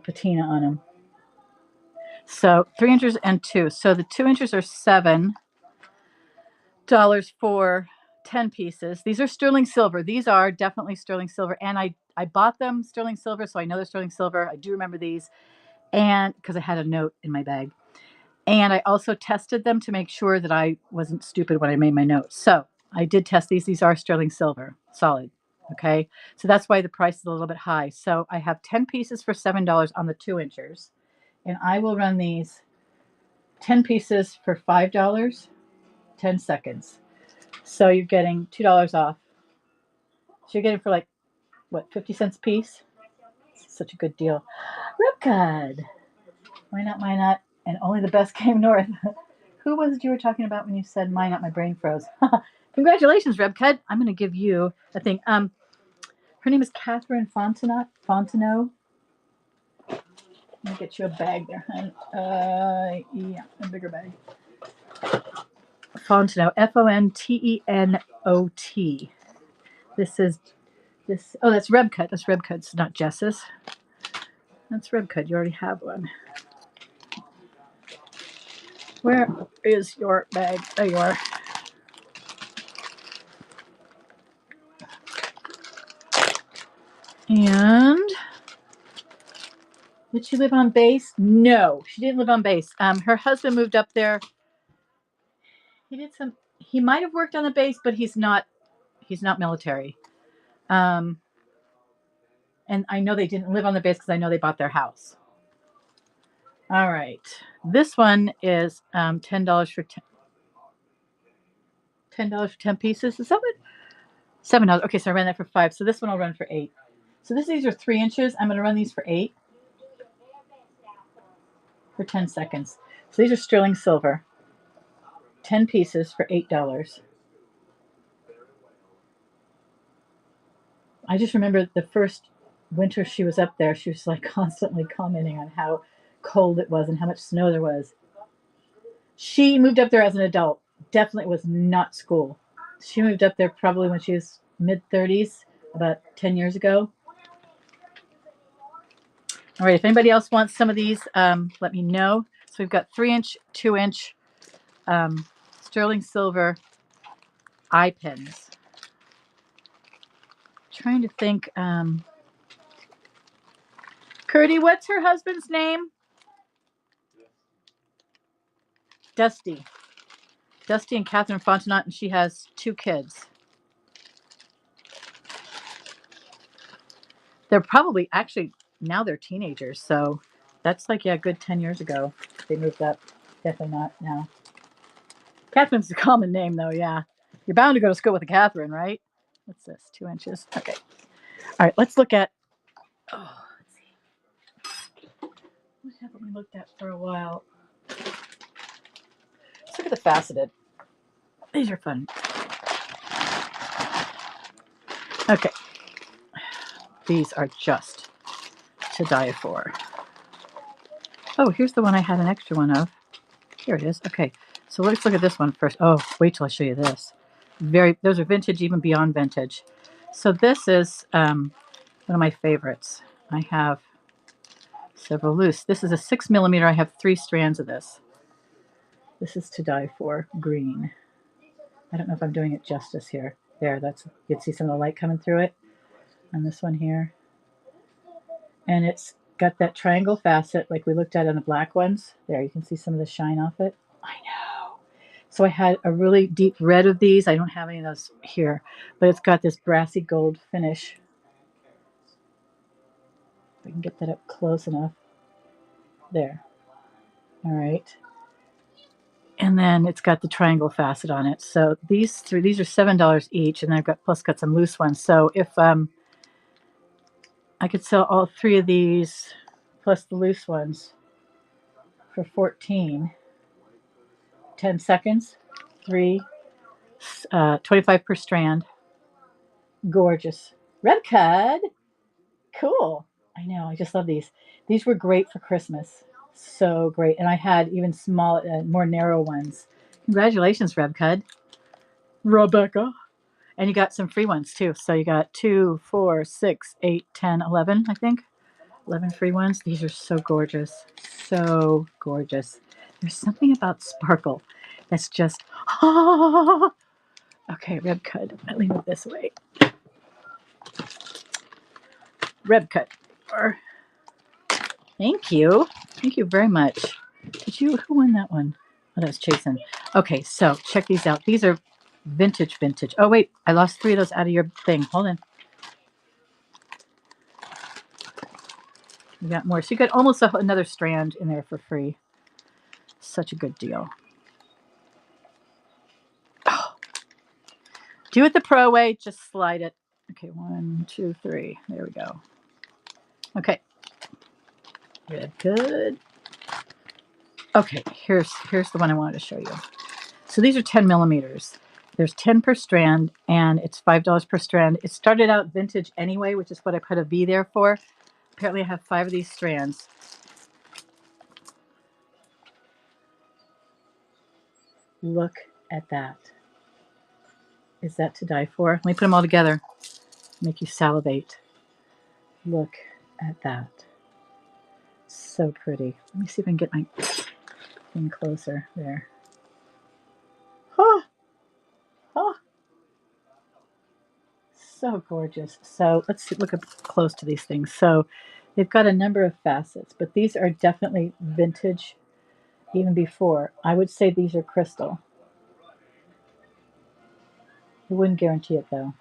patina on them. So 3-inchers and 2. So the 2-inchers are $7 for 10 pieces. These are sterling silver. These are definitely sterling silver. And I bought them sterling silver, so I know they're sterling silver. I do remember these. And because I had a note in my bag. And I also tested them to make sure that I wasn't stupid when I made my notes. So I did test these. These are sterling silver, solid. Okay. So that's why the price is a little bit high. So I have 10 pieces for $7 on the 2-inchers. And I will run these 10 pieces for $5, 10 seconds. So you're getting $2 off. So you're getting for like, what, 50 cents a piece? Such a good deal. Ripcud. Why not, why not? And only the best came north. Who was it you were talking about when you said mine up? My brain froze. Congratulations, Rebcud. I'm going to give you a thing. Her name is Catherine Fontenot. Let me get you a bag there, hon. Yeah, a bigger bag. Fontenot, Fontenot. This is this. Oh, that's Rebcud. That's Rebcud. It's not Jess's. That's Rebcud. You already have one. Where is your bag? There you are. And did she live on base? No, she didn't live on base. Her husband moved up there. He might have worked on the base, but he's not military. And I know they didn't live on the base because I know they bought their house. All right. This one is $10 for $10 for 10 pieces. Is that what? $7. Okay, so I ran that for 5. So this one I'll run for 8. So these are 3 inches. I'm going to run these for 8 for 10 seconds. So these are sterling silver. 10 pieces for $8. I just remember the first winter she was up there, she was like constantly commenting on how cold it was and how much snow there was. She moved up there as an adult. Definitely was not school. She moved up there probably when she was mid-30s, about 10 years ago. All right, if anybody else wants some of these, let me know. So we've got 3-inch, 2-inch sterling silver eye pins. Trying to think. Curdy, what's her husband's name? Dusty. Dusty and Catherine Fontenot, and she has 2 kids. They're probably actually now they're teenagers, so that's like a good 10 years ago they moved up. Definitely not now. Catherine's a common name though, yeah. You're bound to go to school with a Catherine, right? What's this? 2 inches. Okay. All right, let's look at. Oh, let's see. What haven't we looked at for a while? Let's look at the faceted. These are fun. Okay. These are just to die for. Oh, here's the one I had an extra one of. Here it is. Okay. So let's look at this one first. Oh, wait till I show you this. Those are vintage, even beyond vintage. So this is one of my favorites. I have several loose. This is a 6mm. I have 3 strands of this. This is to die for green. I don't know if I'm doing it justice here. There, you can see some of the light coming through it. And this one here. And it's got that triangle facet like we looked at on the black ones. There, you can see some of the shine off it. I know. So I had a really deep red of these. I don't have any of those here, but it's got this brassy gold finish. If I can get that up close enough. There. All right. And then it's got the triangle facet on it. So these are $7 each, and I've got some loose ones. So if I could sell all 3 of these plus the loose ones for 14, 10 seconds. 83, 25 per strand. Gorgeous. Red Cud. Cool. I know. I just love these. These were great for Christmas. So great. And I had even small, more narrow ones. Congratulations, Red Cud. Rebecca. And you got some free ones too. So you got 2, 4, 6, 8, 10, 11, I think. 11 free ones. These are so gorgeous. So gorgeous. There's something about sparkle that's just, ah. Okay, Red Cud. Let me move this away. Red Cud. Thank you. Thank you very much. Who won that one? Oh, that was Jason. Okay, so check these out. These are vintage. Oh, wait, I lost 3 of those out of your thing. Hold on. You got more. So you got almost another strand in there for free. Such a good deal. Oh. Do it the pro way. Just slide it. Okay, 1, 2, 3. There we go. Okay. Good. Okay, here's the one I wanted to show you. So these are 10 millimeters. There's 10 per strand, and it's $5 per strand. It started out vintage anyway, which is what I put a V there for. Apparently I have 5 of these strands. Look at that. Is that to die for? Let me put them all together. Make you salivate. Look at that. So pretty. Let me see if I can get my thing closer. There. Oh, oh. So gorgeous. So let's look up close to these things. So they've got a number of facets, but these are definitely vintage even before. I would say these are crystal. I wouldn't guarantee it though.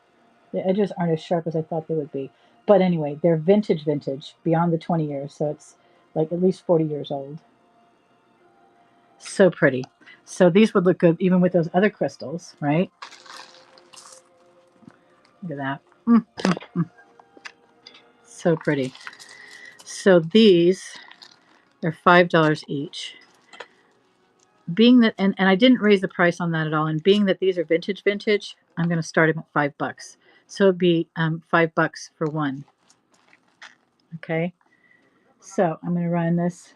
The edges aren't as sharp as I thought they would be. But anyway, they're vintage beyond the 20 years. So it's like at least 40 years old. So pretty. So these would look good even with those other crystals, right? Look at that. So pretty. So these are $5 each. Being that, and I didn't raise the price on that at all, and being that these are vintage, I'm going to start them at $5. So it'd be $5 for one. Okay. So I'm going to run this.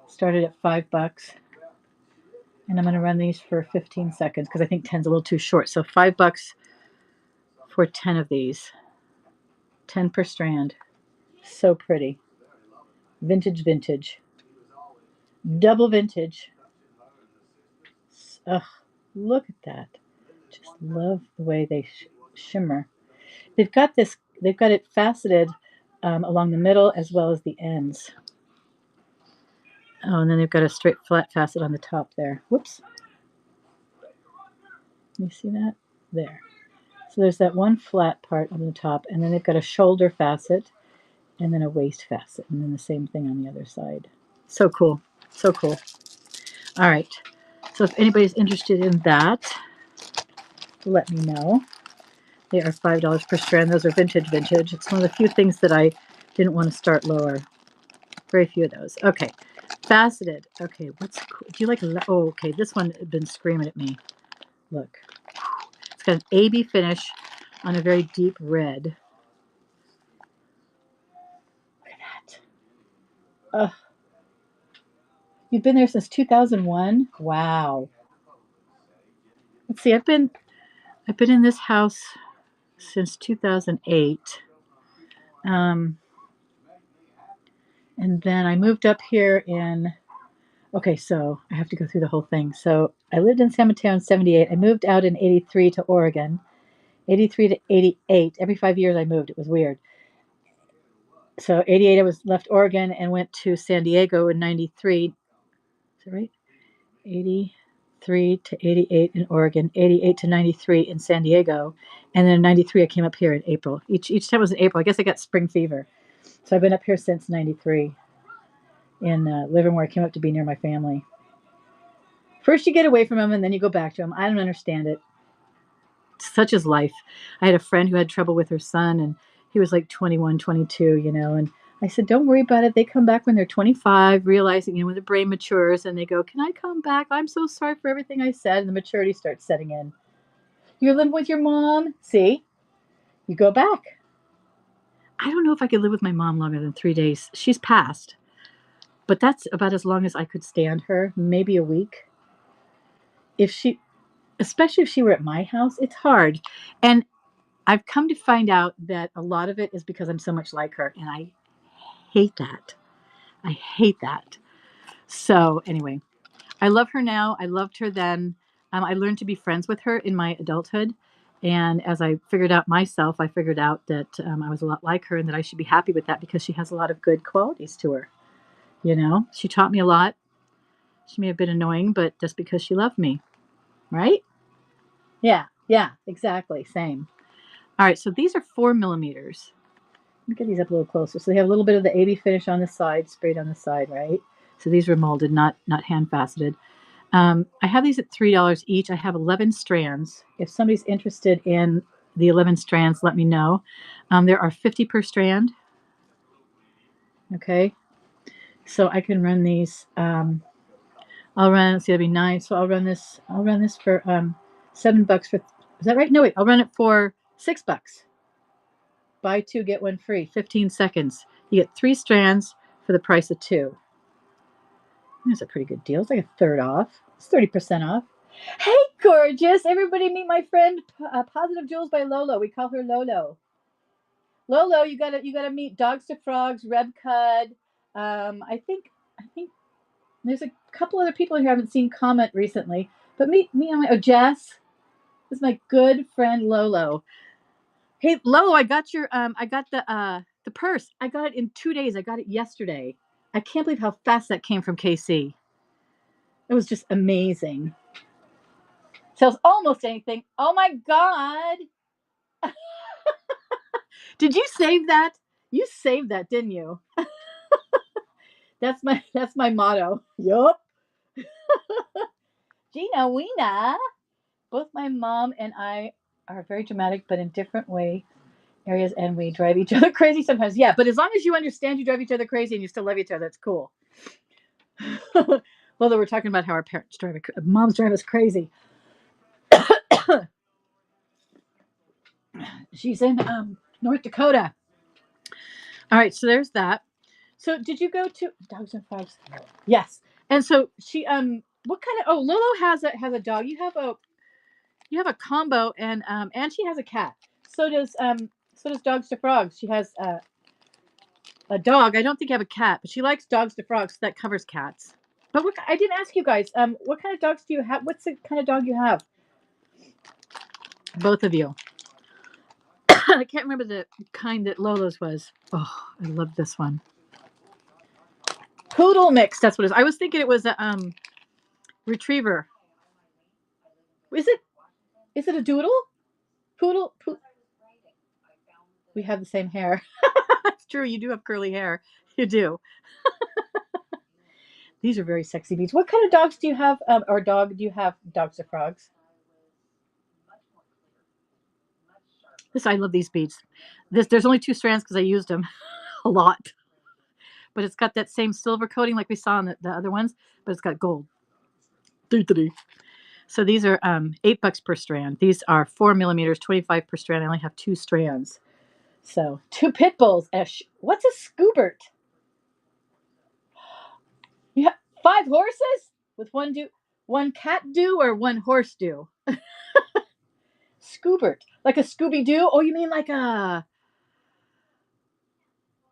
Started at $5. And I'm going to run these for 15 seconds because I think 10's a little too short. So $5 for 10 of these. 10 per strand. So pretty. Vintage. Double vintage. Ugh, look at that. Just love the way they shimmer. They've got it faceted along the middle as well as the ends. Oh, and then they've got a straight flat facet on the top there. Whoops. You see that? There. So there's that one flat part on the top, and then they've got a shoulder facet, and then a waist facet, and then the same thing on the other side. So cool. So cool. All right. So if anybody's interested in that, let me know. They are $5 per strand. Those are vintage. It's one of the few things that I didn't want to start lower. Very few of those. Okay. Faceted. Okay. What's cool? Do you like? Oh, okay. This one had been screaming at me. Look. It's got an AB finish on a very deep red. Look at that. Ugh. You've been there since 2001? Wow. Let's see. I've been in this house since 2008. And then I moved up here in, okay, so I have to go through the whole thing. So I lived in San Mateo in 78. I moved out in 83 to Oregon. 83 to 88. Every 5 years I moved. It was weird. So 88 I was left Oregon and went to San Diego in 93. Is that right? 83 to 88 in Oregon, 88 to 93 in San Diego, and then in 93 I came up here in April. Each time was in April. I guess I got spring fever. So I've been up here since 93 in Livermore. I came up to be near my family. First you get away from them and then you go back to them. I don't understand it. Such is life. I had a friend who had trouble with her son, and he was like 21, 22, and I said, don't worry about it. They come back when they're 25, realizing, when the brain matures, and they go, can I come back? I'm so sorry for everything I said. And the maturity starts setting in. You're living with your mom. See, you go back. I don't know if I could live with my mom longer than 3 days. She's passed, but that's about as long as I could stand her, maybe a week. Especially if she were at my house, it's hard. And I've come to find out that a lot of it is because I'm so much like her, and I hate that. I hate that. So anyway, I love her now. I loved her then. I learned to be friends with her in my adulthood. And as I figured out myself, I figured out that I was a lot like her and that I should be happy with that because she has a lot of good qualities to her. She taught me a lot. She may have been annoying, but just because she loved me, right? Yeah, exactly. Same. All right, so these are 4 millimeters. Let me get these up a little closer. So they have a little bit of the 80 finish on the side, sprayed on the side, right? So these were molded, not hand faceted. I have these at $3 each. I have 11 strands. If somebody's interested in the 11 strands, let me know. There are 50 per strand. Okay, so I can run these. I'll run. Let's see, that'd be 9. So I'll run this. I'll run this for $7 for. Is that right? No, wait. I'll run it for $6. Buy 2, get 1 free. 15 seconds. You get 3 strands for the price of 2. That's a pretty good deal. It's like a third off. It's 30% off. Hey, gorgeous! Everybody meet my friend, Positive Jewels by Lolo. We call her Lolo. Lolo, you gotta meet Dogs to Frogs, Reb Cud. I think there's a couple other people who haven't seen comment recently. But meet me on Jess. This is my good friend Lolo. Hey, Lolo, I got your I got the purse. I got it in 2 days. I got it yesterday. I can't believe how fast that came from KC. It was just amazing. Sells almost anything. Oh my God. Did you save that? You saved that, didn't you? That's my motto. Yup. Gina Weena. Both my mom and I are very dramatic, but in different areas, and we drive each other crazy sometimes. Yeah, but as long as you understand you drive each other crazy and you still love each other, that's cool. Although we're talking about how our moms drive us crazy. She's in North Dakota. All right, so there's that. So did you go to Dogs and Frogs? Yes. And so she what kind of Lolo has a dog. You have a combo, and she has a cat. So does Dogs to Frogs. She has a dog. I don't think you have a cat, but she likes Dogs to Frogs. So that covers cats. But I didn't ask you guys. What kind of dogs do you have? What's the kind of dog you have? Both of you. I can't remember the kind that Lolo's was. Oh, I love this one. Poodle mix. That's what it is. I was thinking it was a retriever. Is it? Is it a doodle? Poodle. We have the same hair. That's true. You do have curly hair. You do. These are very sexy beads. What kind of dogs do you have? Or dog do you have? Dogs or frogs? I love these beads. There's only 2 strands because I used them a lot. But it's got that same silver coating like we saw in the other ones, but it's got gold. So these are $8 per strand. These are 4 millimeters, 25 per strand. I only have 2 strands. So 2 pit bulls. What's a scoobert? You have 5 horses with one cat do or one horse do? Scoobert, like a Scooby Doo. Oh, you mean like a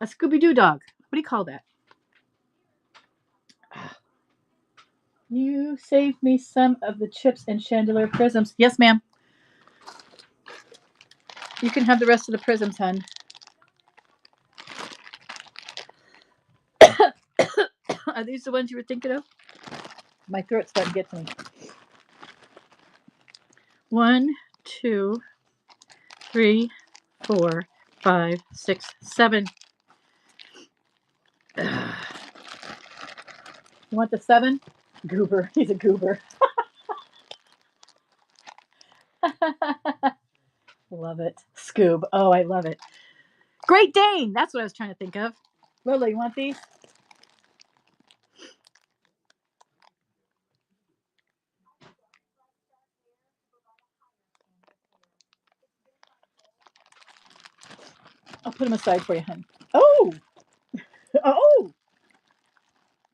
Scooby Doo dog? What do you call that? You saved me some of the chips and chandelier prisms. Yes, ma'am. You can have the rest of the prisms, hon. Are these the ones you were thinking of? My throat's starting to get to me. 1, 2, 3, 4, 5, 6, 7. You want the 7? Goober. He's a goober. Love it. Scoob. Oh, I love it. Great Dane. That's what I was trying to think of. Lola, you want these? I'll put them aside for you, hun. Oh, oh,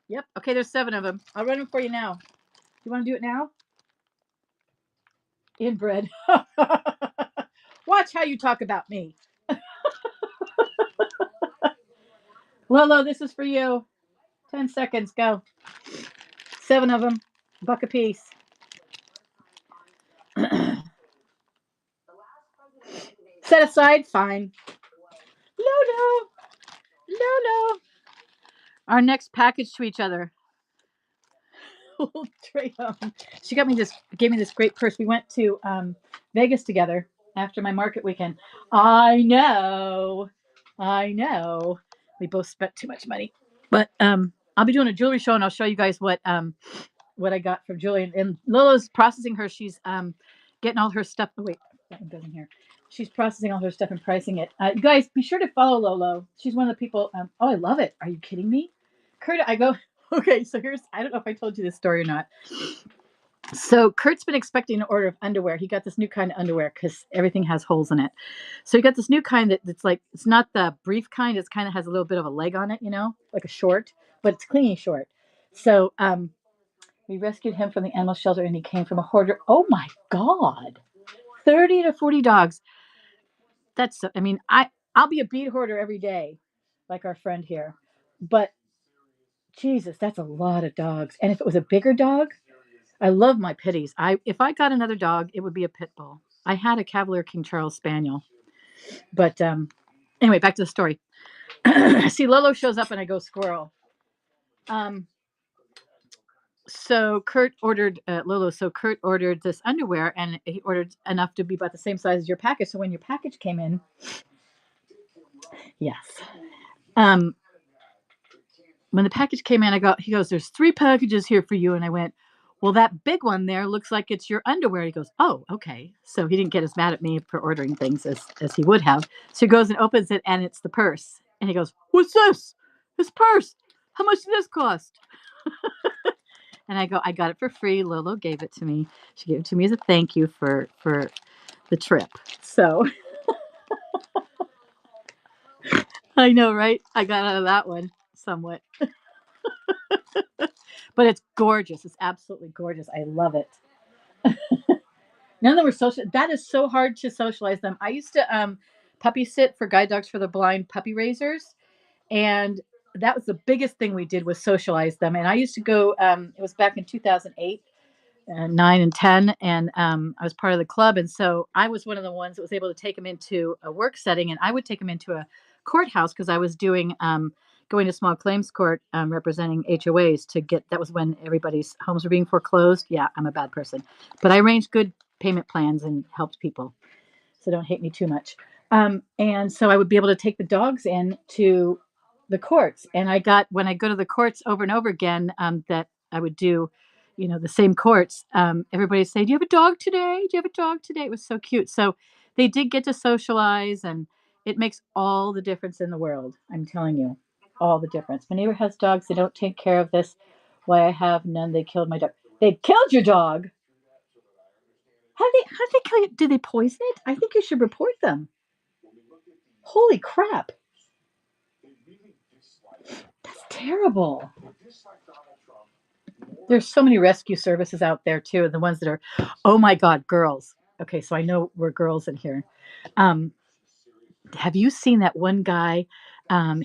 yep. Okay, there's 7 of them. I'll run them for you now. You want to do it now? Inbred. Watch how you talk about me. Lolo, this is for you. 10 seconds, go. 7 of them, buck a piece. Set aside, fine. Lolo, Lolo. Our next package to each other. She got me this, gave me this great purse. We went to Vegas together after my market weekend. I know. We both spent too much money, but I'll be doing a jewelry show and I'll show you guys what I got from Julie. And Lola's processing her. She's getting all her stuff. Oh, wait, that one doesn't here. She's processing all her stuff and pricing it. You guys, be sure to follow Lolo. She's one of the people. Oh, I love it. Are you kidding me? Kurt, I go, okay, so here's, I don't know if I told you this story or not. So Kurt's been expecting an order of underwear. He got this new kind of underwear because everything has holes in it. So he got this new kind that's like, it's not the brief kind. It's kind of has a little bit of a leg on it, you know, like a short, but it's clingy short. So we rescued him from the animal shelter and he came from a hoarder. Oh my God. 30 to 40 dogs. That's, I mean, I'll be a bead hoarder every day, like our friend here. But Jesus, that's a lot of dogs. And if it was a bigger dog, I love my pitties. If I got another dog, it would be a pit bull. I had a Cavalier King Charles Spaniel, but anyway, back to the story. See, Lolo shows up and I go squirrel. So Kurt ordered Lolo. So Kurt ordered this underwear, and he ordered enough to be about the same size as your package. So when your package came in, yes. When the package came in, he goes, "There's 3 packages here for you," and I went, "Well, that big one there looks like it's your underwear." He goes, "Oh, okay." So he didn't get as mad at me for ordering things as he would have. So he goes and opens it, and it's the purse. And he goes, "What's this? This purse? How much did this cost?" And I go, "I got it for free. Lolo gave it to me. She gave it to me as a thank you for the trip." So I know, right? I got out of that one somewhat. But it's gorgeous. It's absolutely gorgeous. I love it. None of them were social. That is so hard to socialize them. I used to puppy sit for guide dogs for the blind puppy raisers, and that was the biggest thing we did was socialize them. And I used to go. It was back in 2008, 9 and 10, and I was part of the club, and so I was one of the ones that was able to take them into a work setting, and I would take them into a courthouse because I was doing going to small claims court representing HOAs to get. That was when everybody's homes were being foreclosed. Yeah, I'm a bad person, but I arranged good payment plans and helped people, so don't hate me too much. And so I would be able to take the dogs in to the courts. And I got, when I go to the courts over and over again, that I would do, you know, the same courts, everybody would say, "Do you have a dog today? Do you have a dog today?" It was so cute. So they did get to socialize, and it makes all the difference in the world. I'm telling you, all the difference. My neighbor has dogs. They don't take care of this. Why I have none. They killed my dog. They killed your dog. How did they kill you? Did they poison it? I think you should report them. Holy crap. That's terrible. There's so many rescue services out there too, and the ones that are, oh my God, girls. Okay, so I know we're girls in here. Um, have you seen that one guy? Um,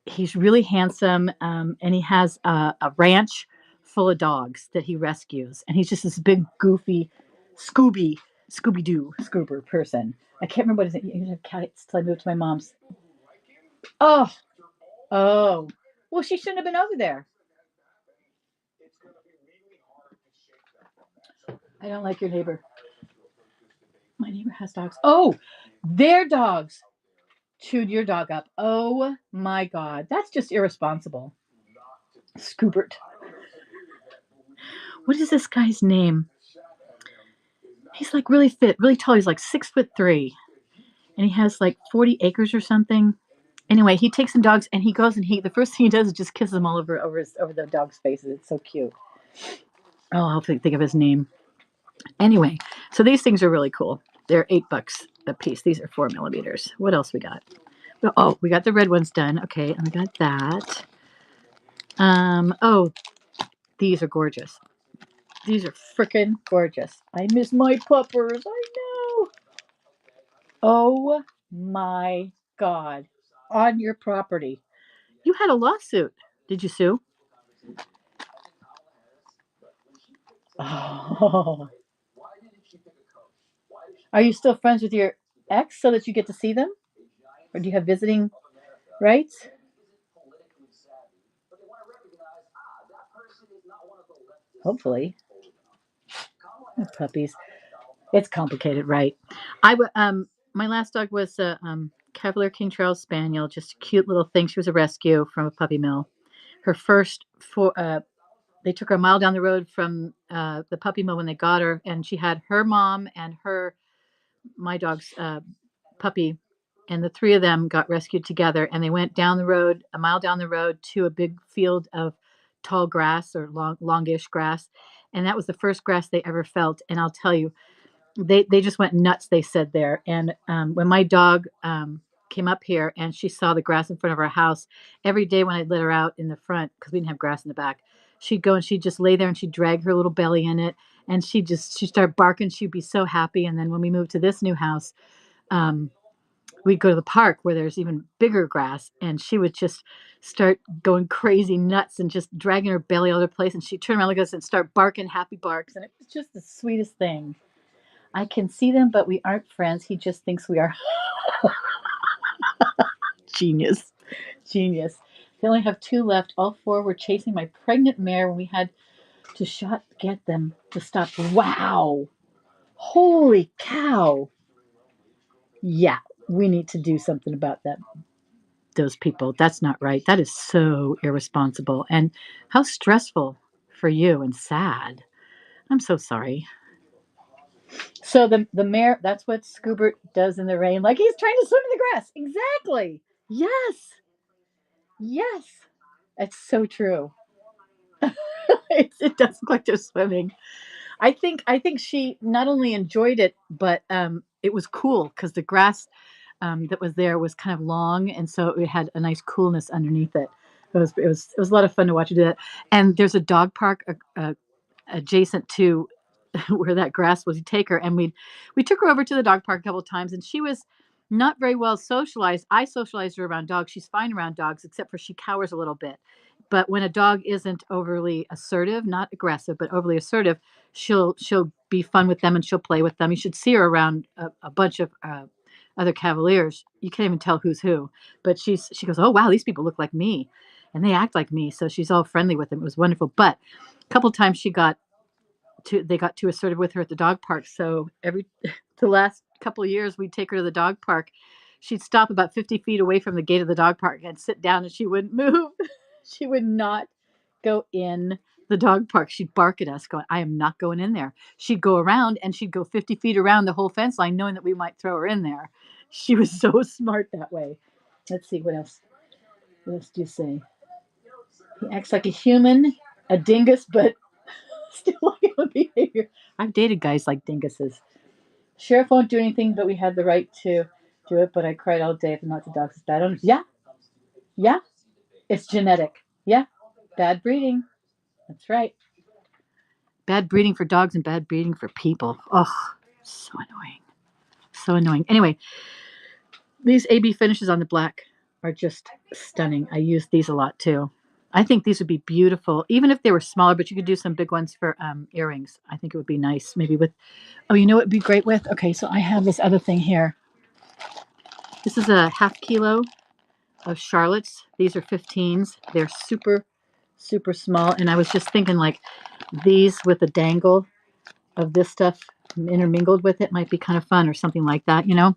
he's really handsome, and he has a ranch full of dogs that he rescues, and he's just this big, goofy, Scooby Doo, Scoober person. I can't remember what his name. He had cats till I moved to my mom's. Oh, oh. Well, she shouldn't have been over there. I don't like your neighbor. My neighbor has dogs. Oh, their dogs chewed your dog up. Oh my God. That's just irresponsible. Scoobert. What is this guy's name? He's like really fit, really tall. He's like 6'3", and he has like 40 acres or something. Anyway, he takes some dogs and he goes and the first thing he does is just kisses them all over the dogs' faces. It's so cute. Oh, I'll think of his name. Anyway, so these things are really cool. They're $8 a piece. These are 4 millimeters. What else we got? Oh, we got the red ones done. Okay, and we got that. Oh, these are gorgeous. These are freaking gorgeous. I miss my puppers. I know. Oh my God. On your property. You had a lawsuit. Did you sue? Oh. Are you still friends with your ex so that you get to see them? Or do you have visiting rights? Hopefully. Oh, puppies. It's complicated, right? My last dog was a Cavalier King Charles Spaniel, just a cute little thing. She was a rescue from a puppy mill. Her first four, they took her a mile down the road from the puppy mill when they got her, and she had her mom and my dog's puppy, and the three of them got rescued together, and they went down the road, a mile down the road, to a big field of tall grass or longish grass, and that was the first grass they ever felt. And I'll tell you, they just went nuts. They said there, and when my dog came up here and she saw the grass in front of our house, every day when I'd let her out in the front because we didn't have grass in the back, she'd go and she'd just lay there and she'd drag her little belly in it, and she'd start barking. She'd be so happy. And then when we moved to this new house, um, we'd go to the park where there's even bigger grass, and she would just start going crazy nuts and just dragging her belly all over the place, and she'd turn around like us and start barking happy barks, and it was just the sweetest thing. I can see them, but we aren't friends. He just thinks we are. Genius. Genius. They only have 2 left. All 4 were chasing my pregnant mare when we had to get them to stop. Wow. Holy cow. Yeah, we need to do something about that. Those people. That's not right. That is so irresponsible and how stressful for you and sad. I'm so sorry. So the mare, that's what Scoobert does in the rain, like he's trying to swim in the grass. Exactly. Yes. Yes. It's so true. It does look like they're swimming. I think she not only enjoyed it, but it was cool because the grass that was there was kind of long, and so it had a nice coolness underneath it. It was a lot of fun to watch her do that. And there's a dog park adjacent to where that grass was. You take her, and we took her over to the dog park a couple of times, and she was not very well socialized. I socialized her around dogs. She's fine around dogs, except for she cowers a little bit. But when a dog isn't overly assertive, not aggressive, but overly assertive, she'll be fun with them and she'll play with them. You should see her around a bunch of other Cavaliers. You can't even tell who's who. But she goes, oh wow, these people look like me, and they act like me. So she's all friendly with them. It was wonderful. But a couple of times they got too assertive with her at the dog park. So the last couple of years we'd take her to the dog park. She'd stop about 50 feet away from the gate of the dog park and sit down, and she wouldn't move. She would not go in the dog park. She'd bark at us, going, I am not going in there. She'd go around and she'd go 50 feet around the whole fence line, knowing that we might throw her in there. She was so smart that way. Let's see, what else? What else do you say? He acts like a human, a dingus, but still like a behavior. I've dated guys like dinguses. Sheriff won't do anything, but we had the right to do it. But I cried all day if not the dog's bad owners. Yeah, yeah, it's genetic. Yeah, bad breeding. That's right. Bad breeding for dogs and bad breeding for people. Oh, so annoying. So annoying. Anyway, these AB finishes on the black are just stunning. I use these a lot too. I think these would be beautiful, even if they were smaller, but you could do some big ones for earrings. I think it would be nice. Maybe with, oh, you know what would be great with? Okay, so I have this other thing here. This is a half kilo of Charlottes. These are 15s. They're super, super small. And I was just thinking like these with a dangle of this stuff intermingled with it might be kind of fun or something like that, you know?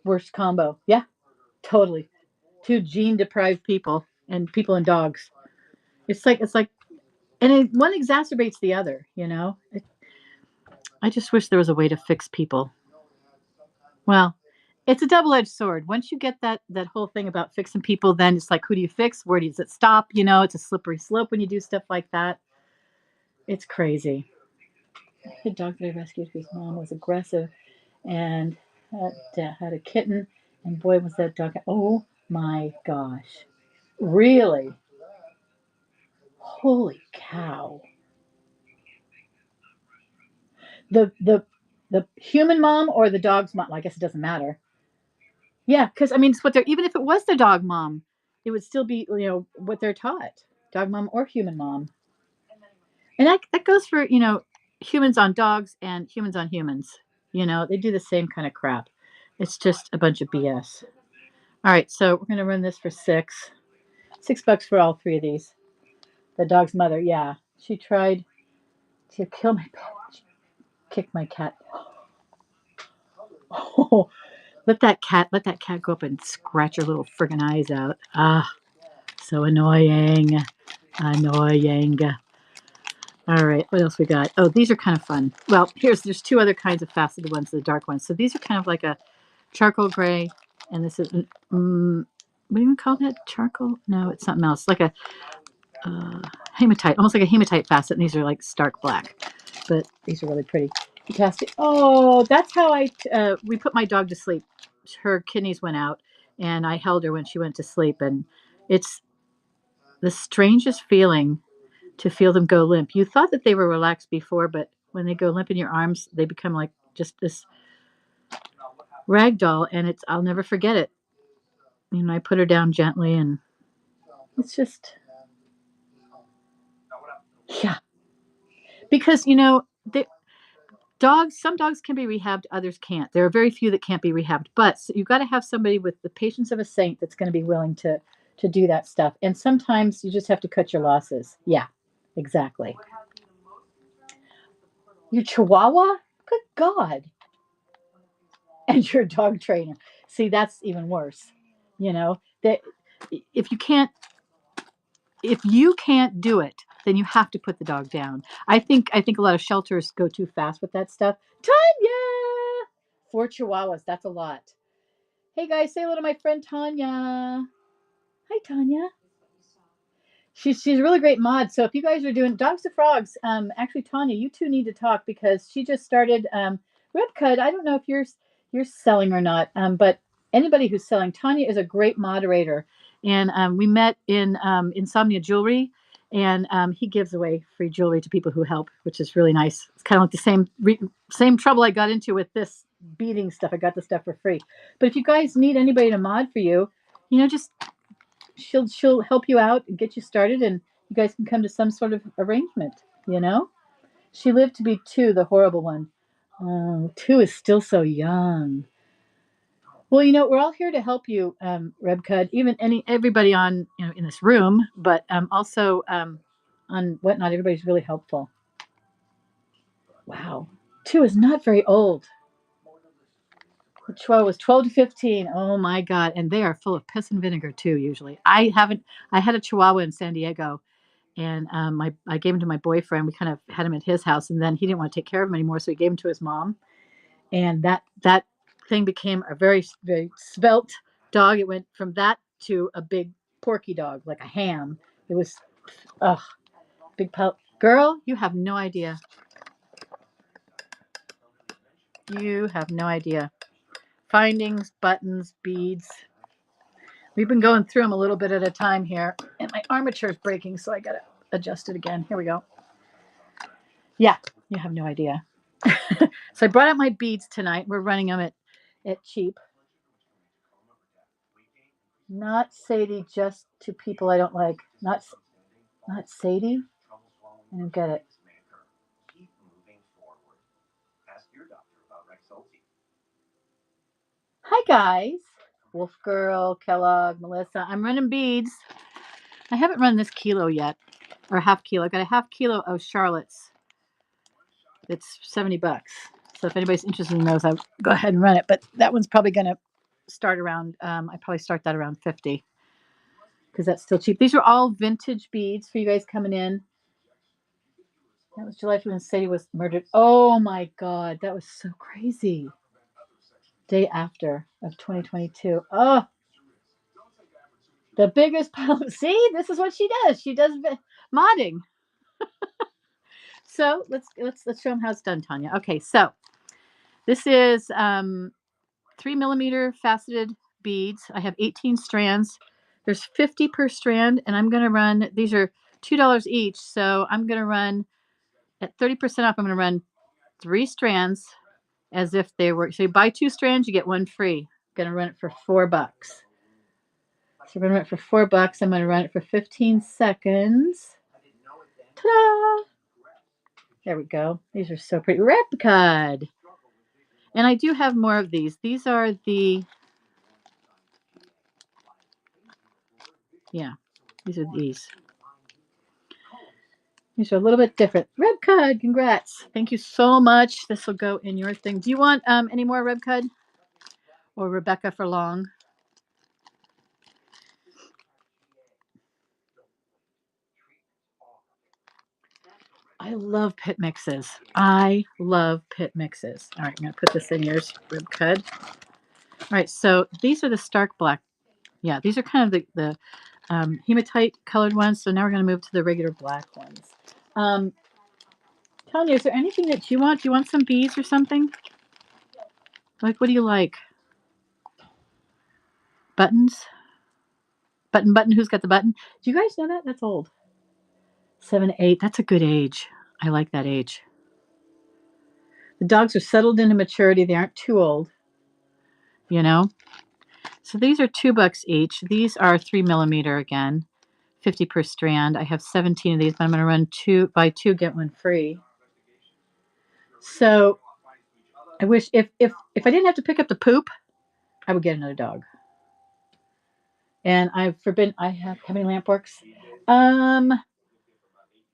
Worst combo. Yeah, totally. 2 gene deprived people and people and dogs. It's like, one exacerbates the other, you know? I just wish there was a way to fix people. Well, It's a double-edged sword. Once you get that whole thing about fixing people, then it's like, who do you fix? Where does it stop? You know, it's a slippery slope when you do stuff like that. It's crazy. The dog that I rescued whose mom was aggressive and had a kitten, and boy, was that dog. Oh my gosh. Really? Holy cow. The human mom or the dog's mom? Well, I guess it doesn't matter. Yeah, because I mean, it's what they're even if it was the dog mom, it would still be what they're taught, dog mom or human mom, and that goes for humans on dogs and humans on humans. They do the same kind of crap. It's just a bunch of BS. All right, so we're gonna run this for $6 for all three of these. The dog's mother, yeah, she tried to kill my pet, kick my cat. Oh, let that cat go up and scratch her little friggin' eyes out. Ah, so annoying. Annoying. All right, what else we got? Oh, these are kind of fun. Well, there's two other kinds of faceted ones, the dark ones. So these are kind of like a charcoal gray, and this is what do you call that? Charcoal? No, it's something else. Like a hematite, almost like a hematite facet. And these are like stark black, but these are really pretty. Fantastic. Oh, that's how we put my dog to sleep. Her kidneys went out, and I held her when she went to sleep, and it's the strangest feeling to feel them go limp. You thought that they were relaxed before, but when they go limp in your arms, they become like just this rag doll, and I'll never forget it. I put her down gently, and it's just, yeah. Because, the some dogs can be rehabbed, others can't. There are very few that can't be rehabbed, but you've got to have somebody with the patience of a saint that's going to be willing to do that stuff. And sometimes you just have to cut your losses. Yeah, exactly. Your Chihuahua? Good God. And your dog trainer. See, that's even worse. That if you can't do it, then you have to put the dog down. I think a lot of shelters go too fast with that stuff. Tanya, 4 Chihuahuas. That's a lot. Hey guys, say hello to my friend Tanya. Hi Tanya. She's a really great mod. So if you guys are doing Dogs to Frogs, actually Tanya, you two need to talk because she just started Redcud. I don't know if you're selling or not, but anybody who's selling, Tanya is a great moderator, and we met in Insomnia Jewelry, and he gives away free jewelry to people who help, which is really nice. It's kind of like the same trouble I got into with this beading stuff. I got the stuff for free, but if you guys need anybody to mod for you, just she'll help you out and get you started, and you guys can come to some sort of arrangement. you know she lived to be two, the horrible one. Oh, two is still so young. Well, we're all here to help you, Rebcud, even everybody on in this room, but also on Whatnot, everybody's really helpful. Wow, two is not very old. The Chihuahua was 12 to 15. Oh my God. And they are full of piss and vinegar too, usually. I had a Chihuahua in San Diego, and I gave him to my boyfriend. We kind of had him at his house, and then he didn't want to take care of him anymore, so he gave him to his mom. And that thing became a very very svelte dog. It went from that to a big porky dog, like a ham. It was, ugh, big pelt. Girl, you have no idea. You have no idea. Findings, buttons, beads. We've been going through them a little bit at a time here, and my armature is breaking, so I gotta adjust it again. Here we go. Yeah, you have no idea. So I brought out my beads tonight. We're running them at cheap. Not Sadie, just to people I don't like. Not Sadie. I don't get it. Hi guys. Wolf Girl, Kellogg, Melissa. I'm running beads. I haven't run this kilo yet, or half kilo. I got a half kilo of Charlotte's. It's $70. So if anybody's interested in those, I'll go ahead and run it. But that one's probably going to start around. I probably start that around 50 because that's still cheap. These are all vintage beads for you guys coming in. That was July when Sadie was murdered. Oh my God, that was so crazy. day after of 2022. Oh, the biggest pile. See, this is what she does. She does modding. So let's show them how it's done, Tanya. Okay, so this is 3mm faceted beads. I have 18 strands. There's 50 per strand, and I'm going to run. These are $2 each, so I'm going to run at 30% off. I'm going to run 3 strands as if they were. So you buy 2 strands, you get 1 free. I'm going to run it for $4. So we're going to run it for $4. I'm going to run it for 15 seconds. Ta-da! There we go. These are so pretty. Repcud. And I do have more of these. These are the, yeah, these are these. These are a little bit different. Repcud, congrats. Thank you so much. This will go in your thing. Do you want any more Repcud? Or Rebecca for long? I love pit mixes. I love pit mixes. All right, I'm going to put this in yours, Repcud. All right, so these are the stark black. Yeah, these are kind of the hematite colored ones. So now we're going to move to the regular black ones. Tanya, is there anything that you want? Do you want some beads or something? Like, what do you like? Buttons? Button. Who's got the button? Do you guys know that? That's old. 7, 8. That's a good age. I like that age. The dogs are settled into maturity. They aren't too old. You know? So these are $2 each. These are 3mm again. 50 per strand. I have 17 of these, but I'm going to run 2, buy 2, get 1 free. So I wish if I didn't have to pick up the poop, I would get another dog. And I've forbidden. I have how many lamp works?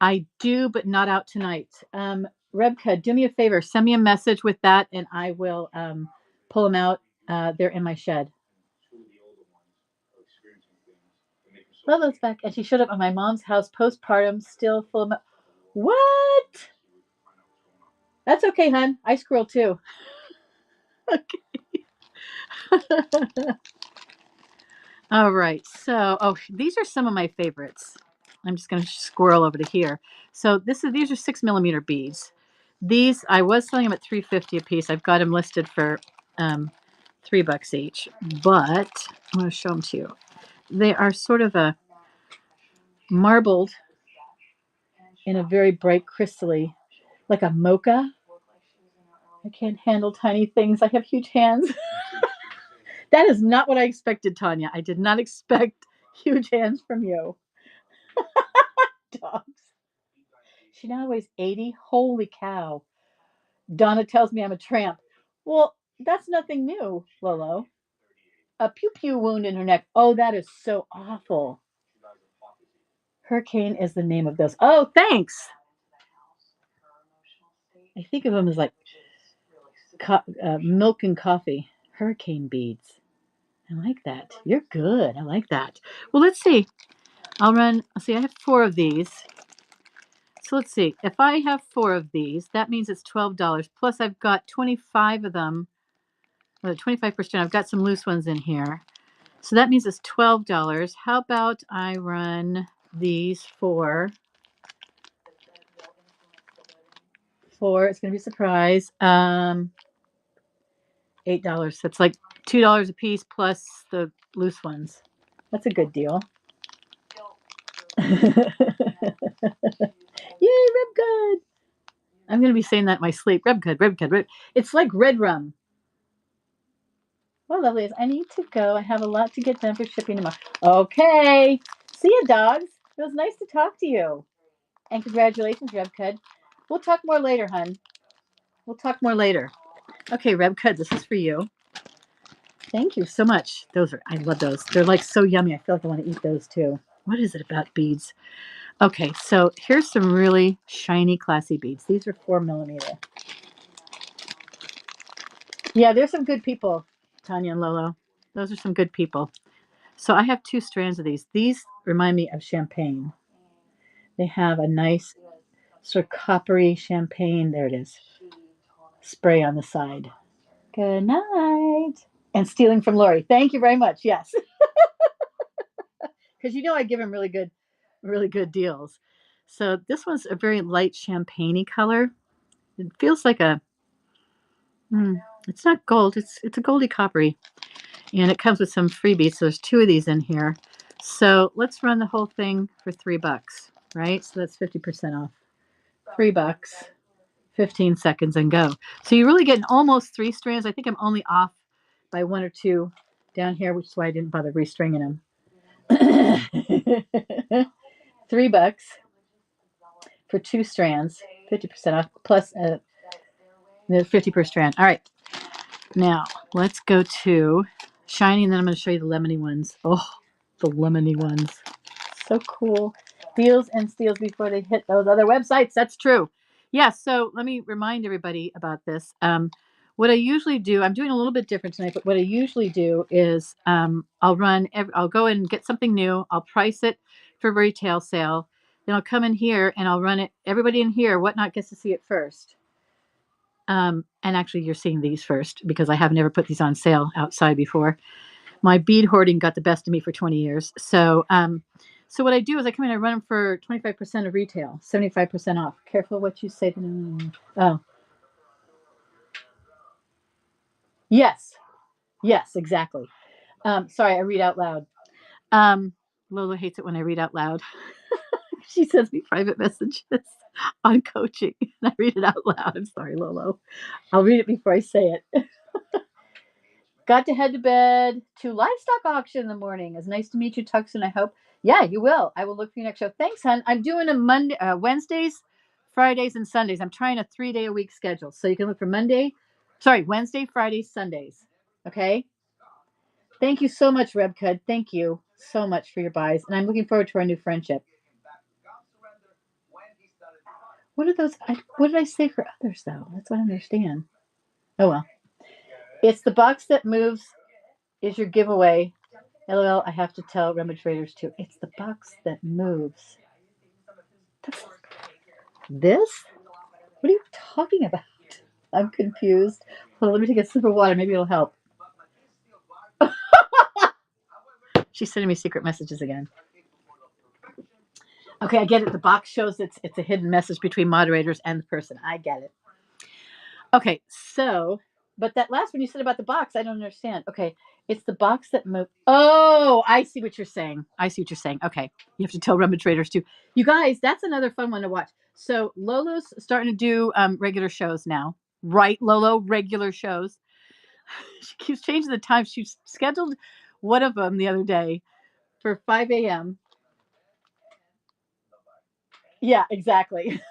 I do, but not out tonight. Rebka, do me a favor. Send me a message with that, and I will pull them out. They're in my shed. Lolo's back, and she showed up at my mom's house postpartum, still full of. What? That's okay, hon. I squirrel too. Okay. All right. So, these are some of my favorites. I'm just going to squirrel over to here. So these are 6mm beads. These I was selling them at $3.50 a piece. I've got them listed for $3 each. But I'm going to show them to you. They are sort of a marbled in a very bright crystally, like a mocha. I can't handle tiny things. I have huge hands. That is not what I expected, Tanya. I did not expect huge hands from you. Dogs. She now weighs 80. Holy cow. Donna tells me I'm a tramp. Well, that's nothing new, Lolo. A pew pew wound in her neck. Oh, that is so awful. Hurricane is the name of those. Oh, thanks. I think of them as like milk and coffee. Hurricane beads. I like that. You're good. I like that. Well, let's see. Let's see, I have 4 of these. So let's see. If I have 4 of these, that means it's $12. Plus, I've got 25 of them. Or 25%. I've got some loose ones in here. So that means it's $12. How about I run these for it's going to be a surprise. $8. So it's like $2 a piece plus the loose ones. That's a good deal. Yay, Rebcud! I'm going to be saying that in my sleep. Rebcud. It's like red rum. Well, lovely. I need to go. I have a lot to get done for shipping tomorrow. Okay. See you, dogs. It was nice to talk to you. And congratulations, Rebcud. We'll talk more later, hun. We'll talk more later. Okay, Rebcud, this is for you. Thank you so much. I love those. They're like so yummy. I feel like I want to eat those too. What is it about beads? Okay, so here's some really shiny, classy beads. These are 4mm. Yeah, there's some good people, Tanya and Lolo. Those are some good people. So I have 2 strands of these. These remind me of champagne. They have a nice sort of coppery champagne. There it is. Spray on the side. Good night. And stealing from Lori. Thank you very much. Yes. Because I give him really good deals. So this one's a very light champagne color. It feels like it's not gold. It's a goldy coppery. And it comes with some freebies. So there's 2 of these in here. So let's run the whole thing for $3, right? So that's 50% off. $3, 15 seconds and go. So you're really getting almost 3 strands. I think I'm only off by 1 or 2 down here, which is why I didn't bother restringing them. $3 for 2 strands, 50% off, plus the 50 per strand. All right. Now, let's go to shiny, and then I'm going to show you the lemony ones. Oh, the lemony ones. So cool. Deals and steals before they hit those other websites. That's true. Yeah, so let me remind everybody about this. What I usually do, I'm doing a little bit different tonight, but what I usually do is I'll go in and get something new. I'll price it for retail sale. Then I'll come in here and I'll run it. Everybody in here, Whatnot, gets to see it first. And actually, you're seeing these first because I have never put these on sale outside before. My bead hoarding got the best of me for 20 years. So what I do is I come in and I run them for 25% of retail, 75% off. Careful what you say. Oh, yes. Yes, exactly. Sorry, I read out loud. Lola hates it when I read out loud. She sends me private messages on coaching, and I read it out loud. I'm sorry, Lolo. I'll read it before I say it. Got to head to bed to livestock auction in the morning. It's nice to meet you, Tuxton. I hope. Yeah, you will. I will look for you next show. Thanks, hon. I'm doing a Wednesdays, Fridays, and Sundays. I'm trying a 3-day-a-week schedule, so you can look for Wednesday, Fridays, Sundays. Okay. Thank you so much, Rebcud. Thank you so much for your buys, and I'm looking forward to our new friendship. What are those? What did I say for others though? That's what I understand. Oh well. It's the box that moves is your giveaway. LOL, I have to tell Rummage Raiders too. It's the box that moves. This? What are you talking about? I'm confused. Hold on, let me take a sip of water. Maybe it'll help. She's sending me secret messages again. Okay, I get it. The box shows it's a hidden message between moderators and the person. I get it. Okay, so, but that last one you said about the box, I don't understand. Okay, it's the box that moves. Oh, I see what you're saying. Okay, you have to tell Rummage Raiders too. You guys, that's another fun one to watch. So Lolo's starting to do regular shows now. Right, Lolo? Regular shows. She keeps changing the time. She scheduled one of them the other day for 5 a.m. Yeah, exactly.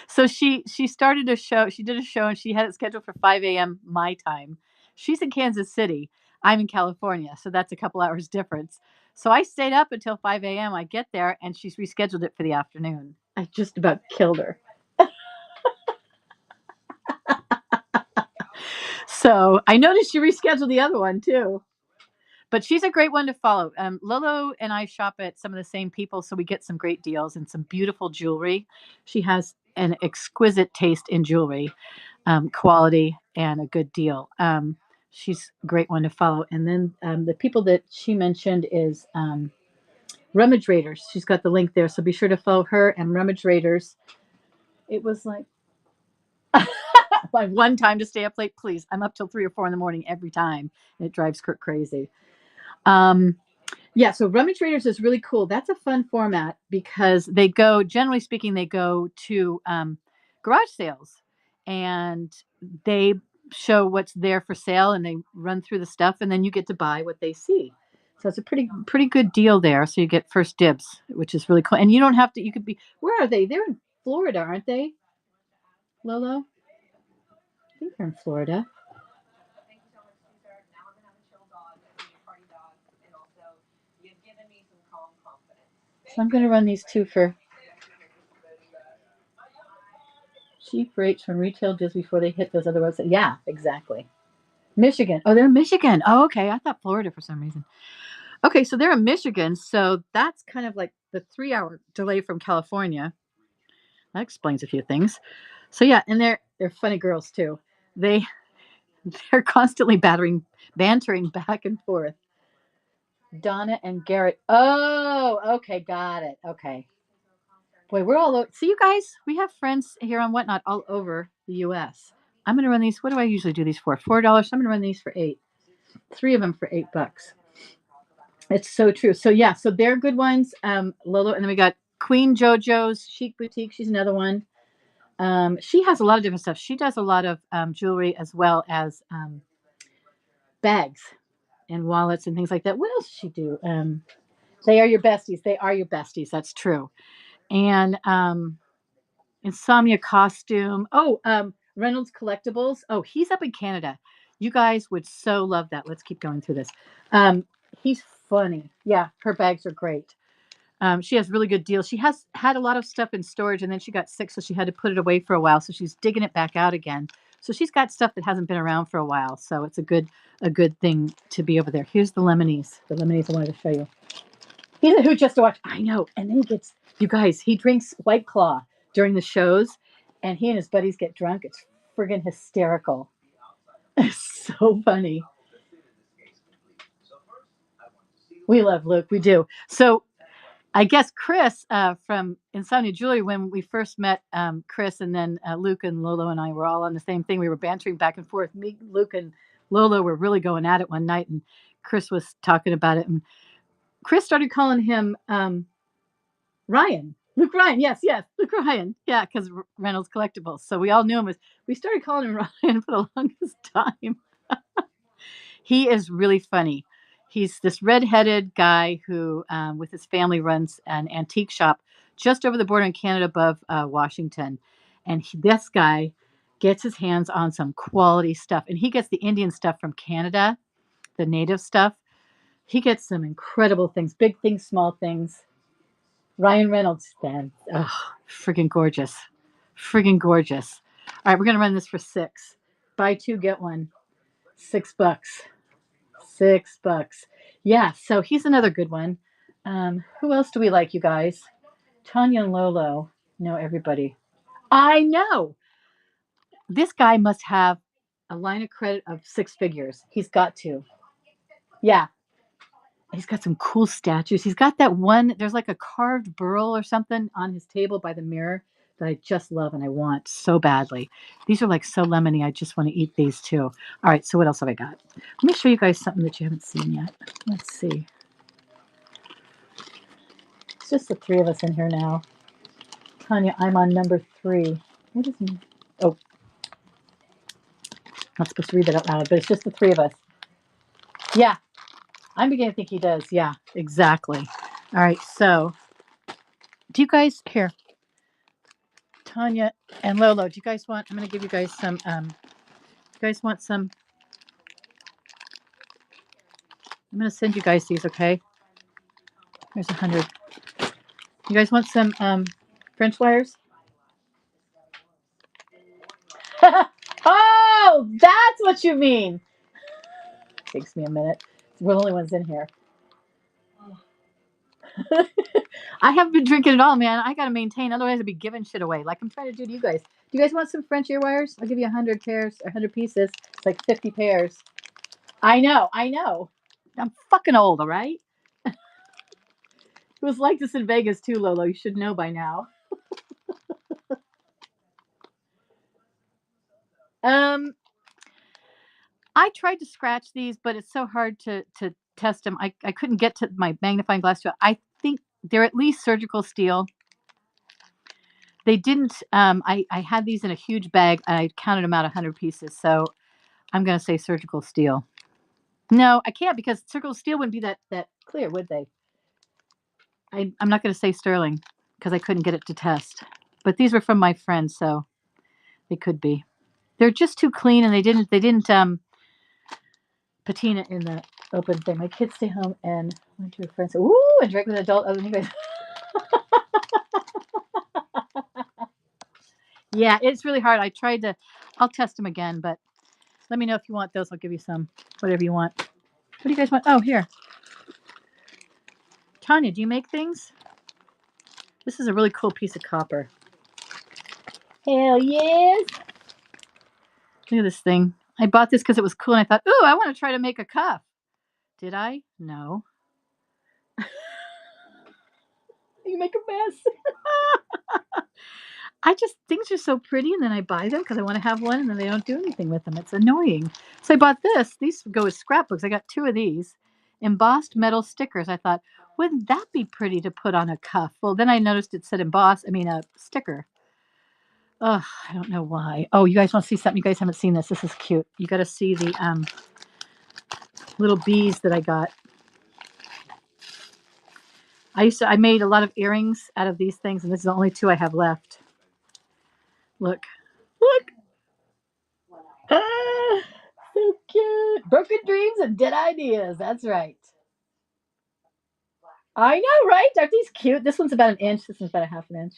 So she started a show. She did a show and she had it scheduled for 5 a.m. my time. She's in Kansas City. I'm in California, so that's a couple hours difference. So I stayed up until 5 a.m. I get there and she's rescheduled it for the afternoon. I just about killed her. So I noticed you rescheduled the other one too. But she's a great one to follow. Lolo and I shop at some of the same people, so we get some great deals and some beautiful jewelry. She has an exquisite taste in jewelry, quality, and a good deal. She's a great one to follow. And then the people that she mentioned is Rummage Raiders. She's got the link there, so be sure to follow her and Rummage Raiders. It was like my one time to stay up late, please. I'm up till 3 or 4 in the morning every time, and it drives Kurt crazy. Yeah, so Rummage Raiders is really cool. That's a fun format because generally speaking, they go to garage sales and they show what's there for sale and they run through the stuff and then you get to buy what they see. So it's a pretty good deal there. So you get first dibs, which is really cool. And you don't have to, where are they? They're in Florida, aren't they? Lolo? I think they're in Florida. So I'm going to run these two for cheap rates from retail just before they hit those other websites. Yeah, exactly. Michigan. Oh, they're in Michigan. Oh, okay. I thought Florida for some reason. Okay, so they're in Michigan. So that's kind of like the 3-hour delay from California. That explains a few things. So yeah, and they're funny girls too. They They're constantly bantering back and forth. Donna and Garrett. Oh, okay, got it. Okay. Boy, we're all over. See, you guys, we have friends here on Whatnot all over the U.S. I'm going to run these. What do I usually do these for? $4. I'm going to run these for 8. 3 of them for $8. It's so true. So yeah, so they're good ones. Lolo, and then we got Queen JoJo's Chic Boutique. She's another one. She has a lot of different stuff. She does a lot of jewelry as well as bags and wallets and things like that. What else does she do? They are your besties. They are your besties. That's true. And Insomnia Costume. Oh, Reynolds Collectibles. Oh, he's up in Canada. You guys would so love that. Let's keep going through this. He's funny. Yeah, her bags are great. She has really good deals. She has had a lot of stuff in storage, and then she got sick, so she had to put it away for a while. So she's digging it back out again. So she's got stuff that hasn't been around for a while. So it's a good thing to be over there. Here's the Lemonies. The Lemonies I wanted to show you. He's a hoot just to watch. I know. And then he gets, you guys, he drinks White Claw during the shows, and he and his buddies get drunk. It's friggin' hysterical. It's so funny. We love Luke. We do. So I guess Chris from Insomnia Jewelry, when we first met Chris, and then Luke and Lolo and I were all on the same thing. We were bantering back and forth. Me, Luke, and Lolo were really going at it one night, and Chris was talking about it. And Chris started calling him Ryan. Luke Ryan. Yes, yes. Luke Ryan. Yeah, because Reynolds Collectibles. So we all knew him as, we started calling him Ryan for the longest time. He is really funny. He's this redheaded guy who, with his family, runs an antique shop just over the border in Canada above Washington. And this guy gets his hands on some quality stuff. And he gets the Indian stuff from Canada, the native stuff. He gets some incredible things, big things, small things. Ryan Reynolds, then. Oh, friggin' gorgeous. Friggin' gorgeous. All right, we're going to run this for 6. Buy 2, get 1. $6. $6. Yeah, so he's another good one. Who else do we like, you guys? Tanya and Lolo know everybody. I know. This guy must have a line of credit of 6 figures. He's got to. Yeah. He's got some cool statues. He's got that one, there's like a carved burl or something on his table by the mirror that I just love and I want so badly. These are like so lemony. I just want to eat these too. All right, so what else have I got? Let me show you guys something that you haven't seen yet. Let's see. It's just the 3 of us in here now. Tanya, I'm on number 3. What is he? Oh, not supposed to read that out loud, but it's just the 3 of us. Yeah, I'm beginning to think he does. Yeah, exactly. All right, so do you guys, here, Tanya and Lolo, do you guys want, I'm going to give you guys some, you guys want some, I'm going to send you guys these, okay? There's 100. You guys want some French wires? Oh, that's what you mean. Takes me a minute. We're the only ones in here. I haven't been drinking at all, man. I got to maintain, otherwise I'd be giving shit away like I'm trying to do to you guys. Do you guys want some French ear wires? I'll give you 100 pairs, 100 pieces. It's like 50 pairs. I know, I know. I'm fucking old, all right? It was like this in Vegas too, Lolo. You should know by now. I tried to scratch these, but it's so hard to test them. I couldn't get to my magnifying glass. I think they're at least surgical steel. They didn't. I had these in a huge bag, and I counted them out 100 pieces. So I'm going to say surgical steel. No, I can't because surgical steel wouldn't be that clear, would they? I'm not going to say sterling because I couldn't get it to test. But these were from my friend, so they could be. They're just too clean, and they didn't patina in the open thing. My kids stay home and went to a friend's. Ooh, and drank with an adult. Oh, anyways. Yeah, it's really hard. I tried to. I'll test them again, but let me know if you want those. I'll give you some, whatever you want. What do you guys want? Oh, here. Tanya, do you make things? This is a really cool piece of copper. Hell yes. Look at this thing. I bought this because it was cool, and I thought, ooh, I want to try to make a cuff. Did I? No. You make a mess. I just things are so pretty, and then I buy them because I want to have one, and then they don't do anything with them. It's annoying. So I bought this. These go as scrapbooks. I got 2 of these embossed metal stickers. I thought, wouldn't that be pretty to put on a cuff? Well, then I noticed it said emboss. I mean, a sticker. Oh, I don't know why. Oh, you guys want to see something? You guys haven't seen this. This is cute. You got to see the little bees that I got. I made a lot of earrings out of these things, and this is the only 2 I have left. Look, look. Ah, so cute. Broken dreams and dead ideas. That's right. I know, right? Aren't these cute? This one's about an inch. This one's about a half an inch.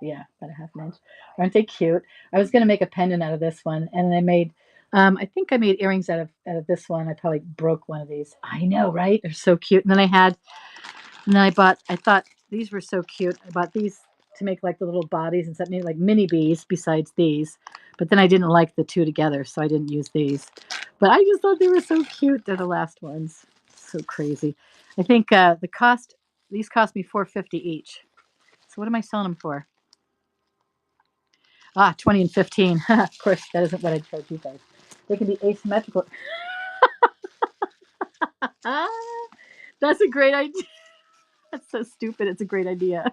Yeah, about a half an inch. Aren't they cute? I was gonna make a pendant out of this one, and then I made. I think I made earrings out of this one. I probably broke one of these. I know, right? They're so cute. And then I bought. I thought these were so cute. I bought these to make like the little bodies and something like mini bees besides these. But then I didn't like the 2 together, so I didn't use these. But I just thought they were so cute. They're the last ones. So crazy. I think the cost. These cost me $4.50 each. So what am I selling them for? 20 and 15. Of course, that isn't what I charge you guys. They can be asymmetrical. Ah, that's a great idea. That's so stupid. It's a great idea.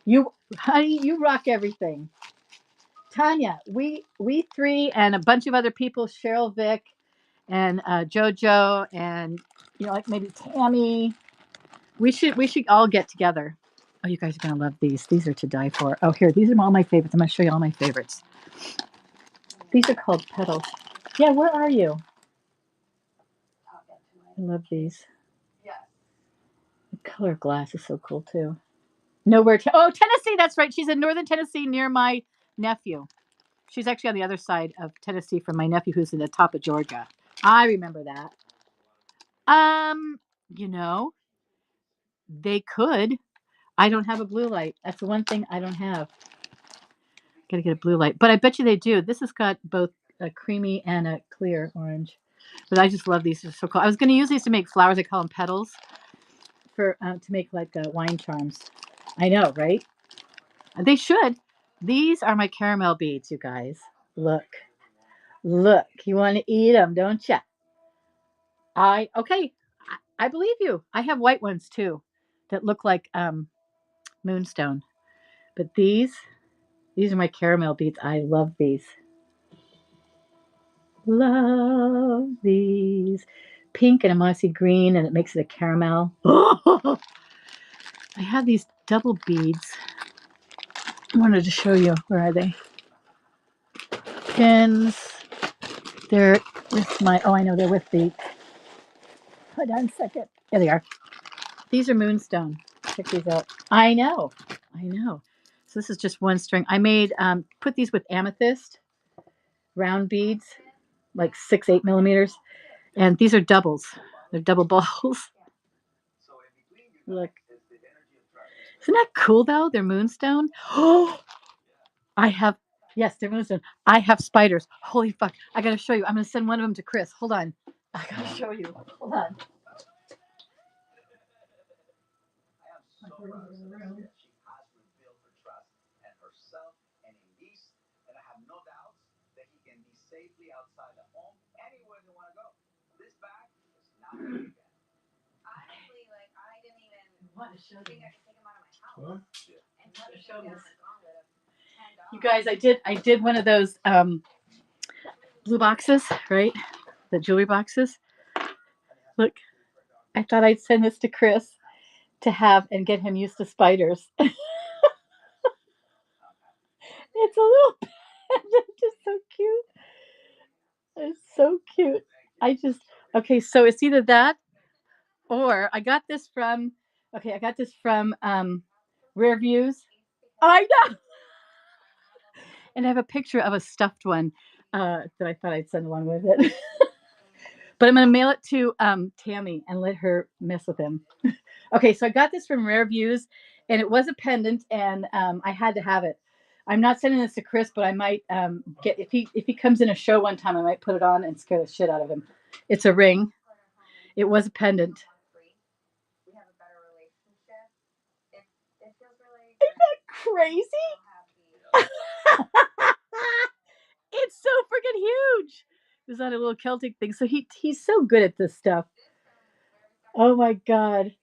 You, honey, you rock everything. Tanya, we 3 and a bunch of other people, Cheryl, Vic, and JoJo, and like maybe Tammy. We should all get together. Oh, you guys are gonna love these. These are to die for. Oh, here, these are all my favorites. I'm gonna show you all my favorites. These are called petals. Yeah, where are you? I love these. The color glass is so cool too. Nowhere. Oh, Tennessee. That's right. She's in northern Tennessee near my nephew. She's actually on the other side of Tennessee from my nephew, who's in the top of Georgia. I remember that. Um, you know, they could. I don't have a blue light. That's the one thing I don't have. Got to get a blue light, but I bet you they do. This has got both a creamy and a clear orange. But I just love these. They're so cool. I was going to use these to make flowers. I call them petals for to make like wine charms. I know, right? They should. These are my caramel beads, you guys. Look, look. You want to eat them, don't you? Okay. I believe you. I have white ones too, that look like moonstone. But these are my caramel beads. I love these. Love these. Pink and a mossy green, and it makes it a caramel. I have these double beads. I wanted to show you. Where are they? Pins. They're with my. Oh, I know they're with the. Hold on a second. There they are. These are moonstone. Check these out. I know. I know. So this is just one string. I made put these with amethyst round beads, like 6-8 millimeters, and these are doubles. They're double balls. Look, isn't that cool though? They're moonstone. Oh, I have. Yes, they're moonstone. I have spiders. Holy fuck! I gotta show you. I'm gonna send one of them to Chris. Hold on. I gotta show you. Hold on. You guys, I did one of those blue boxes, right? The jewelry boxes. Look, I thought I'd send this to Chris to have and get him used to spiders. It's a little pendant, just so cute. It's so cute. I just okay. So it's either that or I got this from. Okay, I got this from Rare Views. I know, and I have a picture of a stuffed one that I thought I'd send along with it. But I'm gonna mail it to Tammy and let her mess with him. Okay, so I got this from Rare Views, and it was a pendant, and I had to have it. I'm not sending this to Chris, but I might get if he comes in a show one time, I might put it on and scare the shit out of him. It's a ring. It was a pendant. Isn't that crazy? It's so freaking huge. It was on a little Celtic thing. So he's so good at this stuff. Oh my god.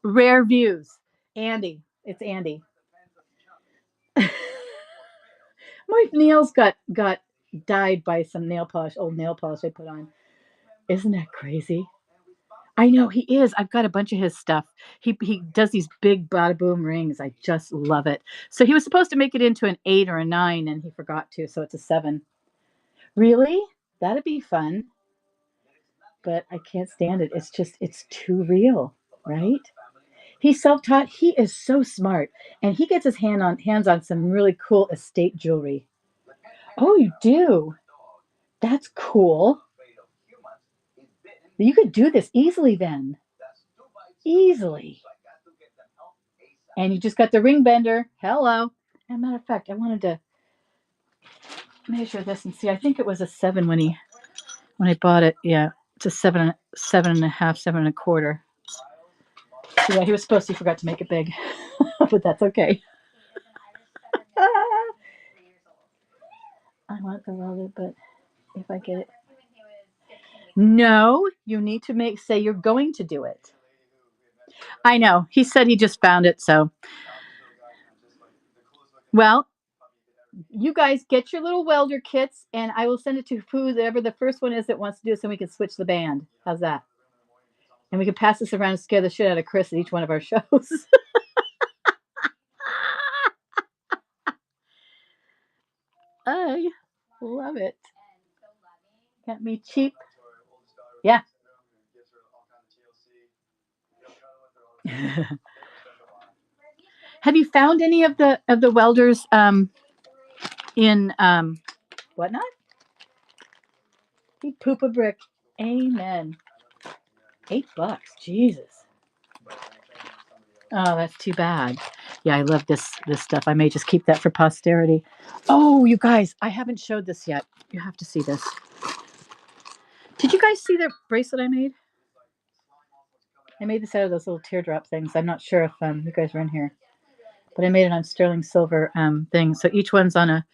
Rare views. Andy. It's Andy. My nails got dyed by some old nail polish I put on. Isn't that crazy? I know he is. I've got a bunch of his stuff. He does these big bada boom rings. I just love it. So he was supposed to make it into an 8 or a 9 and he forgot to, so it's a 7. Really? That'd be fun. But I can't stand it. It's too real, right? He's self-taught. He is so smart, and he gets his hands on some really cool estate jewelry. Oh, you do? That's cool. You could do this easily then. Easily. And you just got the ring bender. Hello. As a matter of fact, I wanted to measure this and see. I think it was a 7 when I bought it. Yeah, it's a 7.5, 7.25. So yeah, he was supposed to. He forgot to make it big, but that's okay. I want the wallet, but if I get it, no, you need to say you're going to do it. I know. He said he just found it, so. Well, you guys get your little welder kits, and I will send it to whoever the first one is that wants to do this, and we can switch the band. How's that? And we can pass this around and scare the shit out of Chris at each one of our shows. I love it. Got me cheap. Yeah. Have you found any of the welders in whatnot? He'd poop a brick. Amen. $8. Jesus. Oh, that's too bad. Yeah, I love this stuff. I may just keep that for posterity. Oh, you guys, I haven't showed this yet. You have to see this. Did you guys see the bracelet I made? I made this out of those little teardrop things. I'm not sure if you guys were in here, but I made it on sterling silver thing. So each one's on a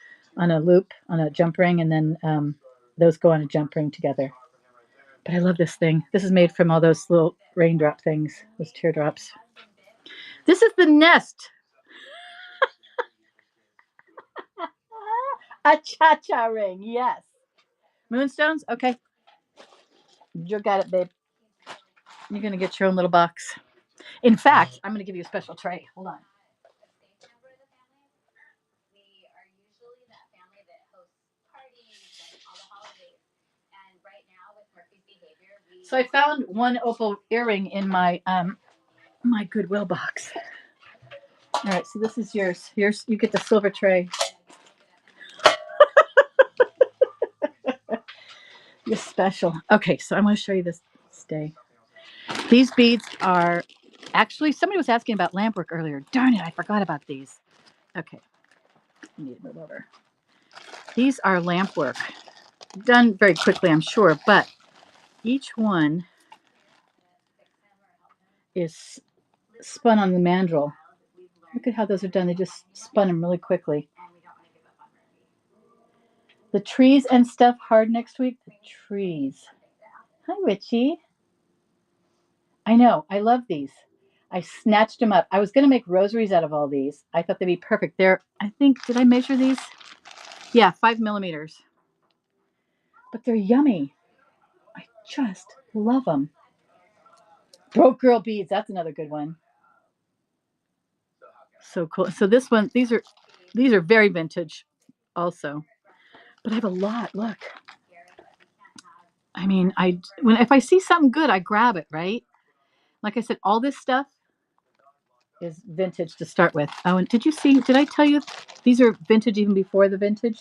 loop, on a jump ring, and then those go on a jump ring together. But I love this thing. This is made from all those little raindrop things, those teardrops. This is the nest. A cha-cha ring, yes. Moonstones? Okay. You got it, babe. You're going to get your own little box. In fact, I'm going to give you a special tray. Hold on. So I found one opal earring in my my Goodwill box. All right, so this is yours. Yours, you get the silver tray. You're special. Okay, so I'm going to show you this stay. These beads are actually, somebody was asking about lamp work earlier. Darn it, I forgot about these. Okay, I need to move over. These are lamp work. Done very quickly, I'm sure, but each one is spun on the mandrel. Look at how those are done. They just spun them really quickly. The trees and stuff hard next week. The trees. Hi, Richie. I know. I love these. I snatched them up. I was going to make rosaries out of all these. I thought they'd be perfect. They're, I think, did I measure these? Yeah, 5 millimeters. But they're yummy. I just love them. Broke girl beads. That's another good one. So cool. So this one, these are very vintage also. But I have a lot. Look. I mean, if I see something good, I grab it, right? Like I said, all this stuff is vintage to start with. Oh, and did I tell you these are vintage even before the vintage?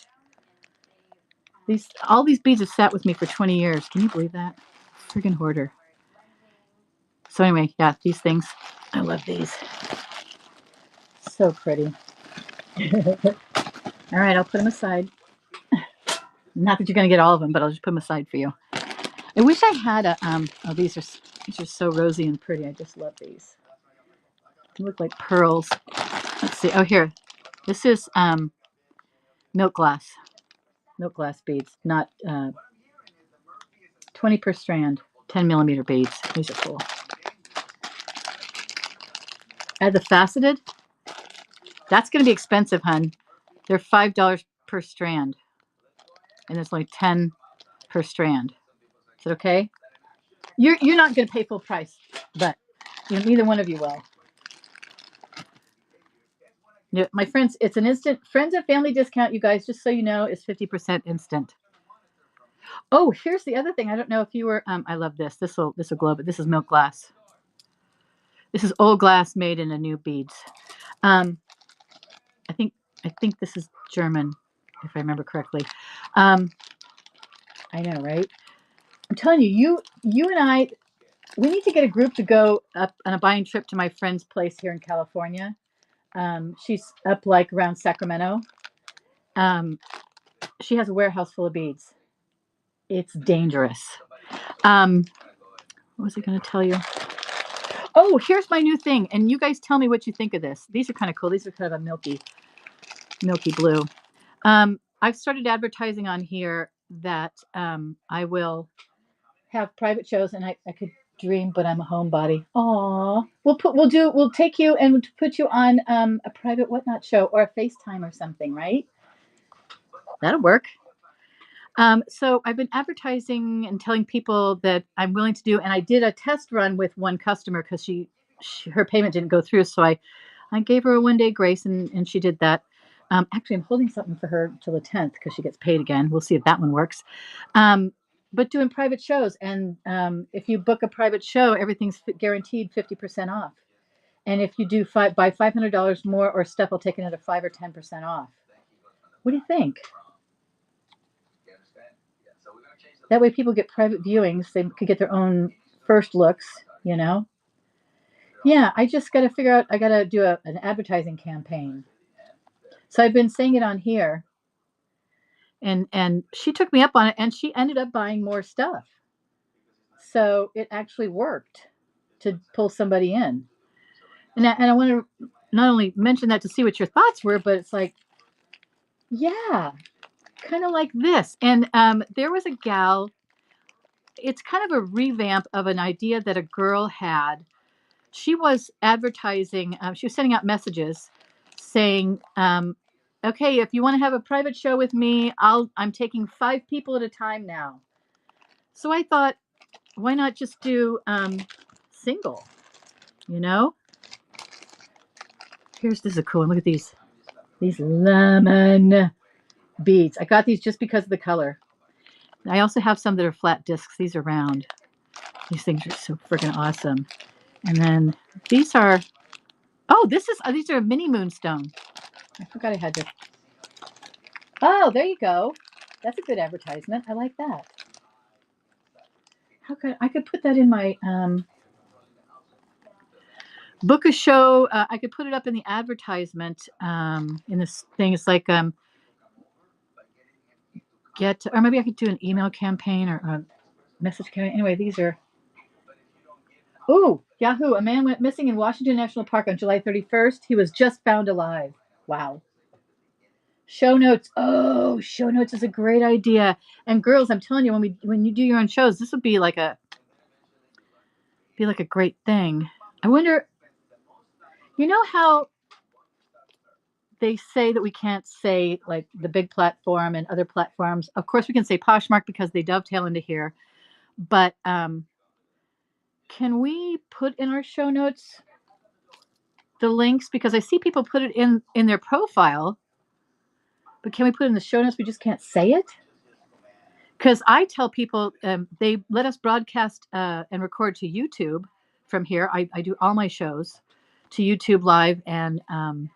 All these beads have sat with me for 20 years. Can you believe that? Friggin' hoarder. So anyway, yeah, these things. I love these. So pretty. All right, I'll put them aside. Not that you're gonna get all of them, but I'll just put them aside for you. I wish I had a oh, these are so rosy and pretty. I just love these. They look like pearls. Let's see. Oh, here. This is milk glass. Milk glass beads, not 20 per strand, 10 millimeter beads. These are cool. Add the faceted. That's going to be expensive, hun. They're $5 per strand, and it's only 10 per strand. Is that okay? You're not going to pay full price, but neither one of you will. Yeah, my friends, it's an instant friends and family discount. You guys, just so you know, is 50% instant. Oh, here's the other thing. I don't know if you were. I love this. This will glow, but this is milk glass. This is old glass made in a new beads. I think this is German, if I remember correctly. I know, right? I'm telling you, you and I, we need to get a group to go up on a buying trip to my friend's place here in California. She's up like around Sacramento. She has a warehouse full of beads. It's dangerous. What was I going to tell you? Oh, here's my new thing, and you guys tell me what you think of this. These are kind of cool. These are kind of a milky blue. I've started advertising on here that I will have private shows, and I could dream, but I'm a homebody. Aw, we'll take you and put you on a private whatnot show or a FaceTime or something, right? That'll work. So I've been advertising and telling people that I'm willing to do, and I did a test run with one customer because her payment didn't go through, so I gave her a 1-day grace, and she did that. Actually, I'm holding something for her till the 10th because she gets paid again. We'll see if that one works. But doing private shows, and if you book a private show, everything's guaranteed 50% off. And if you do buy $500 more or stuff, I'll take another 5 or 10% off. What do you think? That way people get private viewings. They could get their own first looks, Yeah, I just got to figure out, I got to do an advertising campaign. So I've been saying it on here. And she took me up on it, and she ended up buying more stuff. So it actually worked to pull somebody in. And I want to not only mention that to see what your thoughts were, but it's like, yeah, kind of like this. And there was a gal, it's kind of a revamp of an idea that a girl had. She was advertising, she was sending out messages saying, okay, if you want to have a private show with me, I'm taking 5 people at a time now. So I thought, why not just do single, This is a cool one. Look at these lemon beads. I got these just because of the color. I also have some that are flat discs. These are round. These things are so freaking awesome. And then these are, these are a mini moonstone. I forgot I had this. Oh, there you go. That's a good advertisement. I like that. I could put that in my book a show. I could put it up in the advertisement in this thing. It's like or maybe I could do an email campaign or a message campaign. Anyway, these are. Ooh, Yahoo! A man went missing in Washington National Park on July 31st. He was just found alive. Wow. Show notes. Oh, show notes is a great idea. And girls, I'm telling you, when you do your own shows, this would be like a great thing. I wonder, how they say that we can't say like the big platform and other platforms. Of course, we can say Poshmark because they dovetail into here. But can we put in our show notes the links? Because I see people put it in their profile. But can we put it in the show notes? We just can't say it? Because I tell people they let us broadcast and record to YouTube from here. I do all my shows to YouTube Live and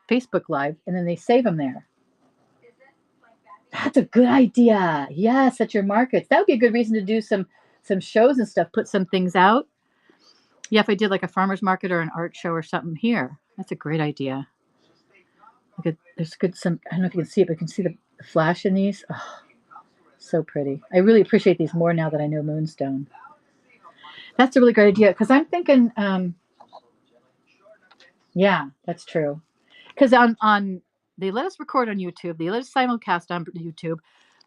Facebook Live, and then they save them there. That's a good idea. Yes, at your markets. That would be a good reason to do some shows and stuff, put some things out. Yeah, if I did like a farmer's market or an art show or something here, that's a great idea. Look at, there's good some, I don't know if you can see it, but you can see the flash in these. Oh, so pretty. I really appreciate these more now that I know Moonstone. That's a really great idea because I'm thinking, yeah, that's true. Because on they let us record on YouTube, they let us simulcast on YouTube,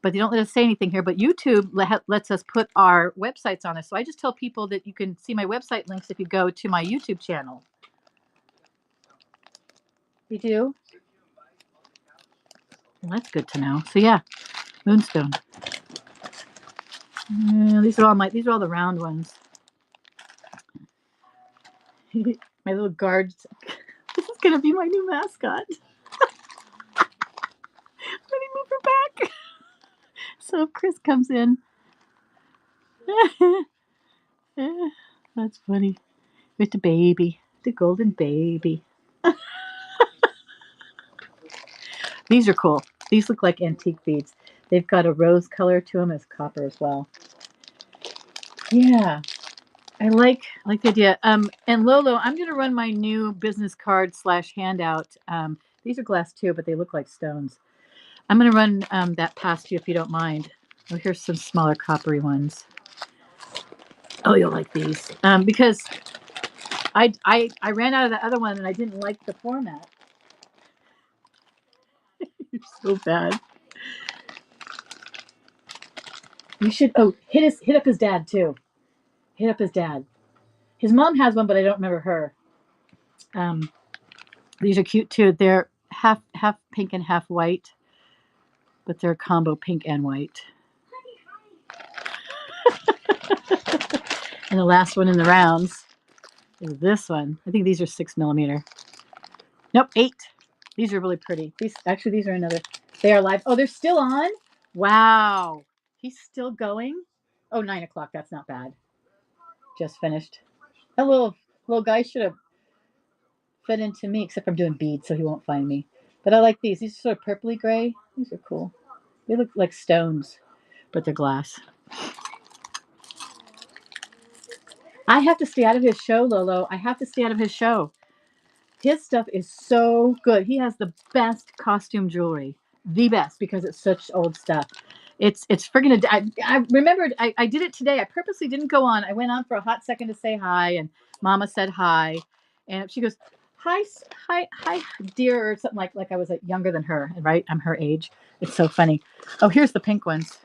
but they don't let us say anything here. But YouTube lets us put our websites on it. So I just tell people that you can see my website links if you go to my YouTube channel. You do? Well, that's good to know. So yeah, Moonstone. These are all the round ones. My little guards. This is gonna be my new mascot. Let me move her back. So if Chris comes in. That's funny. With the baby. The golden baby. These are cool. These look like antique beads. They've got a rose color to them as copper as well. Yeah. I like the idea. And Lolo, I'm gonna run my new business card / handout. These are glass too, but they look like stones. I'm gonna run that past you if you don't mind. Oh, here's some smaller coppery ones. Oh, you'll like these. Because I ran out of the other one and I didn't like the format. You're so bad. You should hit up his dad too. Hit up his dad. His mom has one, but I don't remember her. Um, these are cute too. They're half pink and half white, but they're combo pink and white. And the last one in the rounds is this one. I think these are 6mm. Nope, 8. These are really pretty. These are another. They are live. Oh, they're still on. Wow, he's still going. Oh, 9 o'clock. That's not bad. Just finished. That little guy should have fit into me, except I'm doing beads, so he won't find me. But I like these. These are sort of purpley gray. These are cool. They look like stones, but they're glass. I have to stay out of his show, Lolo. I have to stay out of his show. His stuff is so good. He has the best costume jewelry. The best, because it's such old stuff. It's friggin' I remembered I did it today. I purposely didn't go on. I went on for a hot second to say hi, and Mama said hi, and she goes, hi, dear, or something like I was younger than her, right? I'm her age. It's so funny. Oh, here's the pink ones.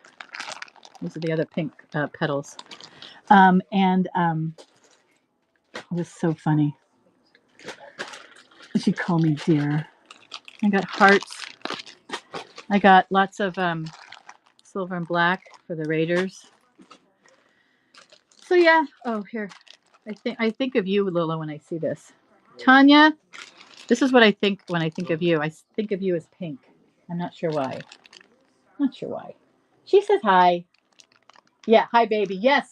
These are the other pink petals. It was so funny. She called me dear. I got hearts. I got lots of silver and black for the Raiders. So yeah. Oh, here. I think of you, Lola, when I see this. Tanya, this is what I think when I think of you. I think of you as pink. I'm not sure why. Not sure why. She says hi. Yeah, hi, baby. Yes.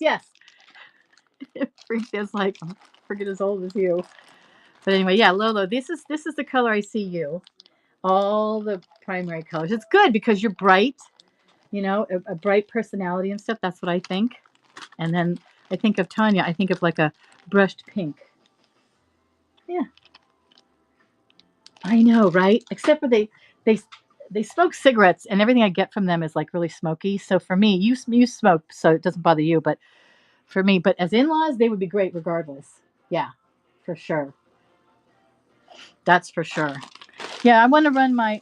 Freak is like, I'm freaking as old as you. But anyway, yeah, Lolo, this is the color I see you. All the primary colors. It's good because you're bright. You know, a bright personality and stuff. That's what I think. And then I think of Tanya. I think of like a brushed pink. Yeah, I know, right? Except for they smoke cigarettes, and everything I get from them is like really smoky. So for me, you smoke, so it doesn't bother you. But for me, but as in-laws, they would be great regardless. Yeah, for sure. That's for sure. Yeah, I want to run my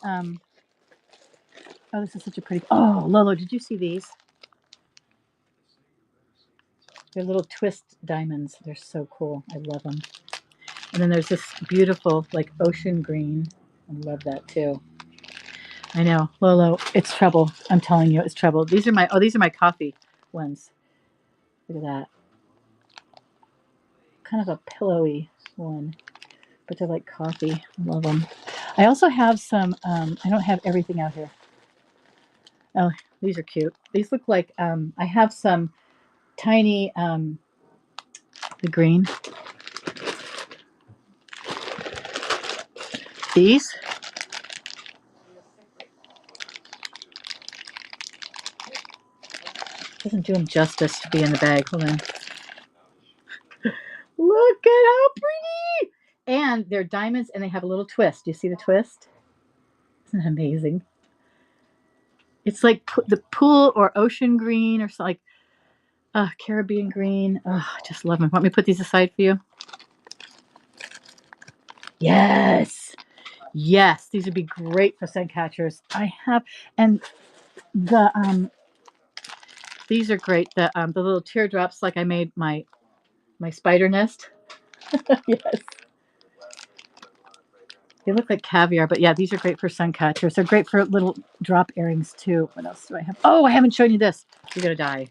Oh, this is such a pretty. Oh, Lolo, did you see these? They're little twist diamonds. They're so cool. I love them. And then there's this beautiful, like ocean green. I love that too. I know, Lolo. It's trouble. I'm telling you, it's trouble. These are my coffee ones. Look at that. Kind of a pillowy one, but they're like coffee. I love them. I also have some. I don't have everything out here. Oh, these are cute. These look like. I have some tiny. The green. These. Doesn't do them justice to be in the bag. Hold on. Look at how pretty. And they're diamonds and they have a little twist. Do you see the twist? Isn't that amazing? It's like the pool or ocean green or something like Caribbean green. Oh, I just love them. Want me to put these aside for you? Yes. Yes, these would be great for sun catchers. I have, and the these are great. The little teardrops, like I made my spider nest. Yes, they look like caviar, but yeah, these are great for sun catchers. They're great for little drop earrings too. What else do I have? Oh, I haven't shown you this. You're gonna die.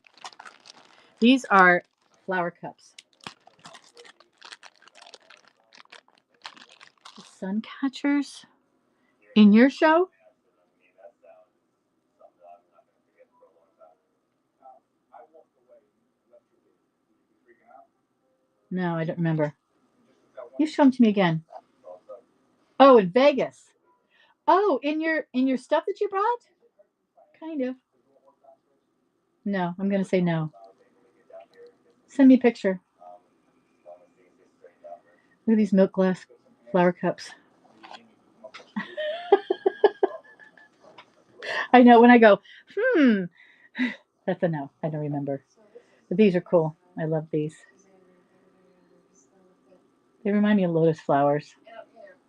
These are flower cups. Sun catchers in your show? No, I don't remember. You show them to me again. Oh, in Vegas. Oh, in your stuff that you brought? Kind of. No, I'm gonna say no. Send me a picture. Look at these milk glass flower cups. I know when I go, hmm, that's a no. I don't remember. But these are cool. I love these. They remind me of lotus flowers.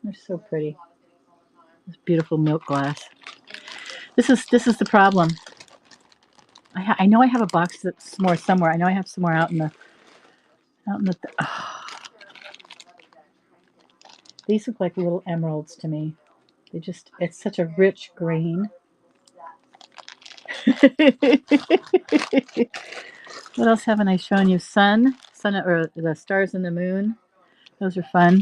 They're so pretty. This beautiful milk glass. This is the problem. I know I have a box that's more somewhere. I know I have some more out in the. Oh, these look like little emeralds to me. It's such a rich green. What else haven't I shown you? Sun, or the stars and the moon. Those are fun.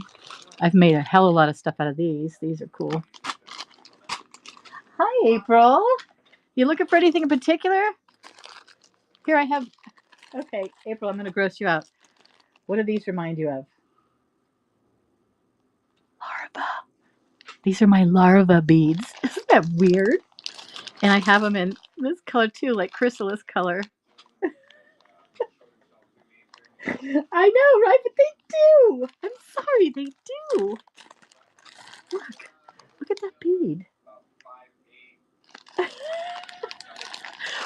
I've made a hell of a lot of stuff out of these. These are cool. Hi, April. You looking for anything in particular? Here I have. Okay, April, I'm going to gross you out. What do these remind you of? Larva. These are my larva beads. Isn't that weird? And I have them in this color too, like chrysalis color. I know, right? But they do. I'm sorry, they do. Look at that bead.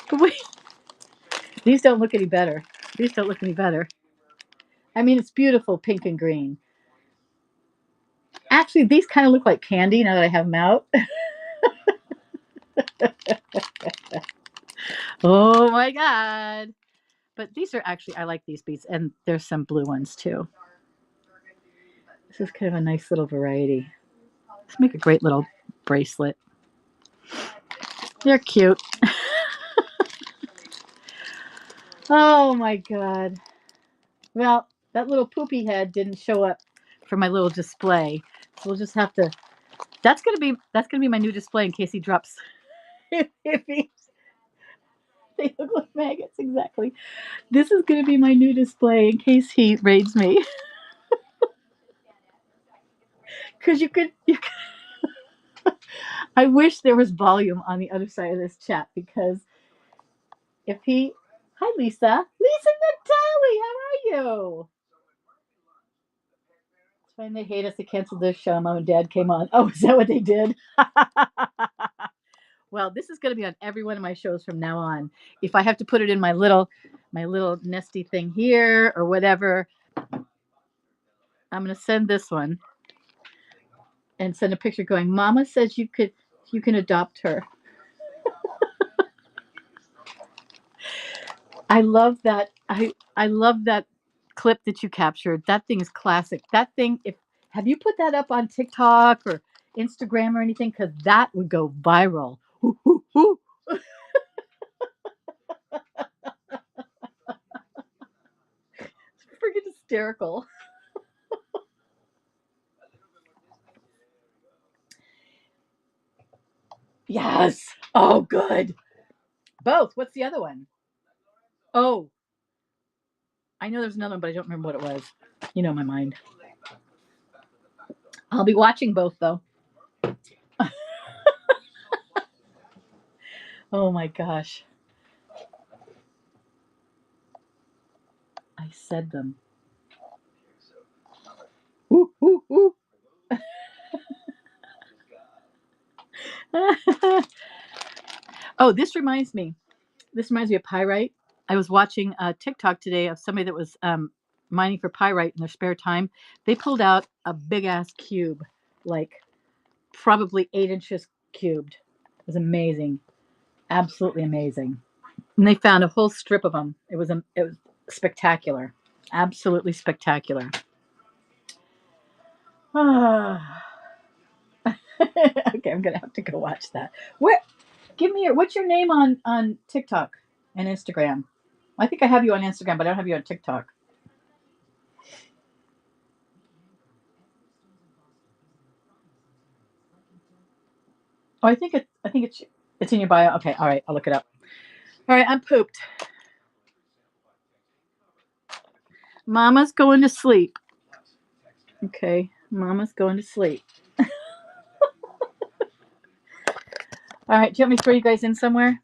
But wait, these don't look any better. These don't look any better. I mean, it's beautiful pink and green. Actually, these kind of look like candy now that I have them out. Oh my God. But these are actually, I like these beads, and there's some blue ones too. This is kind of a nice little variety. Let's make a great little bracelet. They're cute. Oh my God. Well, that little poopy head didn't show up for my little display. So we'll just have to. That's gonna be my new display in case he drops. If he, they look like maggots exactly. This is gonna be my new display in case he raids me. Because I wish there was volume on the other side of this chat because if he. Hi, Lisa. Lisa Natali, how are you? It's fine. They hate us. They canceled this show. Mom and Dad came on. Oh, is that what they did? Well, this is going to be on every one of my shows from now on. If I have to put it in my little nesty thing here or whatever, I'm going to send this one and send a picture going, Mama says you can adopt her. I love that. I love that clip that you captured. That thing is classic. That thing, if have you put that up on TikTok or Instagram or anything? Because that would go viral. Hoo, hoo, hoo. Freaking hysterical. Yes. Oh, good. Both. What's the other one? Oh, I know there's another one, but I don't remember what it was. You know my mind. I'll be watching both though. Oh my gosh. I said them. Oh, this reminds me. This reminds me of pyrite. I was watching a TikTok today of somebody that was mining for pyrite in their spare time. They pulled out a big ass cube, like probably 8 inches cubed. It was amazing, absolutely amazing. And they found a whole strip of them. It was spectacular, absolutely spectacular. Ah. Okay, I'm gonna have to go watch that. Where? Give me what's your name on TikTok and Instagram? I think I have you on Instagram, but I don't have you on TikTok. Oh, I think it's in your bio. Okay, all right, I'll look it up. All right, I'm pooped. Mama's going to sleep. Okay, Mama's going to sleep. All right, do you want me to throw you guys in somewhere?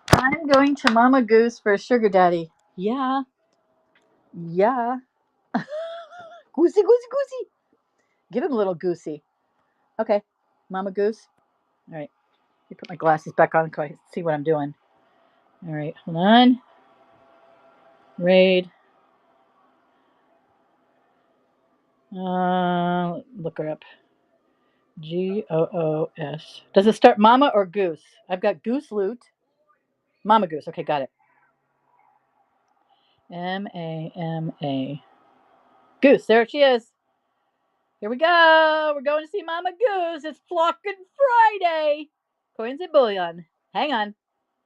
I'm going to Mama Goose for a sugar daddy. Yeah, yeah. Goosey, goosey, goosey. Give him a little goosey. Okay, Mama Goose. All right, let me put my glasses back on so I can see what I'm doing. All right, hold on. Raid. Look her up. Goos. Does it start Mama or Goose? I've got Goose Loot. Mama Goose. Okay, got it. Mama. Goose. There she is. Here we go. We're going to see Mama Goose. It's Flockin' Friday. Coins and bullion. Hang on.